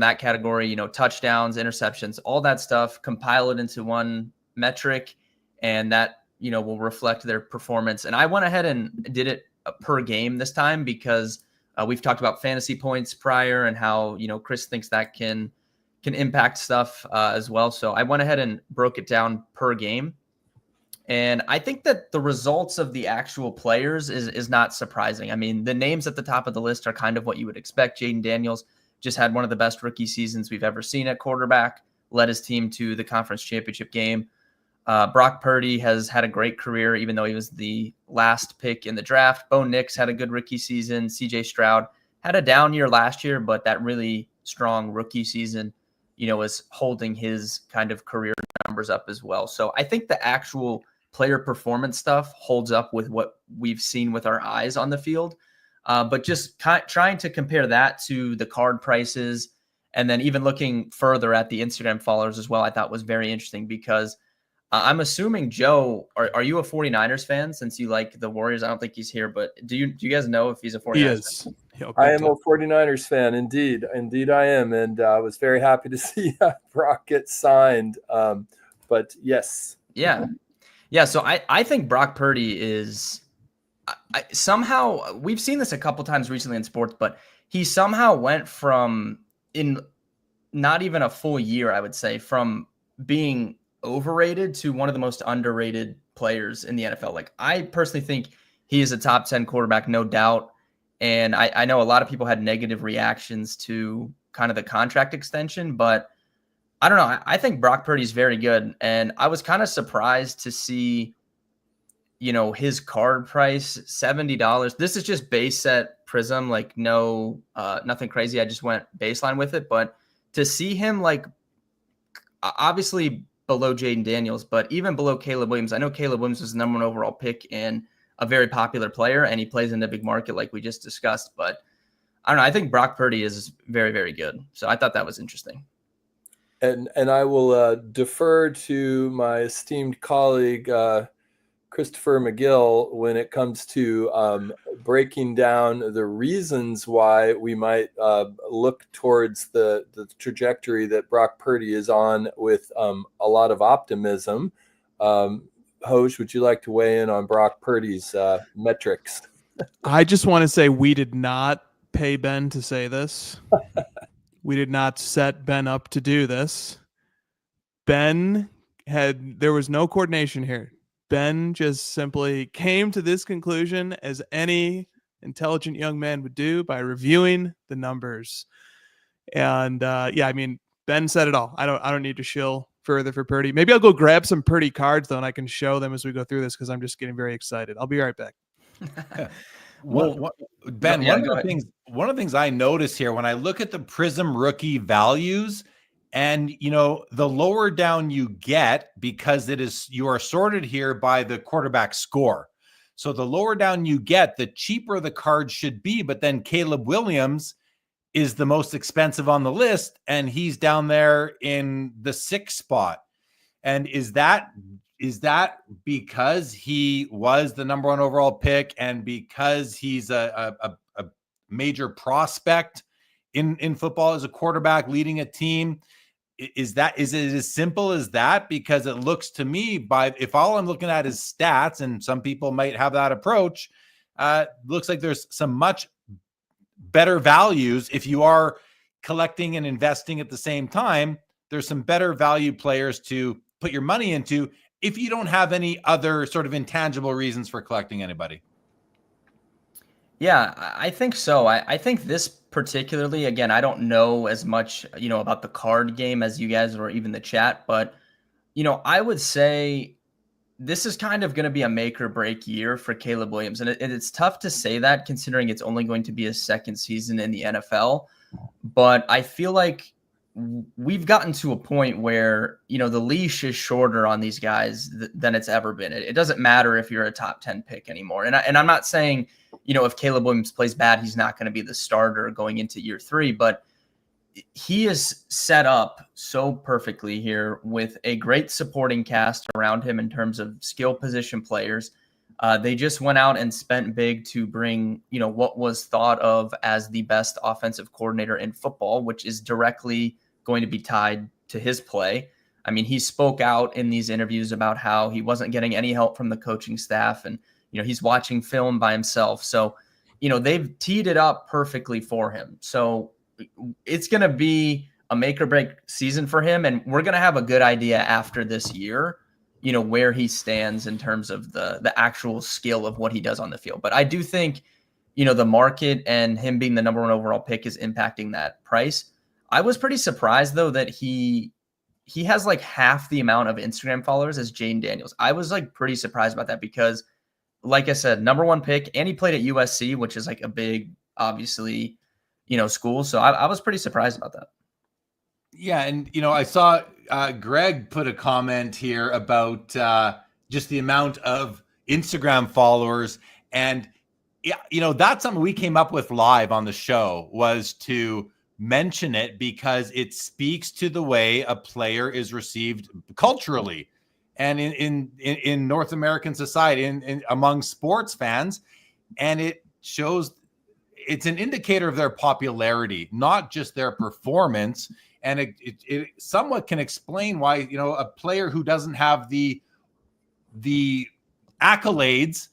that category, touchdowns, interceptions, all that stuff, compile it into one metric. And that will reflect their performance. And I went ahead and did it per game this time because we've talked about fantasy points prior and how, Chris thinks that can impact stuff as well. So I went ahead and broke it down per game. And I think that the results of the actual players is not surprising. I mean, the names at the top of the list are kind of what you would expect. Jaden Daniels just had one of the best rookie seasons we've ever seen at quarterback, led his team to the conference championship game. Brock Purdy has had a great career, even though he was the last pick in the draft. Bo Nix had a good rookie season. CJ Stroud had a down year last year, but that really strong rookie season, is holding his kind of career numbers up as well. So I think the actual player performance stuff holds up with what we've seen with our eyes on the field. But just trying to compare that to the card prices and then even looking further at the Instagram followers as well, I thought was very interesting because I'm assuming, Joe, are you a 49ers fan since you like the Warriors? I don't think he's here, but do you guys know if he's a 49ers He is. fan? I am a 49ers fan. Indeed I am. And I was very happy to see Brock get signed. But yes. Yeah. So I think Brock Purdy is somehow, we've seen this a couple times recently in sports, but he somehow went from, in not even a full year, I would say, from being overrated to one of the most underrated players in the NFL. Like, I personally think he is a top 10 quarterback, no doubt. And I know a lot of people had negative reactions to kind of the contract extension, but I don't know. I think Brock Purdy is very good. And I was kind of surprised to see, his card price, $70. This is just base set Prism, like no, nothing crazy. I just went baseline with it. But to see him, like, obviously below Jaden Daniels, but even below Caleb Williams. I know Caleb Williams was the number 1 overall pick and a very popular player, and he plays in a big market like we just discussed. But I don't know. I think Brock Purdy is very, very good. So I thought that was interesting. And I will defer to my esteemed colleague, Christopher McGill, when it comes to breaking down the reasons why we might look towards the trajectory that Brock Purdy is on with a lot of optimism. Hoj, would you like to weigh in on Brock Purdy's metrics? I just want to say we did not pay Ben to say this. We did not set Ben up to do this. There was no coordination here. Ben just simply came to this conclusion as any intelligent young man would do by reviewing the numbers. And Ben said it all. I don't need to shill further for Purdy. Maybe I'll go grab some Purdy cards though, and I can show them as we go through this because I'm just getting very excited. I'll be right back. Ben, one of the things I notice here when I look at the Prism rookie values, and the lower down you get, because you are sorted here by the quarterback score. So the lower down you get, the cheaper the card should be. But then Caleb Williams is the most expensive on the list, and he's down there in the 6th spot. And is that because he was the number 1 overall pick and because he's a major prospect in football as a quarterback leading a team? Is it as simple as that? Because it looks to me, if all I'm looking at is stats, and some people might have that approach, looks like there's some much better values. If you are collecting and investing at the same time, there's some better value players to put your money into if you don't have any other sort of intangible reasons for collecting anybody. Yeah, I think so. I think this particularly, again, I don't know as much, about the card game as you guys or even the chat, but, I would say this is kind of going to be a make or break year for Caleb Williams. And it's tough to say that considering it's only going to be his 2nd season in the NFL. But I feel like we've gotten to a point where, the leash is shorter on these guys than it's ever been. It doesn't matter if you're a top 10 pick anymore. And I'm not saying, if Caleb Williams plays bad, he's not going to be the starter going into year 3, but he is set up so perfectly here with a great supporting cast around him in terms of skill position players. They just went out and spent big to bring, what was thought of as the best offensive coordinator in football, which is directly going to be tied to his play. I mean, he spoke out in these interviews about how he wasn't getting any help from the coaching staff, and he's watching film by himself. So, they've teed it up perfectly for him. So it's going to be a make or break season for him, and we're going to have a good idea after this year, where he stands in terms of the actual skill of what he does on the field. But I do think, the market and him being the number 1 overall pick is impacting that price. I was pretty surprised though that he has like half the amount of Instagram followers as Jaden Daniels. I was like pretty surprised about that because, like I said, number 1 pick, and he played at USC, which is like a big, obviously, school. So I was pretty surprised about that. Yeah, and I saw Greg put a comment here about just the amount of Instagram followers, and that's something we came up with live on the show, was to mention it because it speaks to the way a player is received culturally and in North American society, in among sports fans, and it shows it's an indicator of their popularity, not just their performance. And it somewhat can explain why, a player who doesn't have the accolades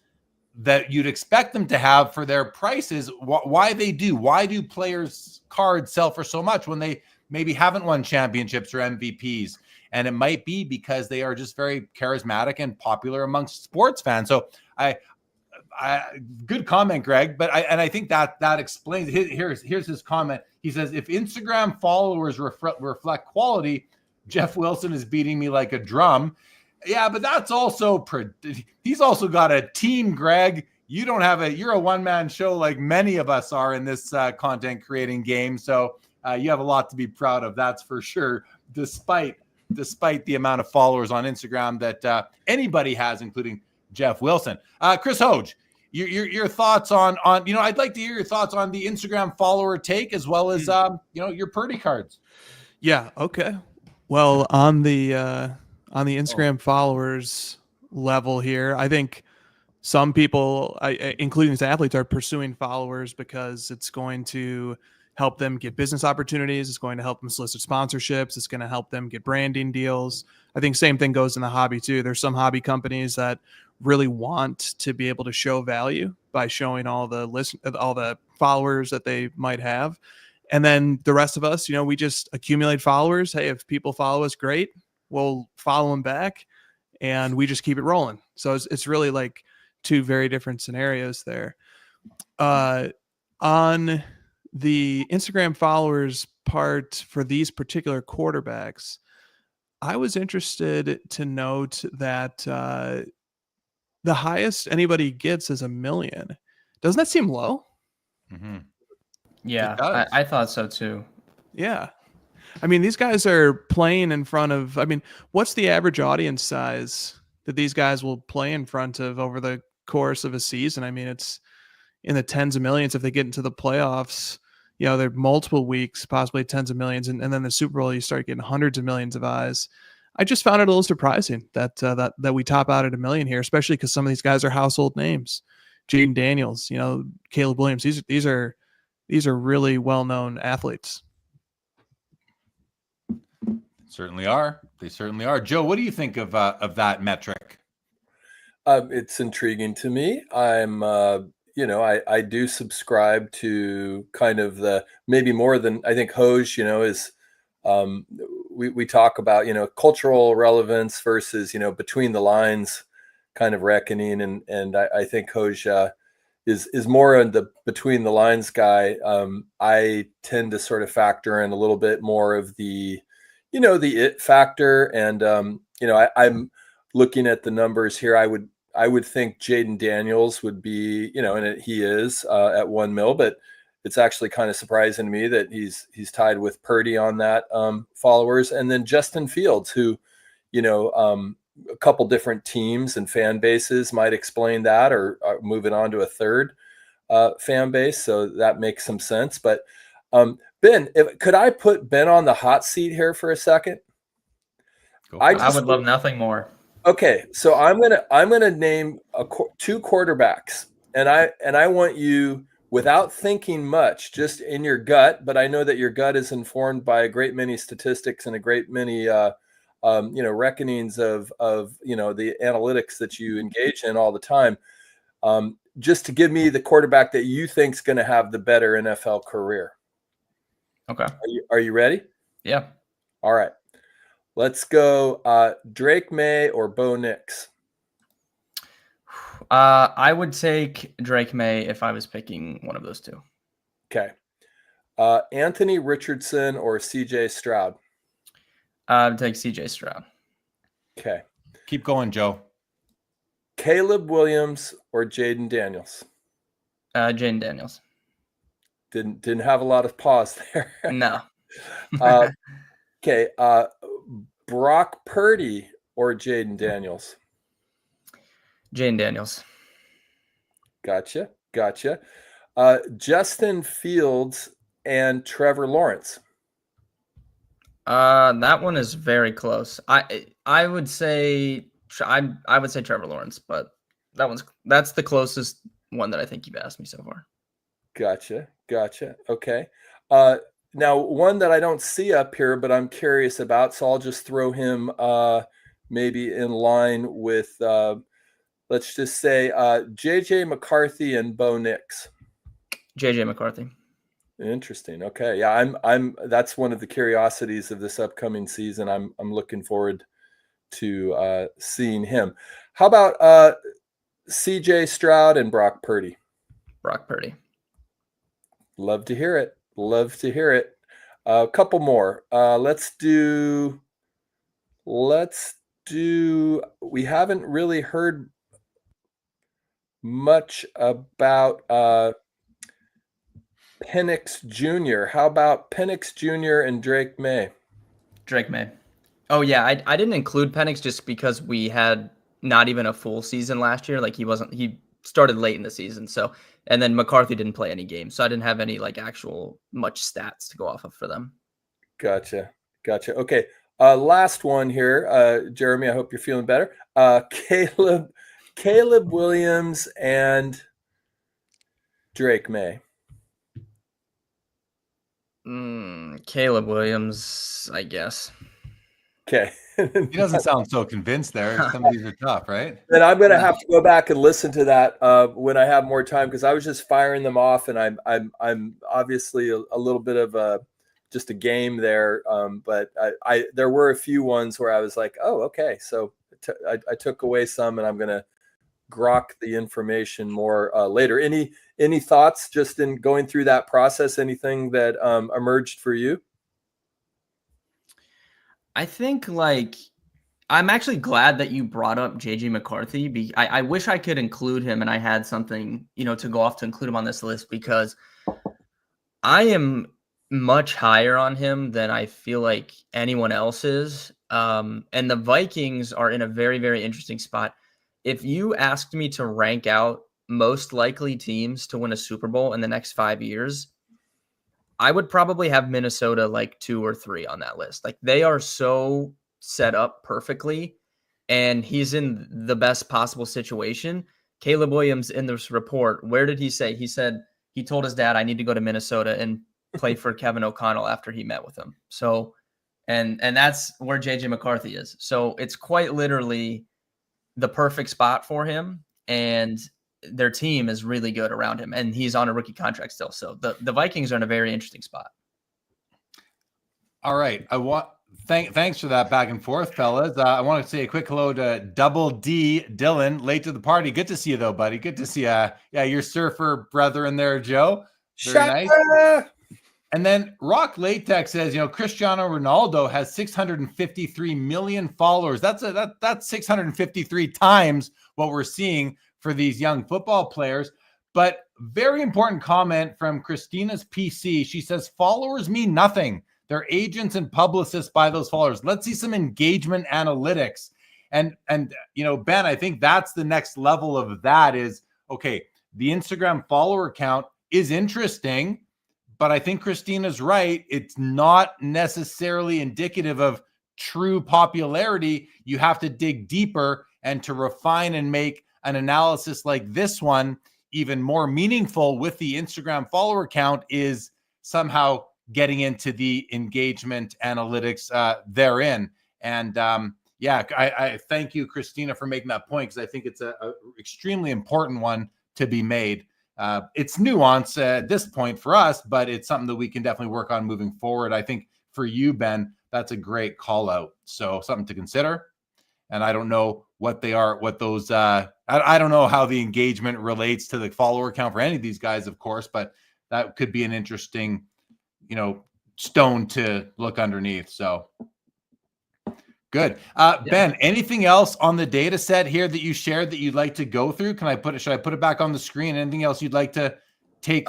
that you'd expect them to have for their prices, why do players' cards sell for so much when they maybe haven't won championships or MVPs? And it might be because they are just very charismatic and popular amongst sports fans. So I good comment, Greg. But I think that explains. Here's his comment. He says, if Instagram followers reflect quality, Jeff Wilson is beating me like a drum. Yeah, but that's also he's also got a team, Greg. You don't have you're a one-man show like many of us are in this content creating game. So you have a lot to be proud of, that's for sure, despite the amount of followers on Instagram that anybody has, including Jeff Wilson. Chris Hoge, your thoughts on I'd like to hear your thoughts on the Instagram follower take, as well as your Purdy cards. Yeah. Okay. Well, on the Instagram followers level here, I think some people, including these athletes, are pursuing followers because it's going to help them get business opportunities. It's going to help them solicit sponsorships. It's going to help them get branding deals. I think same thing goes in the hobby too. There's some hobby companies that really want to be able to show value by showing all the followers that they might have. And then the rest of us, we just accumulate followers. Hey, if people follow us, great. We'll follow them back and we just keep it rolling. So it's really like two very different scenarios there. On the Instagram followers part for these particular quarterbacks, I was interested to note that the highest anybody gets is 1 million. Doesn't that seem low? Mm-hmm. Yeah, I thought so too. Yeah. I mean, these guys are playing in front of, what's the average audience size that these guys will play in front of over the course of a season? I mean, it's in the tens of millions if they get into the playoffs. They're multiple weeks, possibly tens of millions. And then the Super Bowl, you start getting hundreds of millions of eyes. I just found it a little surprising that we top out at 1 million here, especially because some of these guys are household names. Jaden Daniels, Caleb Williams. These are really well-known athletes. Certainly are. They certainly are. Joe, what do you think of that metric? It's intriguing to me. I'm, I do subscribe to kind of the, maybe more than I think Hoge, is, we talk about, cultural relevance versus, between the lines kind of reckoning. And I think Hoge is more in the between the lines guy. I tend to sort of factor in a little bit more of the, the it factor. And, I'm looking at the numbers here. I would think Jaden Daniels would be, and he is at 1 mil, but it's actually kind of surprising to me that he's tied with Purdy on that followers. And then Justin Fields, who, a couple different teams and fan bases might explain that, or moving on to a third fan base. So that makes some sense. But Ben, could I put Ben on the hot seat here for a second? I would love nothing more. Okay, so I'm gonna name two quarterbacks, and I want you, without thinking much, just in your gut. But I know that your gut is informed by a great many statistics and a great many reckonings of the analytics that you engage in all the time. Just to give me the quarterback that you think is going to have the better NFL career. Okay. Are you ready? Yeah. All right. Let's go Drake May or Bo Nix. I would take Drake May if I was picking one of those two. Okay. Anthony Richardson or CJ Stroud. I would take CJ Stroud. Okay. Keep going, Joe. Caleb Williams or Jaden Daniels. Jaden Daniels. Didn't have a lot of pause there. No. Okay. Brock Purdy or Jaden Daniels. Jaden Daniels. Gotcha. Justin Fields and Trevor Lawrence. That one is very close. I would say I would say Trevor Lawrence, but that's the closest one that I think you've asked me so far. Gotcha. Okay. Now one that I don't see up here, but I'm curious about, so I'll just throw him maybe in line with let's just say JJ McCarthy and Bo Nix. JJ McCarthy. Interesting. Okay. Yeah, I'm that's one of the curiosities of this upcoming season. I'm looking forward to seeing him. How about CJ Stroud and Brock Purdy? Brock Purdy. Love to hear it. A couple more. Let's do we haven't really heard much about Penix Jr. How about Penix Jr. and Drake May? Drake May. Oh yeah, I didn't include Penix just because we had not even a full season last year. Like he started late in the season. So, and then McCarthy didn't play any games. So I didn't have any like actual much stats to go off of for them. Gotcha. Okay. Last one here. Jeremy, I hope you're feeling better. Caleb Williams and Drake May. Caleb Williams, I guess. Okay. He doesn't sound so convinced there. Some of these are tough, right? Then I'm going to have to go back and listen to that when I have more time, because I was just firing them off, and I'm obviously a little bit of just a game there. But I there were a few ones where I was like, oh, okay. So I took away some, and I'm going to grok the information more later. Any thoughts just in going through that process? Anything that emerged for you? I think I'm actually glad that you brought up JJ McCarthy. I wish I could include him and I had something, to go off to include him on this list, because I am much higher on him than I feel like anyone else is. And the Vikings are in a very, very interesting spot. If you asked me to rank out most likely teams to win a Super Bowl in the next 5 years, I would probably have Minnesota like 2 or 3 on that list. Like, they are so set up perfectly, and he's in the best possible situation. Caleb Williams, in this report, where did he say? He said he told his dad, I need to go to Minnesota and play for Kevin O'Connell after he met with him. So, and that's where JJ McCarthy is. So it's quite literally the perfect spot for him, and their team is really good around him, and he's on a rookie contract still. So the Vikings are in a very interesting spot. All right. Thanks for that back and forth, fellas. I want to say a quick hello to Double D Dylan, late to the party. Good to see you though, buddy. Good to see your surfer brother in there, Joe. Very nice. And then Rock Latex says, Cristiano Ronaldo has 653 million followers. That's 653 times what we're seeing for these young football players. But very important comment from Christina's PC. She says, followers mean nothing. They're agents and publicists by those followers. Let's see some engagement analytics. And Ben, I think that's the next level of that is, okay, the Instagram follower count is interesting, but I think Christina's right. It's not necessarily indicative of true popularity. You have to dig deeper, and to refine and make an analysis like this one even more meaningful with the Instagram follower count is somehow getting into the engagement analytics therein. And yeah, I thank you, Christina, for making that point, because I think it's a extremely important one to be made. It's nuance at this point for us, but it's something that we can definitely work on moving forward. I think for you, Ben, that's a great call out. So something to consider. And I don't know what they are, what those, I don't know how the engagement relates to the follower count for any of these guys, of course, but that could be an interesting, stone to look underneath. So good. Ben, anything else on the data set here that you shared that you'd like to go through? Should I put it back on the screen? Anything else you'd like to take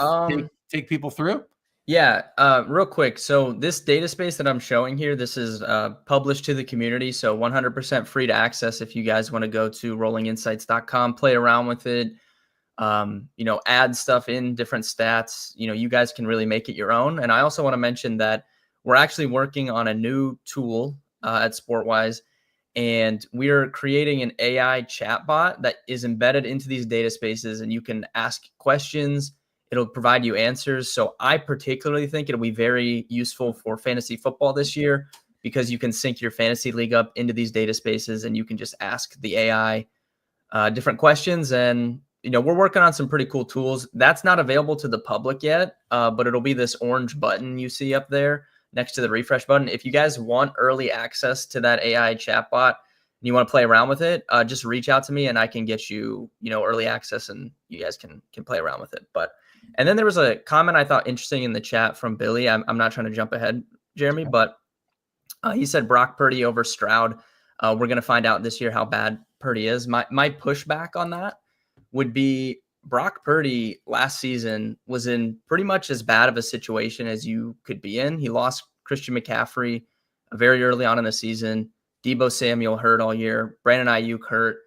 people through? Yeah, real quick. So this data space that I'm showing here, this is published to the community. So 100% free to access if you guys want to go to rollinginsights.com, play around with it, add stuff in, different stats. You guys can really make it your own. And I also want to mention that we're actually working on a new tool at SportWise, and we're creating an AI chatbot that is embedded into these data spaces, and you can ask questions. It'll provide you answers. So I particularly think it'll be very useful for fantasy football this year, because you can sync your fantasy league up into these data spaces, and you can just ask the AI different questions. And, we're working on some pretty cool tools. That's not available to the public yet, but it'll be this orange button you see up there next to the refresh button. If you guys want early access to that AI chatbot and you want to play around with it, just reach out to me and I can get you, early access, and you guys can play around with it. And then there was a comment I thought interesting in the chat from Billy. I'm not trying to jump ahead, Jeremy, but he said Brock Purdy over Stroud. We're going to find out this year how bad Purdy is. My pushback on that would be Brock Purdy last season was in pretty much as bad of a situation as you could be in. He lost Christian McCaffrey very early on in the season. Deebo Samuel hurt all year. Brandon Ayuk hurt.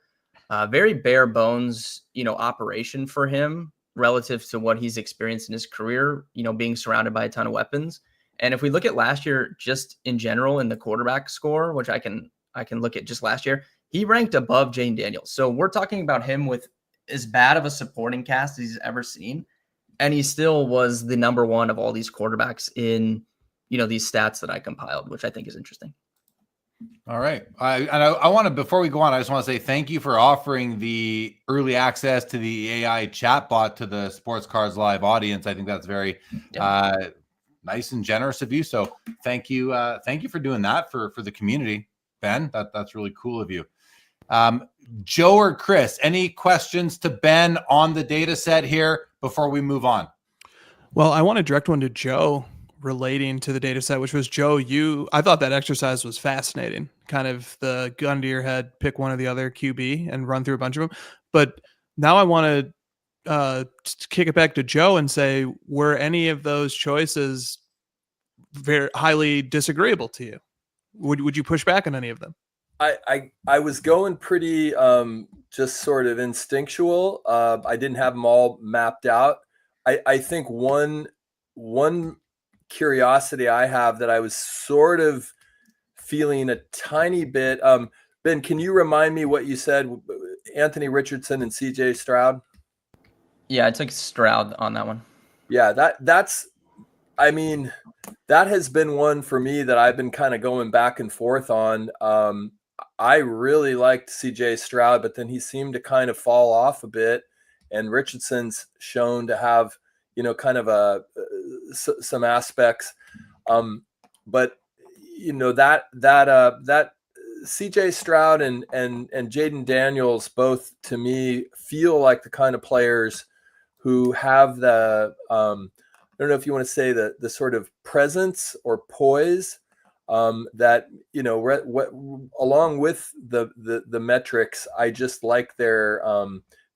Very bare bones, operation for him relative to what he's experienced in his career, being surrounded by a ton of weapons. And if we look at last year, just in general in the quarterback score, which I can look at just last year, he ranked above Jane Daniels. So we're talking about him with as bad of a supporting cast as he's ever seen. And he still was the number one of all these quarterbacks in, these stats that I compiled, which I think is interesting. All right. I want to, before we go on, I just want to say thank you for offering the early access to the AI chatbot to the Sports Cards Live audience. I think that's very nice and generous of you. So thank you. Thank you for doing that for the community, Ben. That's really cool of you. Joe or Chris, any questions to Ben on the data set here before we move on? Well, I want to direct one to Joe relating to the data set, which was, Joe, I thought that exercise was fascinating. Kind of the gun to your head, pick one or the other QB and run through a bunch of them. But now I want to kick it back to Joe and say, were any of those choices very highly disagreeable to you? Would you push back on any of them? I was going pretty just sort of instinctual. I didn't have them all mapped out. I think one curiosity I have that I was sort of feeling a tiny bit. Ben, can you remind me what you said? Anthony Richardson and CJ Stroud? Yeah, I took Stroud on that one. Yeah, that has been one for me that I've been kind of going back and forth on. I really liked CJ Stroud, but then he seemed to kind of fall off a bit, and Richardson's shown to have, kind of some aspects. But that CJ Stroud and Jaden Daniels both, to me, feel like the kind of players who have the I don't know if you want to say the sort of presence or poise that, along with the metrics, I just like their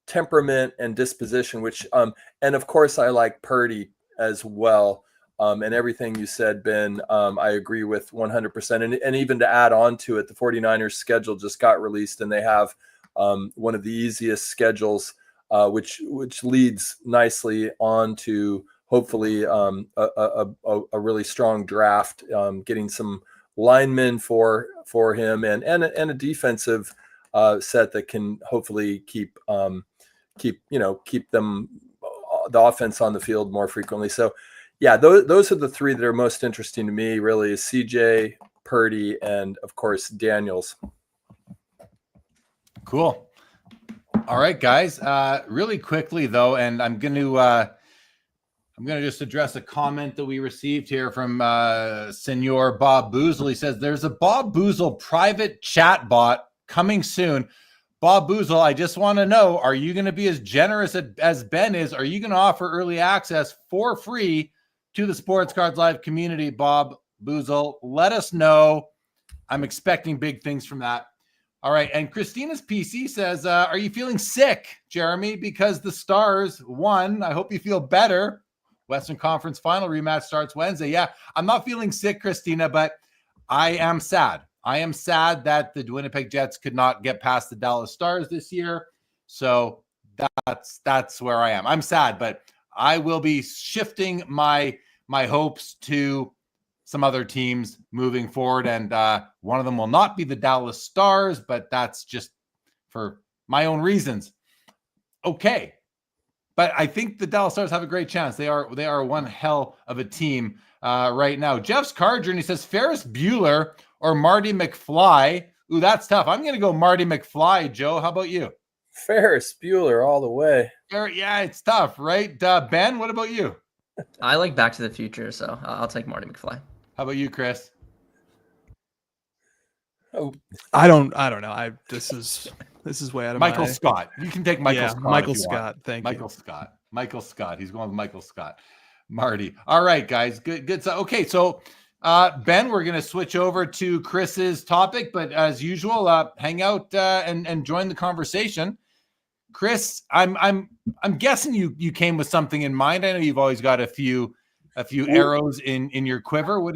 temperament and disposition, which and of course I like Purdy as well. And everything you said, Ben, I agree with 100%. And even to add on to it, the 49ers schedule just got released, and they have one of the easiest schedules, which leads nicely on to hopefully a really strong draft, getting some linemen for him and a defensive set that can hopefully keep them, the offense on the field more frequently. So yeah, those are the three that are most interesting to me, really, is CJ, Purdy, and of course Daniels. Cool. All right, guys. Really quickly though, and I'm going to just address a comment that we received here from Senor Bob Boozle. He says there's a Bob Boozle private chat bot coming soon. Bob Boozle, I just want to know, are you going to be as generous as Ben is? Are you going to offer early access for free to the Sports Cards Live community? Bob Boozle, let us know. I'm expecting big things from that. All right. And Christina's PC says, are you feeling sick, Jeremy? Because the Stars won. I hope you feel better. Western Conference final rematch starts Wednesday. Yeah, I'm not feeling sick, Christina, but I am sad. I am sad that the Winnipeg Jets could not get past the Dallas Stars this year. So that's where I am. I'm sad, but I will be shifting my hopes to some other teams moving forward. And one of them will not be the Dallas Stars, but that's just for my own reasons. Okay. But I think the Dallas Stars have a great chance. They are one hell of a team right now. Jeff's card journey says Ferris Bueller or Marty McFly. Ooh, that's tough. I'm going to go Marty McFly, Joe. How about you? Ferris Bueller all the way. Yeah, it's tough, right? Ben, what about you? I like Back to the Future, so I'll take Marty McFly. How about you, Chris? Oh, I don't know. This is way out of Michael my... Scott. You can take Michael Scott. Michael Scott. Thank you. Michael Scott. He's going with Michael Scott. Marty. All right, guys. Good. Okay, so Ben, we're going to switch over to Chris's topic, but as usual, hang out and join the conversation. Chris, I'm guessing you came with something in mind. I know you've always got a few arrows in your quiver. What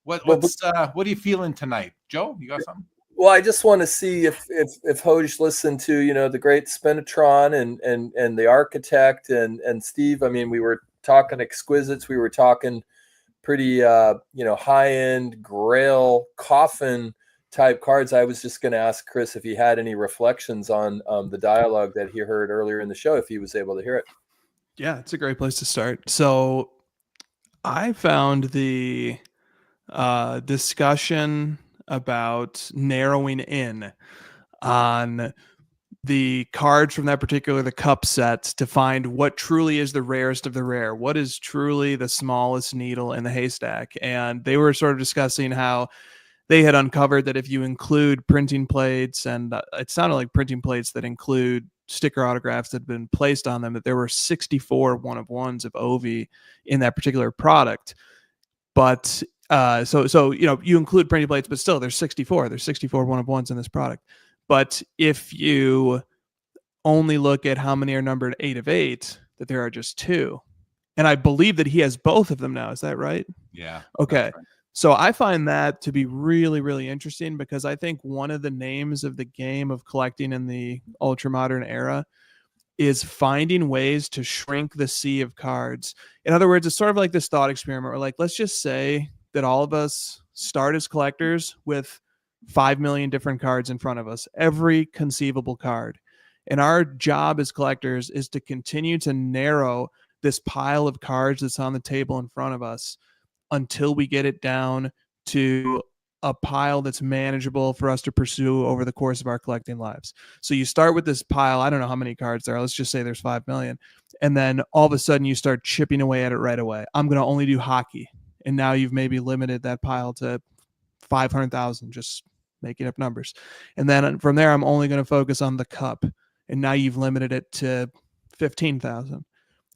are you feeling tonight, Joe? You got something? Well, I just want to see if Hoj listened to, the great Spinotron and the architect and Steve. I mean, we were talking exquisites. We were talking pretty, high-end grail coffin type cards. I was just going to ask Chris if he had any reflections on the dialogue that he heard earlier in the show, if he was able to hear it. Yeah, it's a great place to start. So I found the discussion about narrowing in on the cards from that the cup set to find what truly is the rarest of the rare, what is truly the smallest needle in the haystack. And they were sort of discussing how they had uncovered that if you include printing plates, and it sounded like printing plates that include sticker autographs that had been placed on them, that there were 64 one-of-ones of Ovi in that particular product. But so you include printing plates, but still there's 64 one-of-ones in this product. But if you only look at how many are numbered 8 of 8, that there are just 2. And I believe that he has both of them now. Is that right? Yeah. Okay. Right. So I find that to be really, really interesting, because I think one of the names of the game of collecting in the ultra-modern era is finding ways to shrink the sea of cards. In other words, it's sort of like this thought experiment where, like, let's just say that all of us start as collectors with 5 million different cards in front of us, every conceivable card. And our job as collectors is to continue to narrow this pile of cards that's on the table in front of us until we get it down to a pile that's manageable for us to pursue over the course of our collecting lives. So you start with this pile. I don't know how many cards there are. Let's just say there's 5 million. And then all of a sudden you start chipping away at it right away. I'm going to only do hockey. And now you've maybe limited that pile to 500,000, just making up numbers. And then from there, I'm only going to focus on the cup. And now you've limited it to 15,000.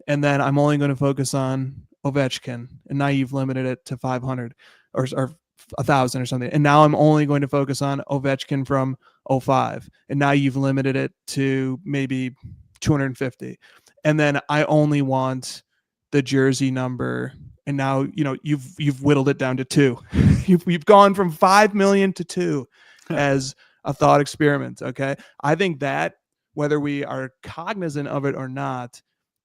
And then I'm only going to focus on Ovechkin. And now you've limited it to 500 or 1,000 or something. And now I'm only going to focus on Ovechkin from 05. And now you've limited it to maybe 250. And then I only want the jersey number. And now, you've whittled it down to 2. You've gone from 5 million to 2 as a thought experiment. Okay. I think that, whether we are cognizant of it or not,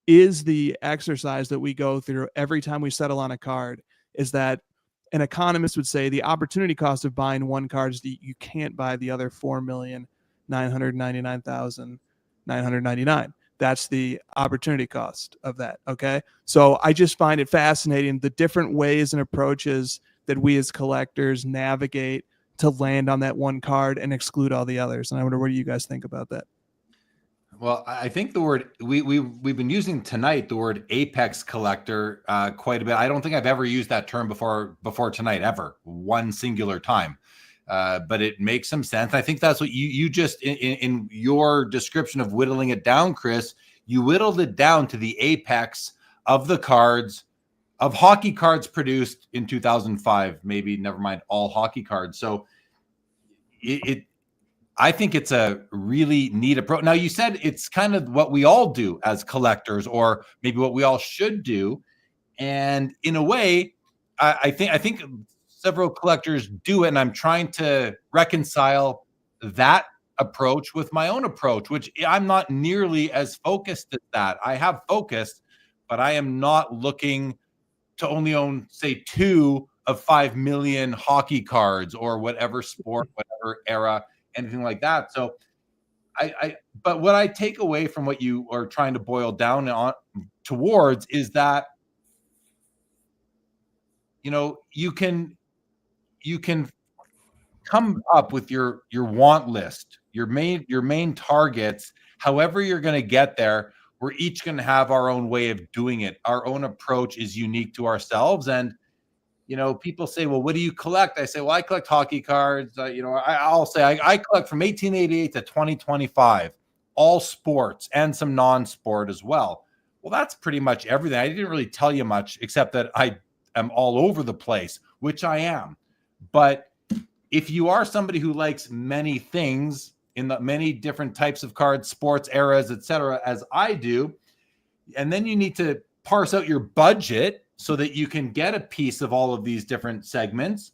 is the exercise that we go through every time we settle on a card. Is that an economist would say the opportunity cost of buying one card is that you can't buy the other 4,999,999. That's the opportunity cost of that. Okay. So I just find it fascinating, the different ways and approaches that we as collectors navigate to land on that one card and exclude all the others? And I wonder, what do you guys think about that? Well, I think the word we've been using tonight, the word apex collector, quite a bit. I don't think I've ever used that term before tonight, ever, one singular time. But it makes some sense. I think that's what you just in your description of whittling it down, Chris, you whittled it down to the apex of the cards, of hockey cards produced in 2005, maybe, never mind all hockey cards. So I think it's a really neat approach. Now, you said it's kind of what we all do as collectors, or maybe what we all should do. And in a way, I think several collectors do it, and I'm trying to reconcile that approach with my own approach, which I'm not nearly as focused as that. I have focused, but I am not looking to only own, say, 2 of 5 million hockey cards or whatever sport, whatever era, anything like that. So but what I take away from what you are trying to boil down on towards is that, you can come up with your want list, your main targets. However you're going to get there, we're each going to have our own way of doing it. Our own approach is unique to ourselves. And people say, well, what do you collect? I say, well, I collect hockey cards. I'll say I collect from 1888 to 2025, all sports and some non-sport as well. Well, that's pretty much everything. I didn't really tell you much, except that I am all over the place, which I am. But if you are somebody who likes many things in the many different types of cards, sports, eras, etc., as I do, and then you need to parse out your budget so that you can get a piece of all of these different segments,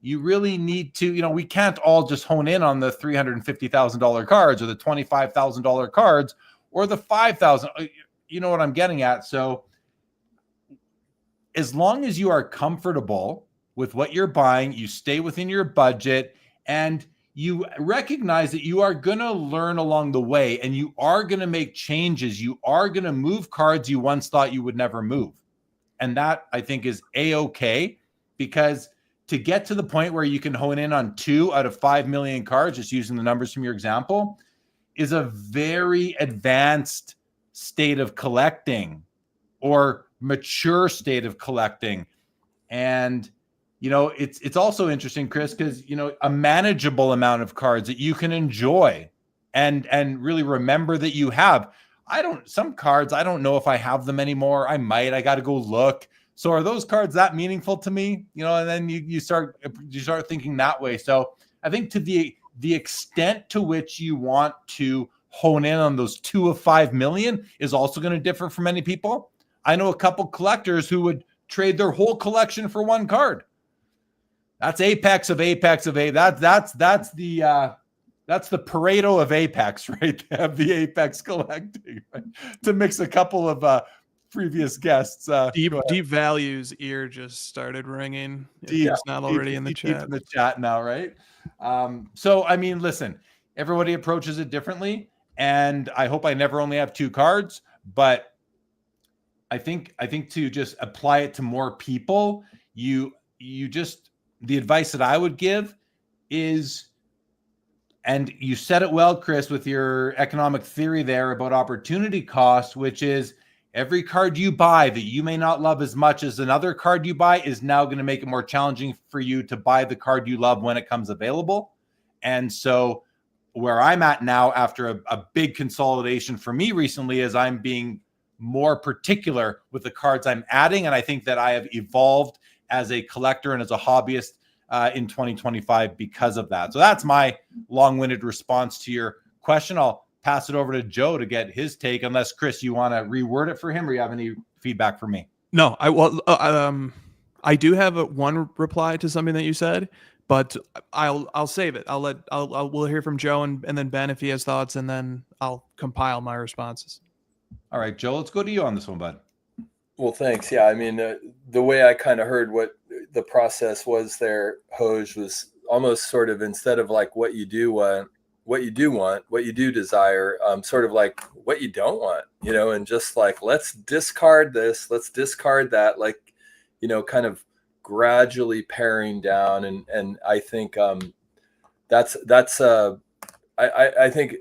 you really need to, we can't all just hone in on the $350,000 cards or the $25,000 cards or the $5,000. You know what I'm getting at? So as long as you are comfortable with what you're buying, you stay within your budget, and you recognize that you are going to learn along the way, and you are going to make changes. You are going to move cards you once thought you would never move. And that, I think, is A-okay, because to get to the point where you can hone in on 2 out of 5 million cards, just using the numbers from your example, is a very advanced state of collecting, or mature state of collecting. And, it's also interesting, Chris, because, a manageable amount of cards that you can enjoy and really remember that you have. Some cards, I don't know if I have them anymore. I might. I got to go look. So are those cards that meaningful to me? And then you start thinking that way. So I think to the extent to which you want to hone in on those 2 of 5 million is also going to differ for many people. I know a couple collectors who would trade their whole collection for one card. That's apex of apex of a. That's the Pareto of apex, right? They have the apex collecting, right? To mix a couple of previous guests. Deep Value's ear just started ringing. It's not already in the chat. Deep in the chat now, right? So, I mean, listen, everybody approaches it differently, and I hope I never only have 2 cards, but I think to just apply it to more people, the advice that I would give is, and you said it well, Chris, with your economic theory there about opportunity cost, which is every card you buy that you may not love as much as another card you buy is now going to make it more challenging for you to buy the card you love when it comes available. And so where I'm at now, after a big consolidation for me recently, is I'm being more particular with the cards I'm adding. And I think that I have evolved as a collector and as a hobbyist in 2025 because of that. So that's my long-winded response to your question. I'll pass it over to Joe to get his take, unless, Chris, you want to reword it for him, or you have any feedback for me? No, I do have one reply to something that you said, but I'll save it. We'll hear from Joe and then Ben if he has thoughts, and then I'll compile my responses. All right, Joe, let's go to you on this one, bud. Well, thanks. Yeah, I mean, the way I kind of heard what the process was there, Hoj, was almost sort of, instead of like what you do want, what you do desire, sort of like what you don't want, and just like, let's discard this, let's discard that, like, kind of gradually paring down, and I think that's I think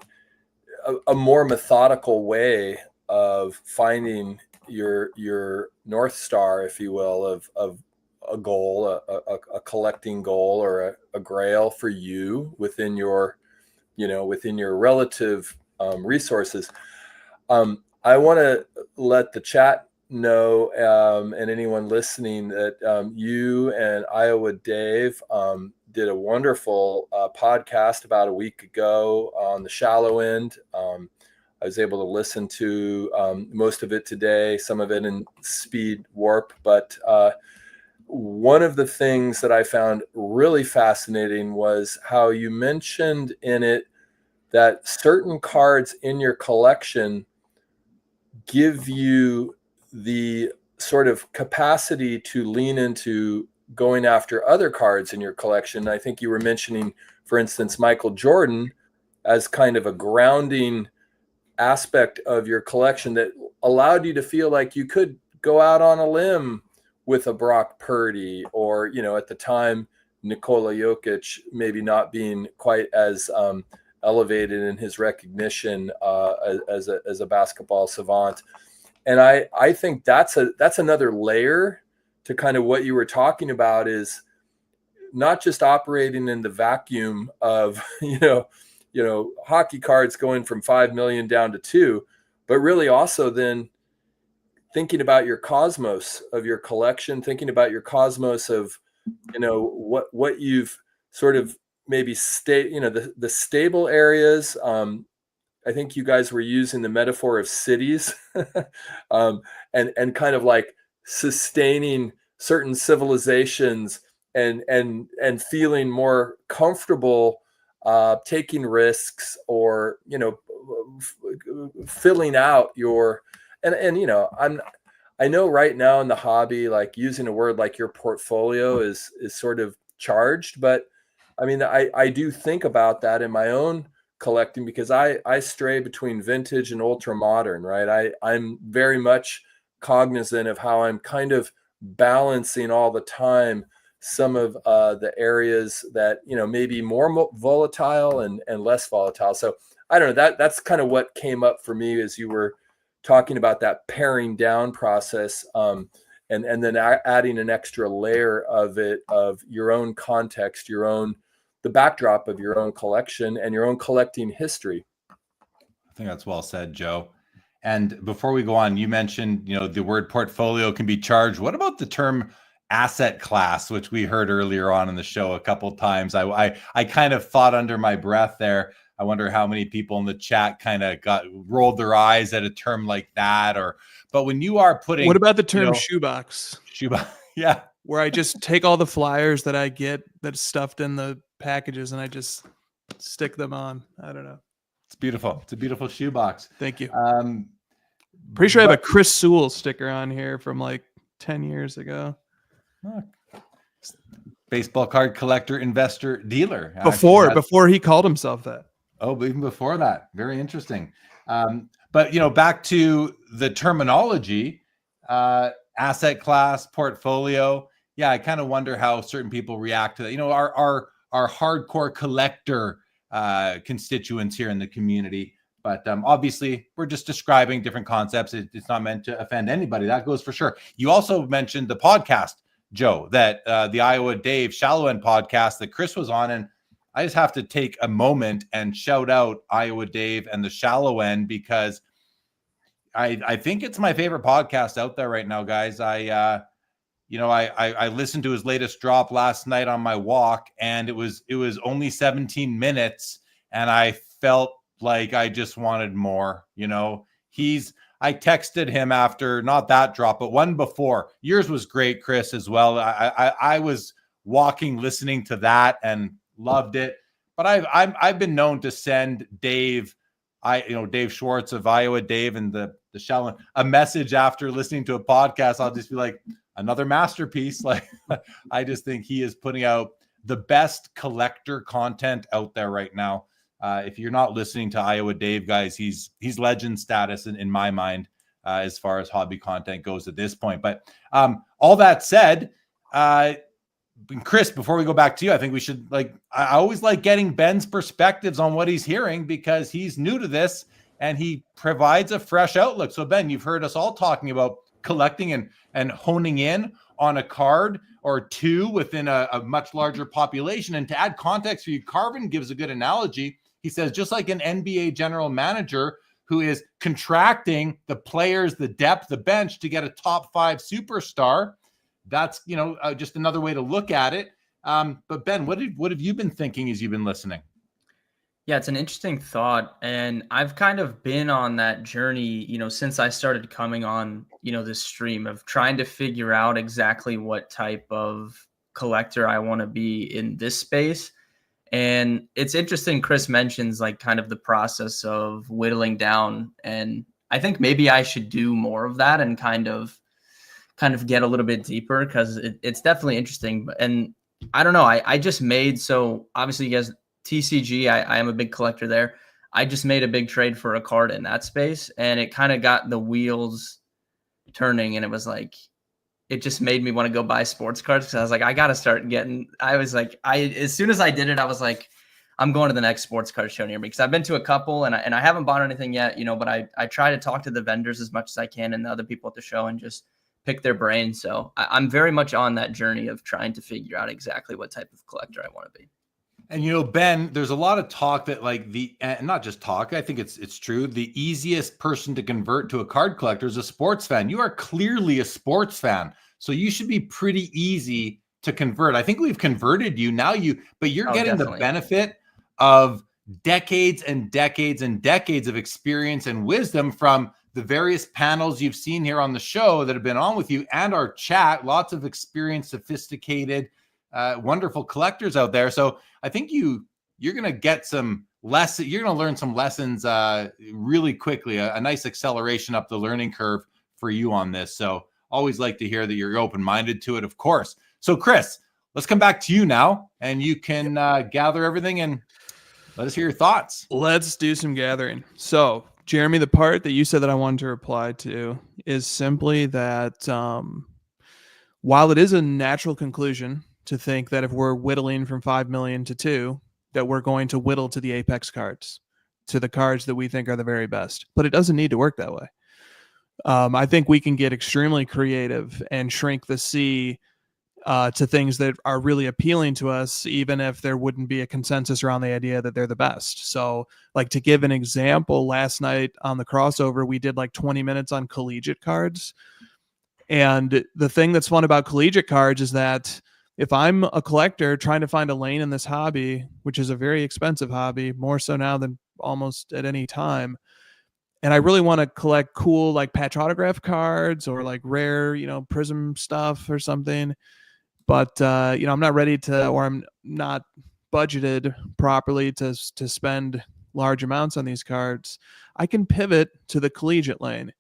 a more methodical way of finding your North Star, if you will, of a goal, a collecting goal, or a grail for you within your, within your relative resources. I want to let the chat know, and anyone listening, that you and Iowa Dave did a wonderful podcast about a week ago on the shallow end. I was able to listen to most of it today, some of it in speed warp, but one of the things that I found really fascinating was how you mentioned in it that certain cards in your collection give you the sort of capacity to lean into going after other cards in your collection. I think you were mentioning, for instance, Michael Jordan as kind of a grounding aspect of your collection that allowed you to feel like you could go out on a limb with a Brock Purdy, or, at the time, Nikola Jokic maybe not being quite as elevated in his recognition as a basketball savant. And I think that's another layer to kind of what you were talking about, is not just operating in the vacuum of, hockey cards going from 5 million down to 2, but really also then thinking about your cosmos of your collection, thinking about your cosmos of, what you've sort of maybe the stable areas. I think you guys were using the metaphor of cities, and kind of like sustaining certain civilizations and feeling more comfortable taking risks, or filling out your I know right now in the hobby, like using a word like your portfolio is sort of charged, but I mean, I do think about that in my own collecting, because I stray between vintage and ultra modern, right? I'm very much cognizant of how I'm kind of balancing all the time some of the areas that, maybe more volatile and less volatile. So I don't know, that's kind of what came up for me as you were talking about that paring down process, and then adding an extra layer of it, of your own context, the backdrop of your own collection and your own collecting history. I think that's well said, Joe. And before we go on, you mentioned, the word portfolio can be charged. What about the term asset class, which we heard earlier on in the show a couple of times? I kind of thought under my breath there. I wonder how many people in the chat kind of rolled their eyes at a term like that. But when you are putting, what about the term shoebox? Shoebox, yeah, where I just take all the flyers that I get that's stuffed in the packages and I just stick them on. I don't know. It's beautiful. It's a beautiful shoebox. Thank you. Pretty sure I have a Chris Sewell sticker on here from like 10 years ago. Baseball card collector, investor, dealer. Before he called himself that. Oh, but even before that. Very interesting. But, back to the terminology, asset class, portfolio. Yeah, I kind of wonder how certain people react to that. Our hardcore collector constituents here in the community. But obviously, we're just describing different concepts. It's not meant to offend anybody. That goes for sure. You also mentioned the podcast, Joe, that the Iowa Dave Shallow End podcast that Chris was on. And I just have to take a moment and shout out Iowa Dave and the Shallow End, because I think it's my favorite podcast out there right now, guys. I listened to his latest drop last night on my walk, and it was only 17 minutes, and I felt like I just wanted more. I texted him after, not that drop, but one before. Yours was great, Chris, as well. I was walking, listening to that, and loved it. But I've been known to send Dave, Dave Schwartz of Iowa Dave and the Shallow, a message after listening to a podcast. I'll just be like, another masterpiece. Like, I just think he is putting out the best collector content out there right now. If you're not listening to Iowa Dave, guys, he's legend status in my mind, as far as hobby content goes at this point. But all that said, Chris, before we go back to you, I think we should I always like getting Ben's perspectives on what he's hearing because he's new to this and he provides a fresh outlook. So Ben, you've heard us all talking about collecting and honing in on a card or two within a much larger population. And to add context for you, Karvin gives a good analogy. He says, just like an NBA general manager who is contracting the players, the depth, the bench to get a top 5 superstar, that's, just another way to look at it. But Ben, what have you been thinking as you've been listening? Yeah, it's an interesting thought. And I've kind of been on that journey, since I started coming on, this stream of trying to figure out exactly what type of collector I want to be in this space. And it's interesting, Chris mentions kind of the process of whittling down. And I think maybe I should do more of that and kind of get a little bit deeper because it's definitely interesting. And I don't know, I just made, so obviously you guys, TCG, I am a big collector there. I just made a big trade for a card in that space and it kind of got the wheels turning and it was it just made me want to go buy sports cards because I was I got to start getting, as soon as I did it, I was I'm going to the next sports card show near me because I've been to a couple and I haven't bought anything yet, but I try to talk to the vendors as much as I can and the other people at the show and just pick their brains. So I'm very much on that journey of trying to figure out exactly what type of collector I want to be. And Ben, there's a lot of talk that not just talk, I think it's true. The easiest person to convert to a card collector is a sports fan. You are clearly a sports fan, so you should be pretty easy to convert. I think we've converted you now, but you're getting definitely the benefit of decades and decades and decades of experience and wisdom from the various panels you've seen here on the show that have been on with you and our chat. Lots of experienced, sophisticated, wonderful collectors out there. So I think you're going to get some lessons. You're going to learn some lessons really quickly, a nice acceleration up the learning curve for you on this. So always like to hear that you're open-minded to it, of course. So Chris, let's come back to you now and you can gather everything and let us hear your thoughts. Let's do some gathering. So Jeremy, the part that you said that I wanted to reply to is simply that while it is a natural conclusion to think that if we're whittling from 5 million to 2, that we're going to whittle to the apex cards, to the cards that we think are the very best. But it doesn't need to work that way. I think we can get extremely creative and shrink the sea to things that are really appealing to us, even if there wouldn't be a consensus around the idea that they're the best. So to give an example, last night on the crossover, we did 20 minutes on collegiate cards. And the thing that's fun about collegiate cards is that if I'm a collector trying to find a lane in this hobby, which is a very expensive hobby, more so now than almost at any time, and I really want to collect cool patch autograph cards or rare, prism stuff or something, but I'm not ready to, or I'm not budgeted properly to spend large amounts on these cards, I can pivot to the collegiate lane.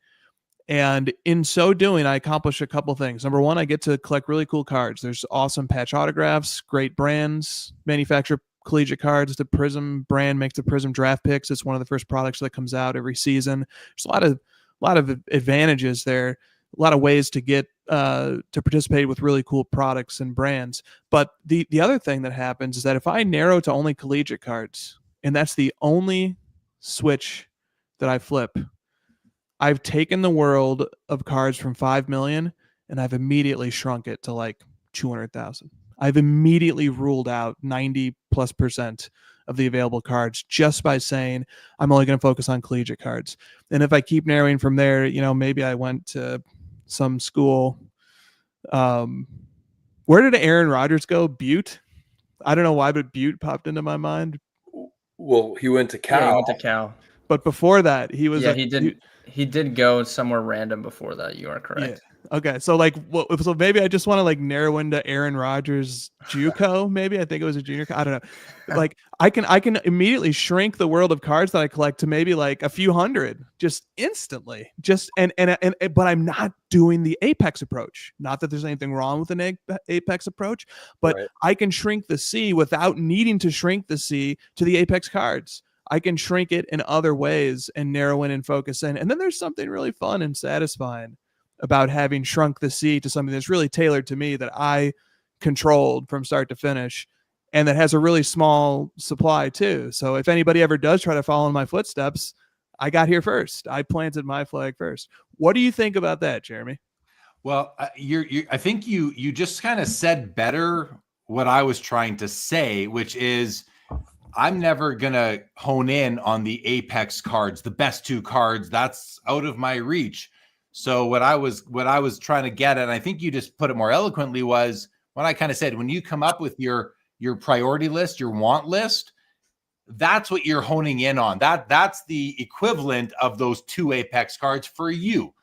And in so doing, I accomplish a couple things. Number one, I get to collect really cool cards. There's awesome patch autographs, great brands, manufacture collegiate cards. The Prism brand makes the Prism draft picks. It's one of the first products that comes out every season. There's a lot of advantages there, a lot of ways to get to participate with really cool products and brands. But the other thing that happens is that if I narrow to only collegiate cards, and that's the only switch that I flip, I've taken the world of cards from 5 million and I've immediately shrunk it to 200,000. I've immediately ruled out 90+% of the available cards just by saying I'm only going to focus on collegiate cards. And if I keep narrowing from there, maybe I went to some school. Where did Aaron Rodgers go? Butte? I don't know why, but Butte popped into my mind. Well, he went to Cal. Yeah, he went to Cal. But before that, he was. Yeah, he did go somewhere random before that. You are correct. Yeah. Okay, so so maybe I just want to narrow into Aaron Rodgers JUCO. Maybe I think it was a junior. I don't know. I can immediately shrink the world of cards that I collect to maybe a few hundred, just instantly. But I'm not doing the apex approach. Not that there's anything wrong with an apex approach, but right. I can shrink the sea without needing to shrink the sea to the apex cards. I can shrink it in other ways and narrow in and focus in. And then there's something really fun and satisfying about having shrunk the sea to something that's really tailored to me, that I controlled from start to finish, and that has a really small supply too. So if anybody ever does try to follow in my footsteps, I got here first. I planted my flag first. What do you think about that, Jeremy? Well, I think you just kind of said better what I was trying to say, which is I'm never gonna hone in on the apex cards, the best 2 cards. That's out of my reach. So what I was trying to get at, and I think you just put it more eloquently, was when I kind of said, when you come up with your priority list, your want list, that's what you're honing in on. That's the equivalent of those 2 apex cards for you.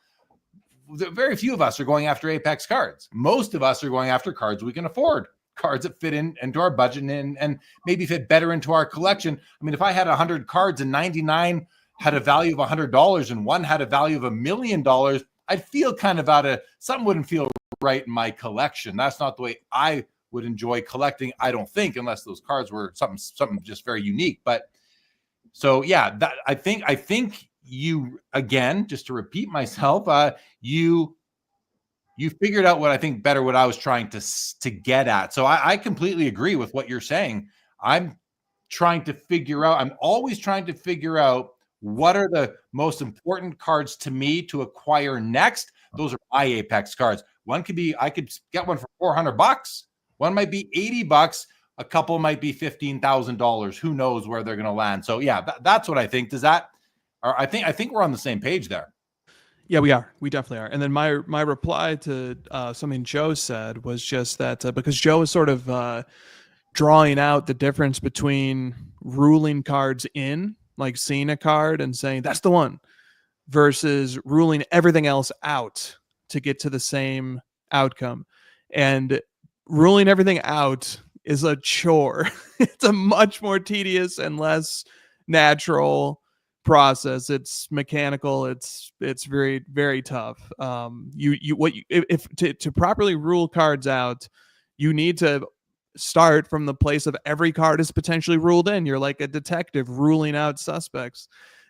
Very few of us are going after apex cards. Most of us are going after cards we can afford, cards that fit into our budget and maybe fit better into our collection. I mean, if I had 100 cards and 99 had a value of $100 and one had a value of $1 million, I'd feel kind of something wouldn't feel right in my collection. That's not the way I would enjoy collecting, I don't think, unless those cards were something just very unique. But so yeah, I think you, again, just to repeat myself, you figured out what I think better what I was trying to get at. So I completely agree with what you're saying. I'm always trying to figure out what are the most important cards to me to acquire next. Those are my apex cards. One could be, I could get one for $400. One might be $80. A couple might be $15,000. Who knows where they're going to land? So yeah, that's what I think. I think we're on the same page there. Yeah, we are. We definitely are. And then my reply to something Joe said was just that because Joe is sort of drawing out the difference between ruling cards in, like seeing a card and saying that's the one, versus ruling everything else out to get to the same outcome. And ruling everything out is a chore. It's a much more tedious and less natural process. It's mechanical. It's very, very tough. To properly rule cards out, you need to start from the place of every card is potentially ruled in. You're like a detective ruling out suspects.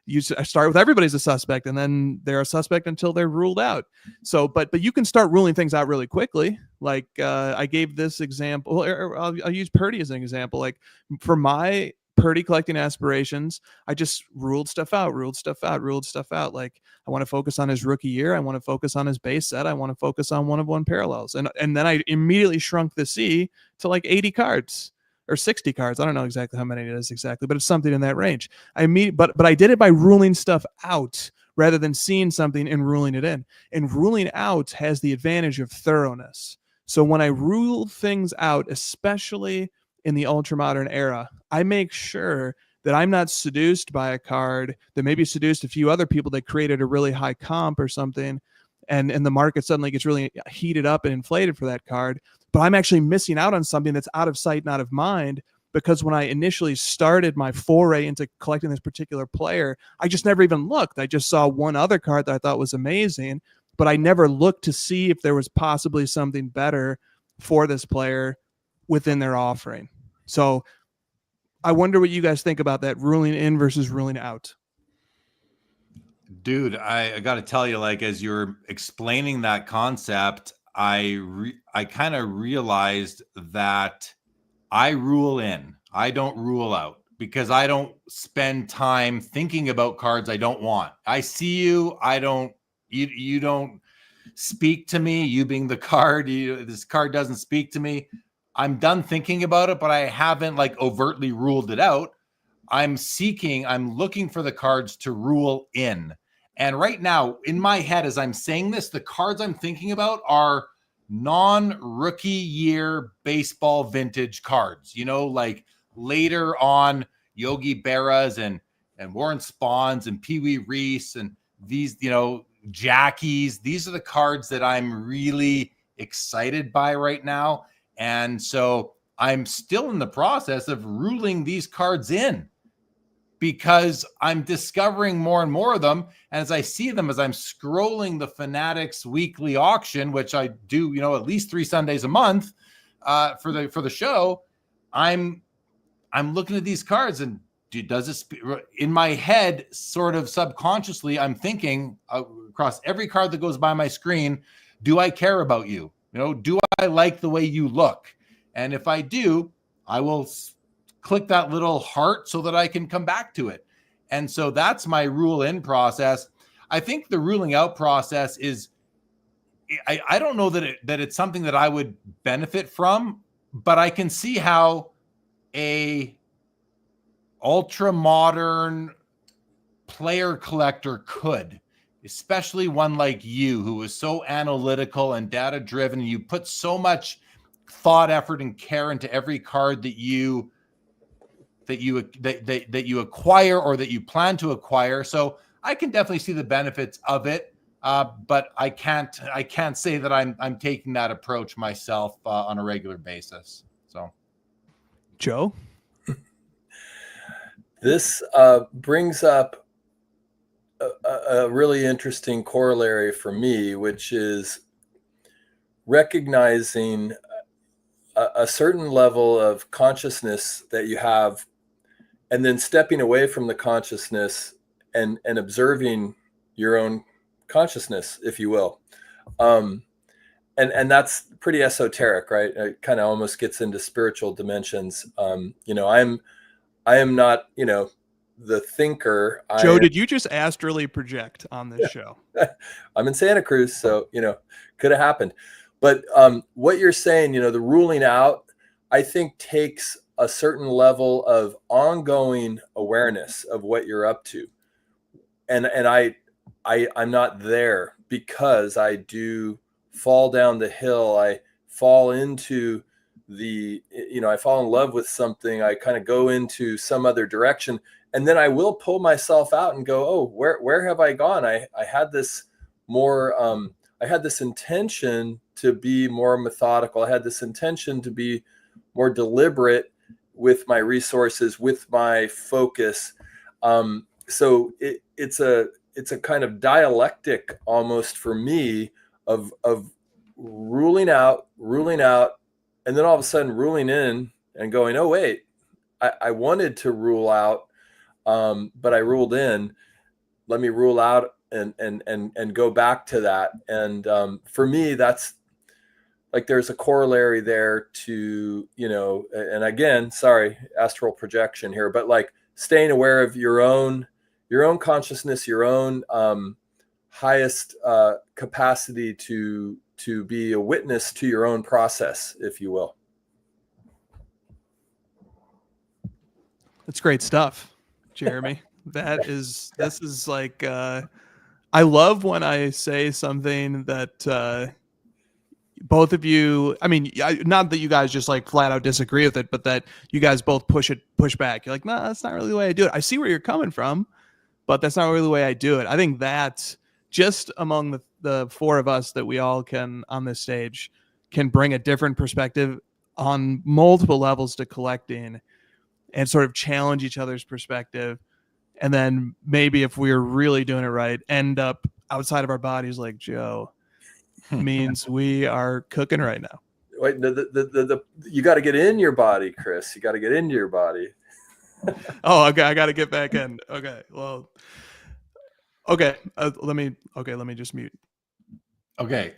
You start with everybody's a suspect, and then they're a suspect until they're ruled out. So, but you can start ruling things out really quickly. Like I gave this example, or I'll use Purdy as an example. Like for my Purdy collecting aspirations, I just ruled stuff out. Like I want to focus on his rookie year. I want to focus on his base set. I want to focus on one-of-one parallels. And then I immediately shrunk the C to like 80 cards. Or 60 cards. I don't know exactly how many it is exactly, but it's something in that range. But I did it by ruling stuff out rather than seeing something and ruling it in. And ruling out has the advantage of thoroughness. So when I rule things out, especially in the ultra-modern era, I make sure that I'm not seduced by a card that maybe seduced a few other people that created a really high comp or something, and the market suddenly gets really heated up and inflated for that card. But I'm actually missing out on something that's out of sight, not of mind, because when I initially started my foray into collecting this particular player, I just never even looked. I just saw one other card that I thought was amazing, but I never looked to see if there was possibly something better for this player within their offering. So I wonder what you guys think about that, ruling in versus ruling out. Dude, I got to tell you, like, as you're explaining that concept, I kind of realized that I rule in. I don't rule out because I don't spend time thinking about cards I don't want. I see you. You don't speak to me. You being the card, this card doesn't speak to me. I'm done thinking about it, but I haven't like overtly ruled it out. I'm looking for the cards to rule in. And right now, in my head, as I'm saying this, the cards I'm thinking about are non-rookie year baseball vintage cards. You know, like later on Yogi Berras and Warren Spahns and Pee Wee Reese and these, Jackies. These are the cards that I'm really excited by right now. And so I'm still in the process of ruling these cards in, because I'm discovering more and more of them. And as I see them, as I'm scrolling the Fanatics weekly auction, which I do, at least 3 Sundays a month for the show, I'm looking at these cards and does this in my head, sort of subconsciously, I'm thinking across every card that goes by my screen, do I care about you? Do I like the way you look? And if I do, I will click that little heart so that I can come back to it. And so that's my rule in process. I think the ruling out process is, I don't know that it's something that I would benefit from, but I can see how a ultra modern player collector could, especially one like you who is so analytical and data driven. You put so much thought, effort, and care into every card that you acquire or that you plan to acquire. So I can definitely see the benefits of it, but I can't say that I'm taking that approach myself on a regular basis. So, Joe, this brings up a really interesting corollary for me, which is recognizing a certain level of consciousness that you have, and then stepping away from the consciousness and observing your own consciousness, if you will. And that's pretty esoteric, right? It kind of almost gets into spiritual dimensions. I am not, the thinker. Joe, did you just astrally project on this show? I'm in Santa Cruz, so, could have happened. But what you're saying, the ruling out, I think takes a certain level of ongoing awareness of what you're up to. And I'm not there because I do fall down the hill. I fall into I fall in love with something. I kind of go into some other direction, and then I will pull myself out and go, oh, where have I gone? I had this more, I had this intention to be more methodical. I had this intention to be more deliberate with my resources, with my focus. So it's a kind of dialectic almost for me of ruling out, and then all of a sudden ruling in and going, oh, wait, I wanted to rule out, but I ruled in. Let me rule out and go back to that. And for me, that's like, there's a corollary there to, and again, sorry, astral projection here, but like staying aware of your own consciousness, your own highest capacity to be a witness to your own process, if you will. That's great stuff, Jeremy. This is like, I love when I say something that both of you, I mean, not that you guys just like flat out disagree with it, but that you guys both push back. You're like, no, that's not really the way I do it. I see where you're coming from, but that's not really the way I do it. I think that just among the four of us that we all can on this stage can bring a different perspective on multiple levels to collecting and sort of challenge each other's perspective. And then maybe if we're really doing it right, end up outside of our bodies like Joe means we are cooking right now. Wait, you got to get in your body, Chris. You got to get into your body. Oh, okay. I got to get back in. Okay. Well, okay. Let me just mute. Okay.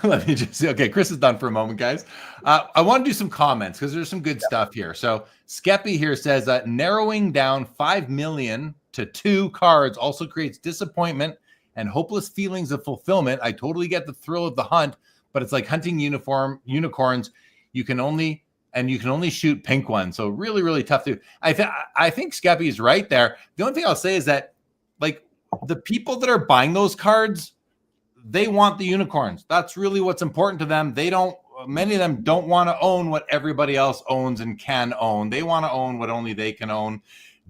Let me just, okay. Chris is done for a moment, guys. I want to do some comments because there's some good stuff here. So Skeppy here says that narrowing down 5 million to 2 cards also creates disappointment and hopeless feelings of fulfillment. I totally get the thrill of the hunt, but it's like hunting unicorns. You can only shoot pink ones. So really, really tough to do. I think Skeppy is right there. The only thing I'll say is that, like, the people that are buying those cards, they want the unicorns. That's really what's important to them. Many of them don't want to own what everybody else owns and can own. They want to own what only they can own,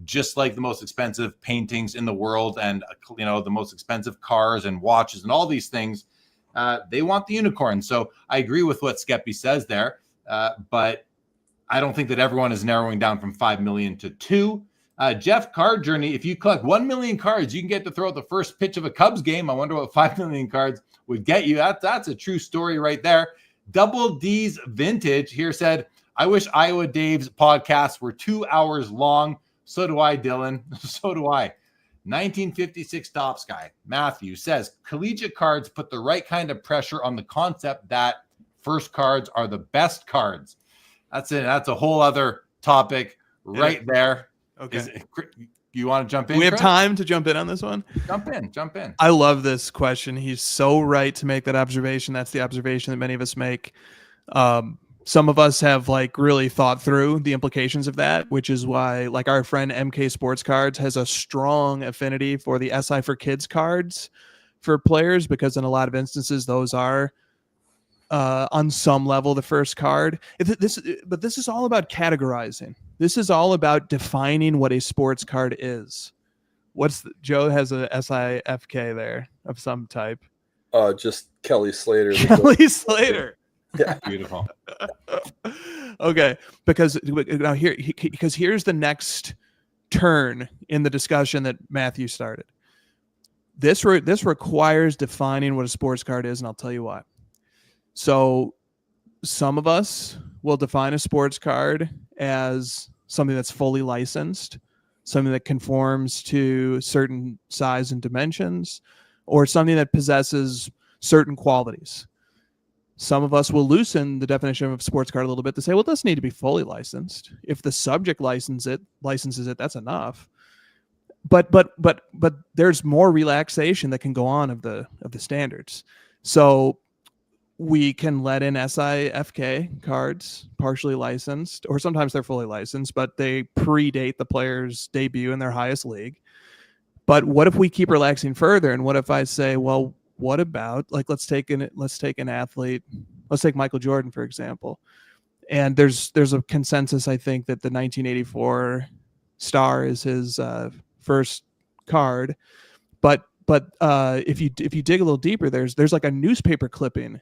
just like the most expensive paintings in the world and, the most expensive cars and watches and all these things. They want the unicorn. So I agree with what Skeppy says there, but I don't think that everyone is narrowing down from 5 million to 2. Jeff Card Journey, if you collect 1 million cards, you can get to throw out the first pitch of a Cubs game. I wonder what 5 million cards would get you. That's a true story right there. Double D's Vintage here said, I wish Iowa Dave's podcasts were 2 hours long. So do I, Dylan. So do I. 1956 Tops guy, Matthew, says collegiate cards put the right kind of pressure on the concept that first cards are the best cards. That's it. That's a whole other topic right there. Okay. You want to jump in? We have Chris? time to jump in on this one? Jump in. I love this question. He's so right to make that observation. That's the observation that many of us make. Some of us have like really thought through the implications of that, which is why like our friend MK Sports Cards has a strong affinity for the SI for Kids cards for players, because in a lot of instances those are on some level the first card. But this is all about categorizing. This is all about defining what a sports card is. Joe has a SIFK there of some type. Just Kelly Slater. Kelly Slater. Yeah, beautiful. Okay, because here's the next turn in the discussion that Matthew started. This requires defining what a sports card is, and I'll tell you why. So, some of us will define a sports card as something that's fully licensed, something that conforms to certain size and dimensions, or something that possesses certain qualities. Some of us will loosen the definition of a sports card a little bit to say, well, it doesn't need to be fully licensed. If the subject licenses it, that's enough. But there's more relaxation that can go on of the standards. So we can let in SIFK cards, partially licensed, or sometimes they're fully licensed, but they predate the player's debut in their highest league. But what if we keep relaxing further? And what if I say, well, what about, like, let's take an athlete, let's take Michael Jordan, for example. And there's a consensus, I think, that the 1984 star is his first card. But if you dig a little deeper, there's like a newspaper clipping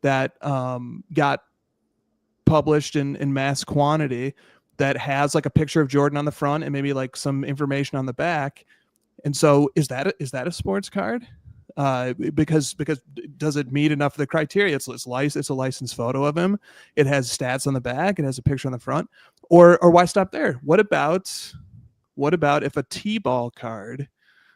that got published in mass quantity that has like a picture of Jordan on the front and maybe like some information on the back. And so is that a sports card? Because does it meet enough of the criteria? It's a licensed photo of him. It has stats on the back. It has a picture on the front. Or why stop there? What about if a T-ball card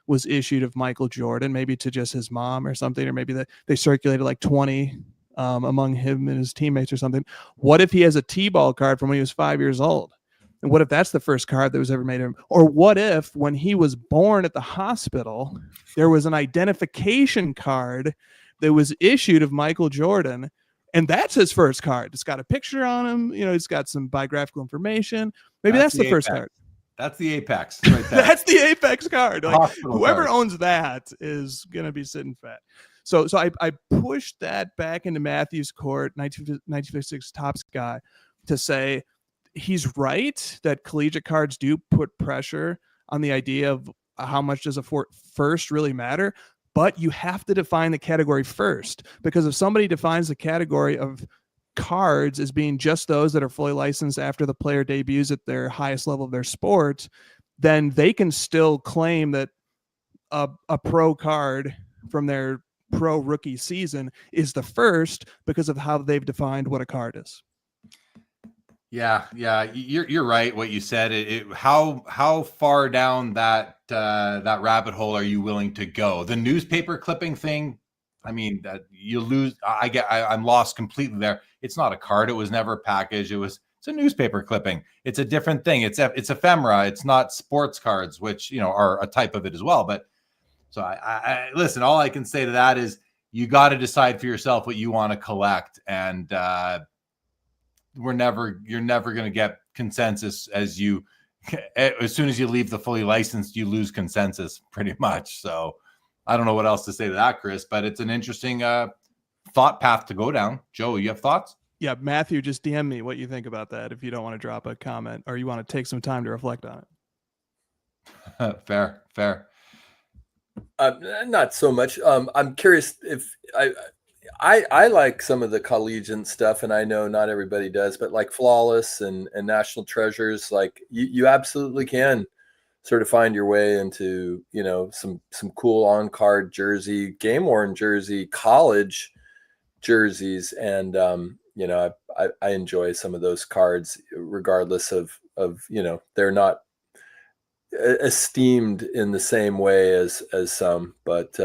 was issued of Michael Jordan, maybe to just his mom or something, or maybe that they circulated like 20 among him and his teammates or something? What if he has a T-ball card from when he was 5 years old? And what if that's the first card that was ever made of him? Or what if when he was born at the hospital, there was an identification card that was issued of Michael Jordan, and that's his first card? It's got a picture on him. It's got some biographical information. Maybe that's the first card. That's the apex right there. That's the apex card. Like, whoever card owns that is going to be sitting fat. So I pushed that back into Matthew's court, 1956 Tops guy, to say, he's right that collegiate cards do put pressure on the idea of how much does a first really matter, but you have to define the category first, because if somebody defines the category of cards as being just those that are fully licensed after the player debuts at their highest level of their sport, then they can still claim that a pro card from their pro rookie season is the first because of how they've defined what a card is. Yeah, you're right. What you said. How far down that rabbit hole are you willing to go? The newspaper clipping thing. I mean, you lose. I'm lost completely there. It's not a card. It was never packaged. It's a newspaper clipping. It's a different thing. It's ephemera. It's not sports cards, which are a type of it as well. But so I listen. All I can say to that is you got to decide for yourself what you want to collect, and you're never going to get consensus as soon as you leave the fully licensed, you lose consensus pretty much. So I don't know what else to say to that, Chris, but it's an interesting thought path to go down. Joe, you have thoughts? Yeah, Matthew, just DM me what you think about that if you don't want to drop a comment or you want to take some time to reflect on it. Fair. Not so much. I'm curious if I like some of the collegiate stuff, and I know not everybody does, but like Flawless and National Treasures, like you absolutely can sort of find your way into, some cool on-card jersey, game-worn jersey, college jerseys. And, I enjoy some of those cards regardless of they're not esteemed in the same way as some. But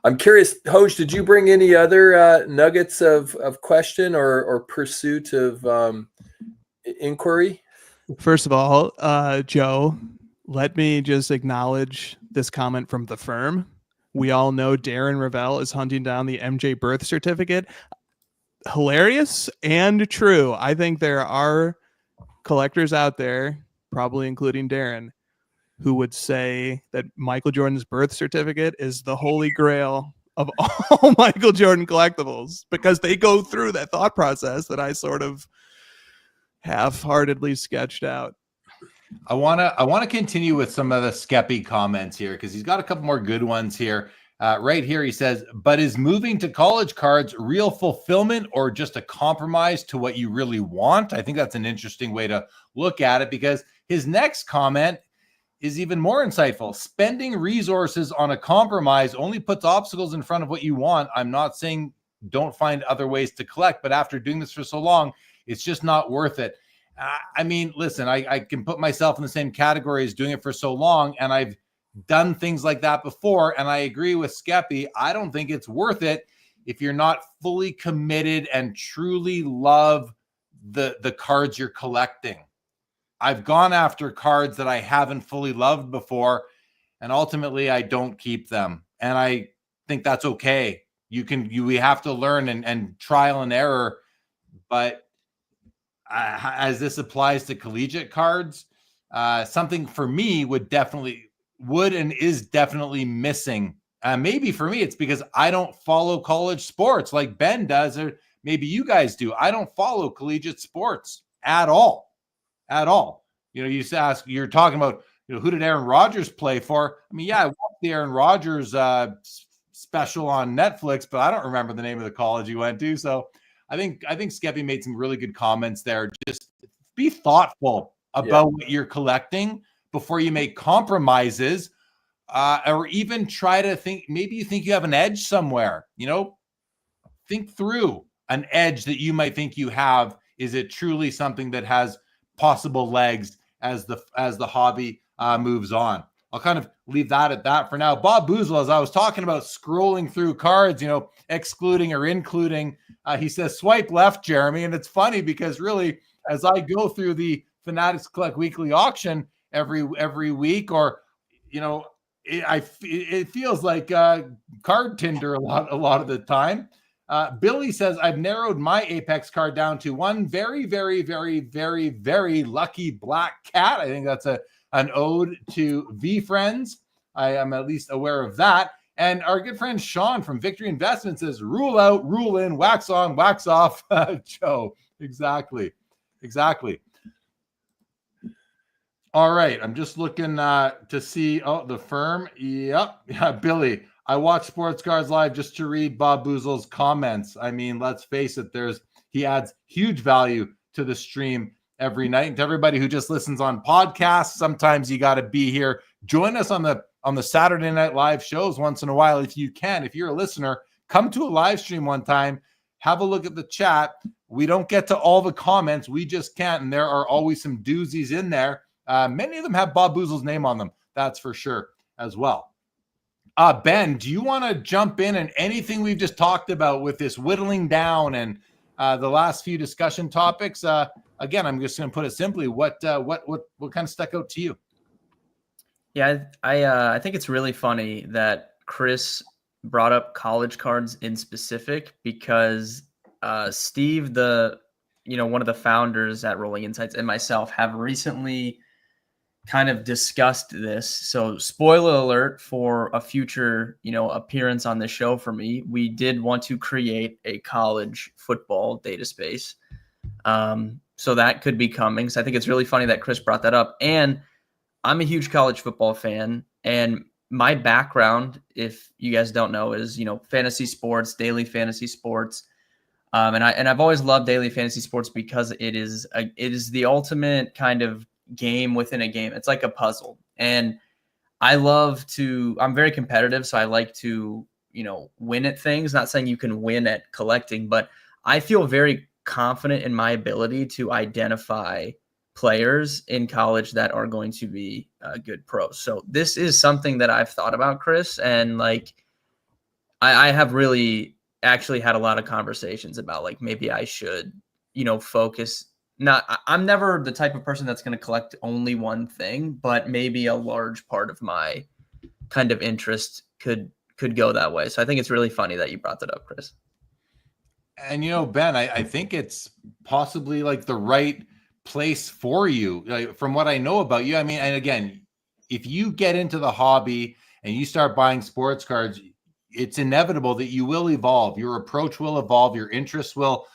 I'm curious, Hoj, did you bring any other nuggets of question or pursuit of inquiry? First of all, Joe, let me just acknowledge this comment from the firm. We all know Darren Ravel is hunting down the MJ birth certificate. Hilarious and true. I think there are collectors out there, probably including Darren, who would say that Michael Jordan's birth certificate is the holy grail of all Michael Jordan collectibles, because they go through that thought process that I sort of half-heartedly sketched out. I want to continue with some of the Skeppy comments here, because he's got a couple more good ones here. Right here, he says, but is moving to college cards real fulfillment or just a compromise to what you really want? I think that's an interesting way to look at it, because his next comment is even more insightful. Spending resources on a compromise only puts obstacles in front of what you want. I'm not saying don't find other ways to collect, but after doing this for so long, it's just not worth it. I mean, listen, I can put myself in the same category as doing it for so long, and I've done things like that before, and I agree with Skeppy. I don't think it's worth it if you're not fully committed and truly love the cards you're collecting. I've gone after cards that I haven't fully loved before, and ultimately I don't keep them. And I think that's okay. We have to learn and trial and error. But as this applies to collegiate cards, something for me would and is definitely missing. Maybe for me, it's because I don't follow college sports like Ben does, or maybe you guys do. I don't follow collegiate sports at all. You know, you're talking about, who did Aaron Rodgers play for? I mean, yeah, I watched the Aaron Rodgers special on Netflix, but I don't remember the name of the college he went to. So I think Skeppy made some really good comments there. Just be thoughtful about what you're collecting before you make compromises, or even try to think. Maybe you think you have an edge somewhere. Think through an edge that you might think you have. Is it truly something that has possible legs as the hobby moves on? I'll kind of leave that at that for now. Bob Boozle, as I was talking about scrolling through cards, excluding or including, he says swipe left, Jeremy. And it's funny because really, as I go through the Fanatics Collect Weekly auction every week, or it feels like card Tinder a lot of the time. Billy says, I've narrowed my Apex card down to one very, very, very, very, very lucky black cat. I think that's an ode to V-Friends. I am at least aware of that. And our good friend Sean from Victory Investment says, rule out, rule in, wax on, wax off. Joe, exactly. All right, I'm just looking to see, the firm. Yep, yeah, Billy. I watch Sports Cards Live just to read Bob Boozle's comments. I mean, let's face it, he adds huge value to the stream every night. And to everybody who just listens on podcasts, sometimes you got to be here. Join us on the Saturday Night Live shows once in a while if you can. If you're a listener, come to a live stream one time, have a look at the chat. We don't get to all the comments. We just can't. And there are always some doozies in there. Many of them have Bob Boozle's name on them. That's for sure as well. Ben, do you want to jump in and anything we've just talked about with this whittling down and the last few discussion topics? Again, I'm just going to put it simply. What kind of stuck out to you? Yeah, I think it's really funny that Chris brought up college cards in specific, because Steve, one of the founders at Rolling Insights, and myself have recently kind of discussed this. So spoiler alert for a future, appearance on the show for me. We did want to create a college football data space. So that could be coming. So I think it's really funny that Chris brought that up. And I'm a huge college football fan. And my background, if you guys don't know, is, fantasy sports, daily fantasy sports. And I've always loved daily fantasy sports because it is the ultimate kind of game within a game. It's like a puzzle. And I'm very competitive. So I like to, win at things. Not saying you can win at collecting, but I feel very confident in my ability to identify players in college that are going to be good pros. So this is something that I've thought about, Chris, and like I have really actually had a lot of conversations about like maybe I should, focus. I'm never the type of person that's going to collect only one thing, but maybe a large part of my kind of interest could go that way. So I think it's really funny that you brought that up, Chris. And Ben, I think it's possibly like the right place for you. Like, from what I know about you, I mean, and again, if you get into the hobby and you start buying sports cards, it's inevitable that you will evolve. Your approach will evolve. Your interests will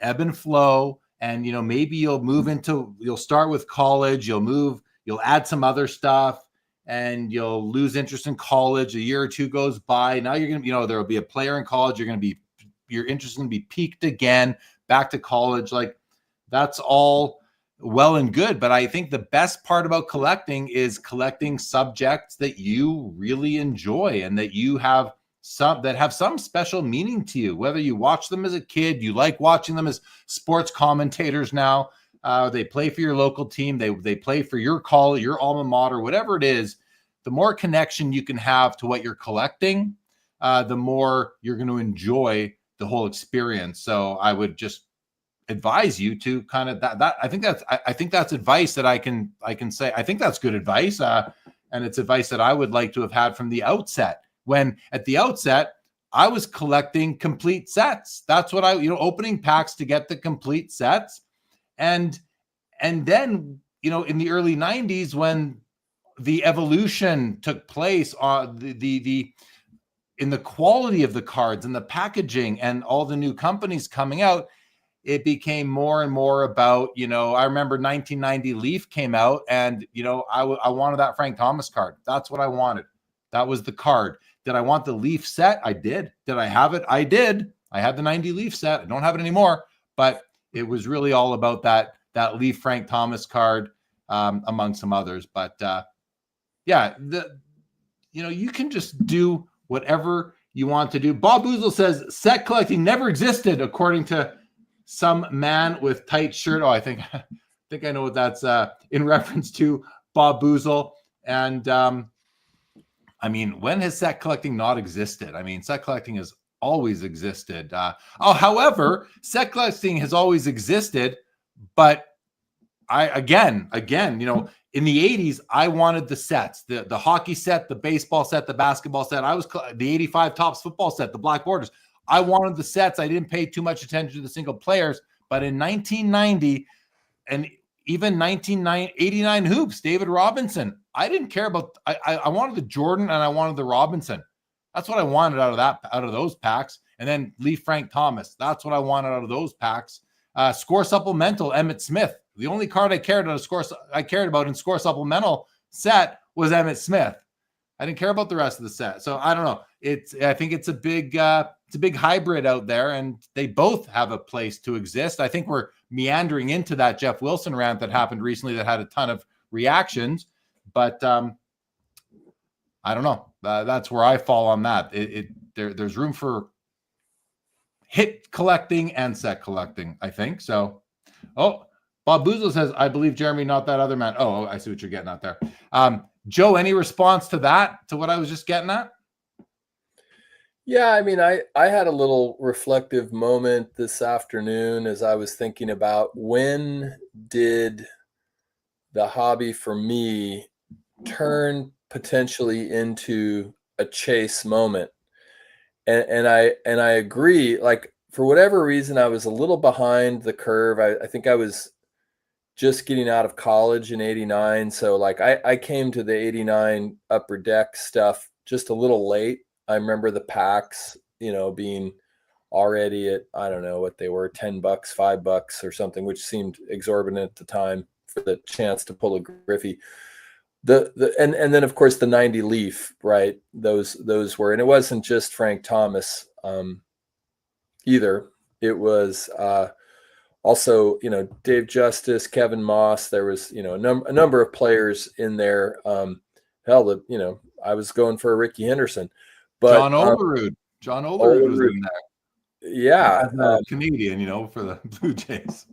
ebb and flow. And maybe you'll start with college. You'll add some other stuff, and you'll lose interest in college. A year or two goes by. Now you're gonna, there will be a player in college. Your interest is gonna be peaked again. Back to college. Like, that's all well and good, but I think the best part about collecting is collecting subjects that you really enjoy and that you have some special meaning to you. Whether you watch them as a kid, you like watching them as sports commentators now, they play for your local team, they play for your college, your alma mater, whatever it is. The more connection you can have to what you're collecting, the more you're going to enjoy the whole experience. So I would just advise you to kind of that. I think that's advice that I can say. I think that's good advice. And it's advice that I would like to have had from the outset. When at the outset, I was collecting complete sets. That's what opening packs to get the complete sets. And then, in the early 90s, when the evolution took place on in the quality of the cards and the packaging and all the new companies coming out, it became more and more about, I remember 1990 Leaf came out, and, I wanted that Frank Thomas card. That's what I wanted. That was the card. Did I want the Leaf set? I did. Did I have it? I did. I had the 90 Leaf set. I don't have it anymore, but it was really all about that Leaf Frank Thomas card, among some others. But yeah, you can just do whatever you want to do. Bob Boozle says set collecting never existed, according to some man with tight shirt. Oh, I think I know what that's in reference to, Bob Boozle. And I mean, when has set collecting not existed? I mean, set collecting has always existed. However, set collecting has always existed, but again, in the 80s, I wanted the sets, the hockey set, the baseball set, the basketball set. I was the 85 Topps football set, the black borders. I wanted the sets. I didn't pay too much attention to the single players. But in 1990 and even 1989 hoops, David Robinson, I didn't care about. I wanted the Jordan and I wanted the Robinson. That's what I wanted out of those packs. And then Leaf Frank Thomas. That's what I wanted out of those packs. Score supplemental, Emmitt Smith. The only card I cared about in score supplemental set was Emmitt Smith. I didn't care about the rest of the set. So I don't know. I think it's a big hybrid out there, and they both have a place to exist. I think we're meandering into that Jeff Wilson rant that happened recently that had a ton of reactions, but I don't know. That's where I fall on that. There's room for hit collecting and set collecting, I think. So, Bob Boozle says, I believe Jeremy, not that other man. Oh, I see what you're getting at there. Joe, any response to that, to what I was just getting at? Yeah, I mean, I had a little reflective moment this afternoon as I was thinking about when did the hobby for me turn potentially into a chase moment. And I agree, like, for whatever reason, I was a little behind the curve. I think I was just getting out of college in 89. So like I came to the 89 Upper Deck stuff just a little late. I remember the packs, being already at, I don't know what they were, $10, $5 or something, which seemed exorbitant at the time for the chance to pull a Griffey. And then of course the 90 Leaf, right? Those were, and it wasn't just Frank Thomas either. It was also, Dave Justice, Kevin Moss. There was, a number of players in there. I was going for a Ricky Henderson, but John Olerud was in there. Yeah, Canadian, for the Blue Jays.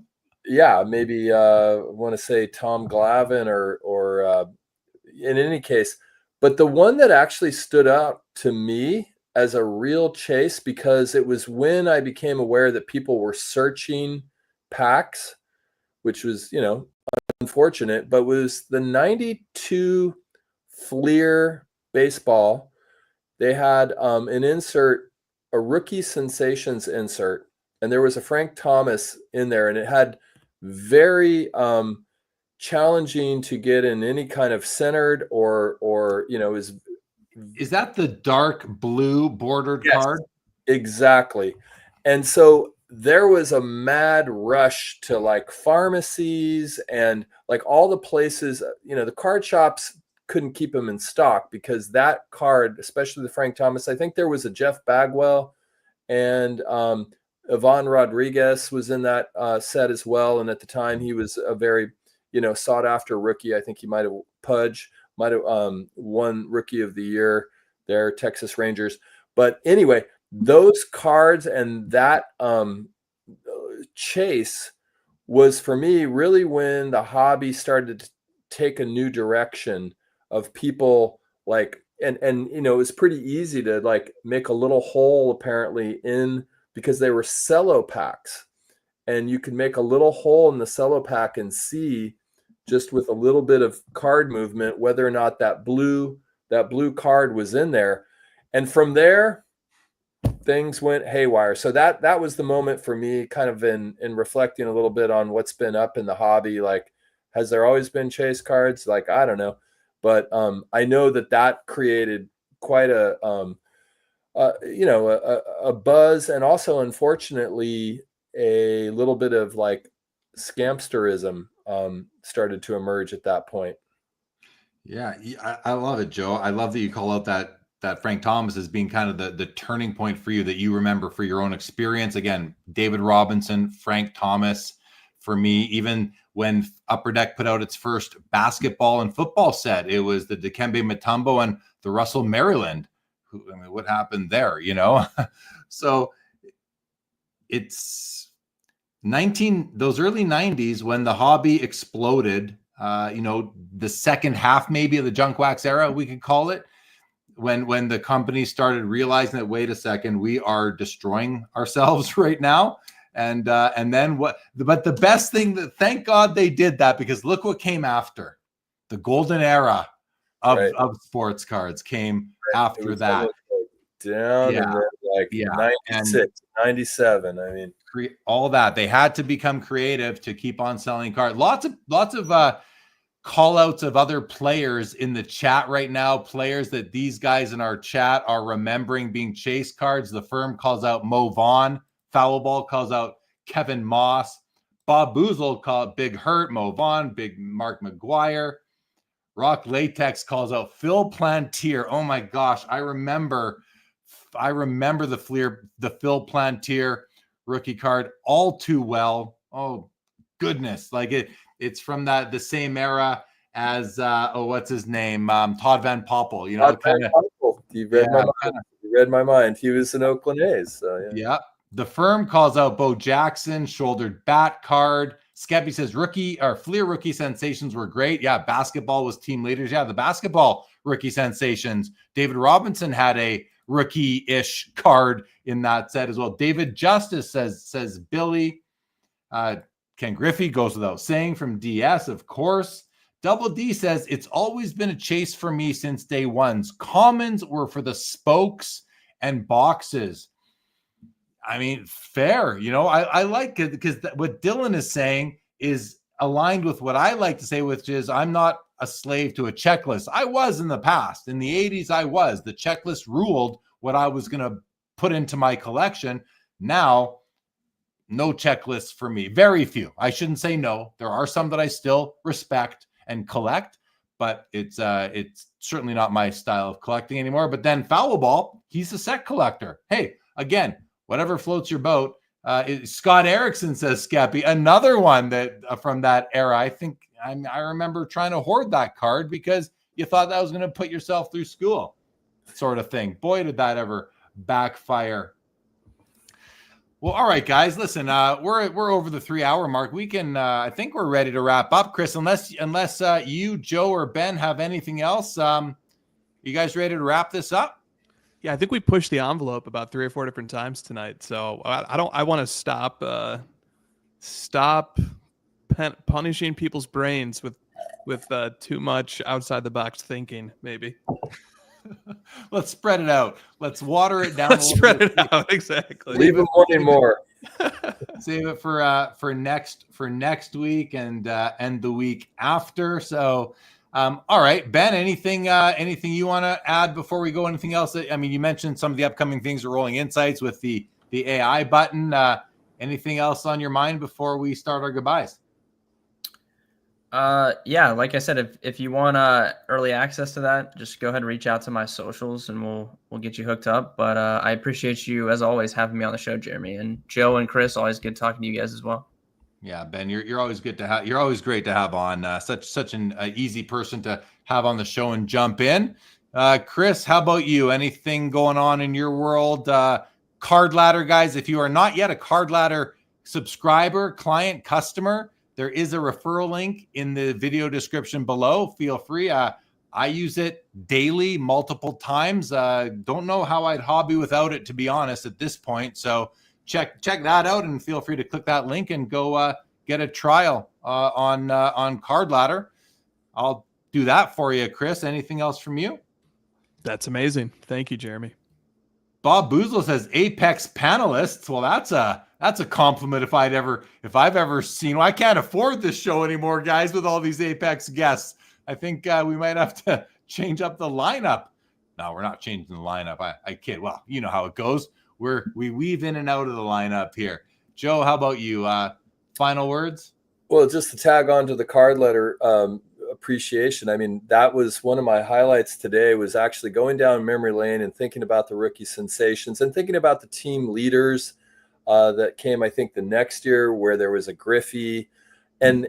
yeah, maybe I want to say Tom Glavine or in any case. But the one that actually stood out to me as a real chase, because it was when I became aware that people were searching packs, which was, unfortunate, but was the 92 Fleer baseball. They had an insert, a rookie sensations insert, and there was a Frank Thomas in there, and it had very challenging to get in any kind of centered or Is that the dark blue bordered Yes, card? exactly. And so there was a mad rush to like pharmacies and like all the places, the card shops couldn't keep them in stock because that card, especially the Frank Thomas, I think there was a Jeff Bagwell and Ivan Rodriguez was in that set as well. And at the time he was a very, sought after rookie. I think he might have won Rookie of the Year there, Texas Rangers. But anyway, those cards and that chase was for me really when the hobby started to take a new direction of people like, and it was pretty easy to like make a little hole apparently in, because they were cello packs, and you could make a little hole in the cello pack and see just with a little bit of card movement whether or not that blue card was in there. And from there things went haywire. So that was the moment for me, kind of in reflecting a little bit on what's been up in the hobby. Like, has there always been chase cards? Like, I don't know, but I know that created quite a buzz, and also unfortunately a little bit of like scamsterism started to emerge at that point. Yeah, I love it, Joe. I love that you call out that Frank Thomas as being kind of the turning point for you, that you remember for your own experience. Again, David Robinson, Frank Thomas, for me, even when Upper Deck put out its first basketball and football set, it was the Dikembe Mutombo and the Russell Maryland. What happened there, So it's those early 90s when the hobby exploded, the second half maybe of the junk wax era, we could call it, when the company started realizing that, wait a second, we are destroying ourselves right now. And then what, but the best thing, that thank God they did that, because look what came after. The golden era of sports cards came after that. Down and then like 96, 97. I mean, all that. They had to become creative to keep on selling cards. Lots of call outs of other players in the chat right now, players that these guys in our chat are remembering being chase cards. The firm calls out Mo Vaughn. Foul Ball calls out Kevin Moss. Bob Boozle called Big Hurt, Mo Vaughn, Big Mark McGuire. Rock Latex calls out Phil Plantier. Oh my gosh, I remember the Phil Plantier rookie card all too well. Oh goodness, like it's from the same era as what's his name, Todd Van Poppel. You read my mind. He was in Oakland A's. So yeah. The firm calls out Bo Jackson, shouldered bat card. Skeppy says Fleer rookie sensations were great. Yeah, basketball was team leaders. Yeah, the basketball rookie sensations. David Robinson had a rookie-ish card in that set as well. David Justice says Billy. Ken Griffey goes without saying from DS, of course. Double D says, it's always been a chase for me since day ones. Commons were for the spokes and boxes. I mean, fair. I like it because what Dylan is saying is aligned with what I like to say, which is I'm not a slave to a checklist. I was in the past. In the 80s, I was. The checklist ruled what I was going to put into my collection. Now, no checklists for me. Very few. I shouldn't say no. There are some that I still respect and collect, but it's certainly not my style of collecting anymore. But then Foul Ball, he's a set collector. Hey, again, whatever floats your boat. Scott Erickson says, Scappy, another one that from that era. I think I remember trying to hoard that card because you thought that was going to put yourself through school, sort of thing. Boy, did that ever backfire. Well, all right, guys. Listen, we're over the 3-hour mark. We can, I think we're ready to wrap up, Chris. Unless you, Joe, or Ben have anything else. You guys ready to wrap this up? Yeah, I think we pushed the envelope about 3 or 4 different times tonight. So I want to stop punishing people's brains with too much outside the box thinking. Maybe. Let's spread it out. Let's water it down. Let's spread it out. Exactly. Leave them wanting more. Save it for next week and the week after. So, all right, Ben. Anything you want to add before we go? Anything else? I mean, you mentioned some of the upcoming things are rolling insights with the AI button. Anything else on your mind before we start our goodbyes? Yeah, like I said, if you want early access to that, just go ahead and reach out to my socials and we'll get you hooked up. But I appreciate you as always having me on the show, Jeremy, and Joe and Chris. Always good talking to you guys as well. Yeah, Ben, you're always good to have. You're always great to have on. Such an easy person to have on the show and jump in. Chris, how about you? Anything going on in your world? Card Ladder guys, if you are not yet a Card Ladder subscriber, client, customer, there is a referral link in the video description below. Feel free. I use it daily, multiple times. Don't know how I'd hobby without it, to be honest, at this point. So check that out and feel free to click that link and go get a trial on Card Ladder. I'll do that for you, Chris. Anything else from you? That's amazing. Thank you, Jeremy. Bob Boozle says Apex panelists. Well, that's a compliment if I've ever seen. Well, I can't afford this show anymore, guys, with all these Apex guests. I think we might have to change up the lineup. No, we're not changing the lineup. I kid. Well, you know how it goes. We weave in and out of the lineup here. Joe, how about you? Final words? Well, just to tag on to the Card Ladder appreciation. I mean, that was one of my highlights today, was actually going down memory lane and thinking about the rookie sensations and thinking about the team leaders that came, I think, the next year, where there was a Griffey, and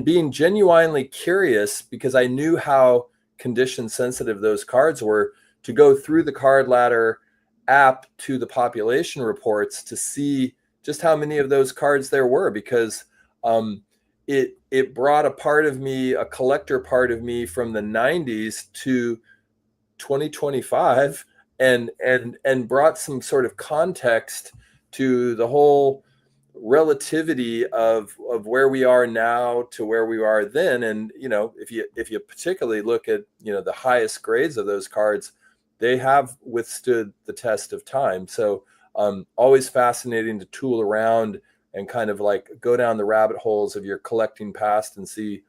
being genuinely curious, because I knew how condition sensitive those cards were, to go through the Card Ladder app to the population reports to see just how many of those cards there were, because it brought a part of me, a collector part of me, from the 90s to 2025, and brought some sort of context to the whole relativity of where we are now to where we are then. And if you particularly look at the highest grades of those cards, they have withstood the test of time. So always fascinating to tool around and kind of like go down the rabbit holes of your collecting past and see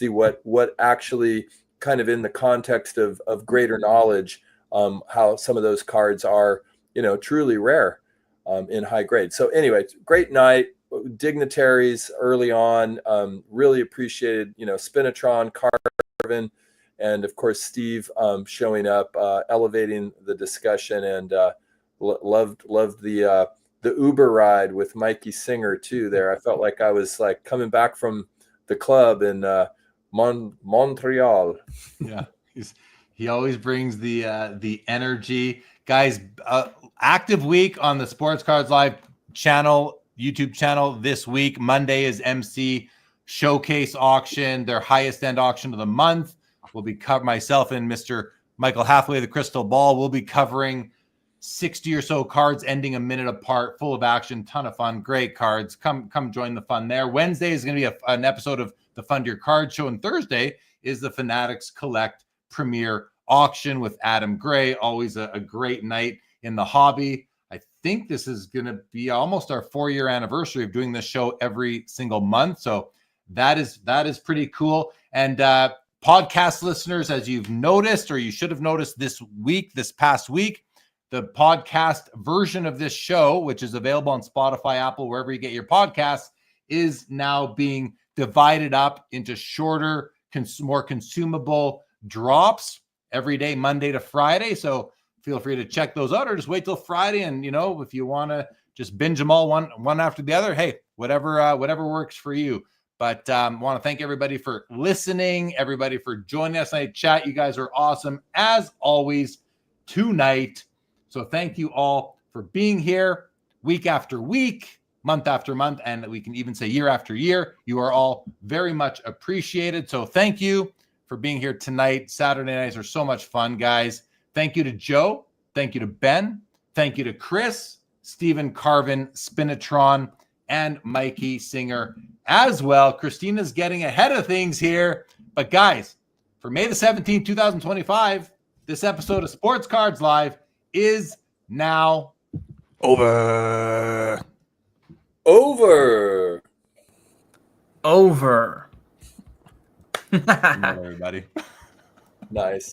what actually, kind of in the context of greater knowledge, how some of those cards are, truly rare in high grade. So anyway, great night. Dignitaries early on, really appreciated, Spinotron, Karvin, and of course Steve showing up, elevating the discussion, and loved the Uber ride with Mikey Singer too. There, I felt like I was like coming back from the club in Montreal. Yeah, he always brings the energy, guys. Active week on the Sports Cards Live channel, YouTube channel this week. Monday is MC Showcase auction, their highest end auction of the month. We'll be myself and Mr. Michael Hathaway, the Crystal Ball, will be covering 60 or so cards ending a minute apart, full of action, ton of fun, great cards. Come join the fun there. Wednesday is going to be an episode of the Fund Your Card Show, and Thursday is the Fanatics Collect Premier Auction with Adam Gray. Always a great night in the hobby. I think this is going to be almost our 4-year anniversary of doing this show every single month. So that is pretty cool. And podcast listeners, as you've noticed, or you should have noticed this past week, the podcast version of this show, which is available on Spotify, Apple, wherever you get your podcasts, is now being divided up into shorter, more consumable drops every day, Monday to Friday. So feel free to check those out, or just wait till Friday. And, if you want to just binge them all one after the other, hey, whatever works for you. But want to thank everybody for listening, everybody for joining us tonight. Chat, you guys are awesome, as always, tonight. So thank you all for being here. week after week, month after month, and we can even say year after year. You are all very much appreciated. So thank you for being here tonight. Saturday nights are so much fun, guys. Thank you to Joe. Thank you to Ben. Thank you to Chris, Stephen, Karvin, Spinotron, and Mikey Singer as well. Christina's getting ahead of things here. But guys, for May the 17th, 2025, this episode of Sports Cards Live is now Over. Over. Good night, everybody. Nice.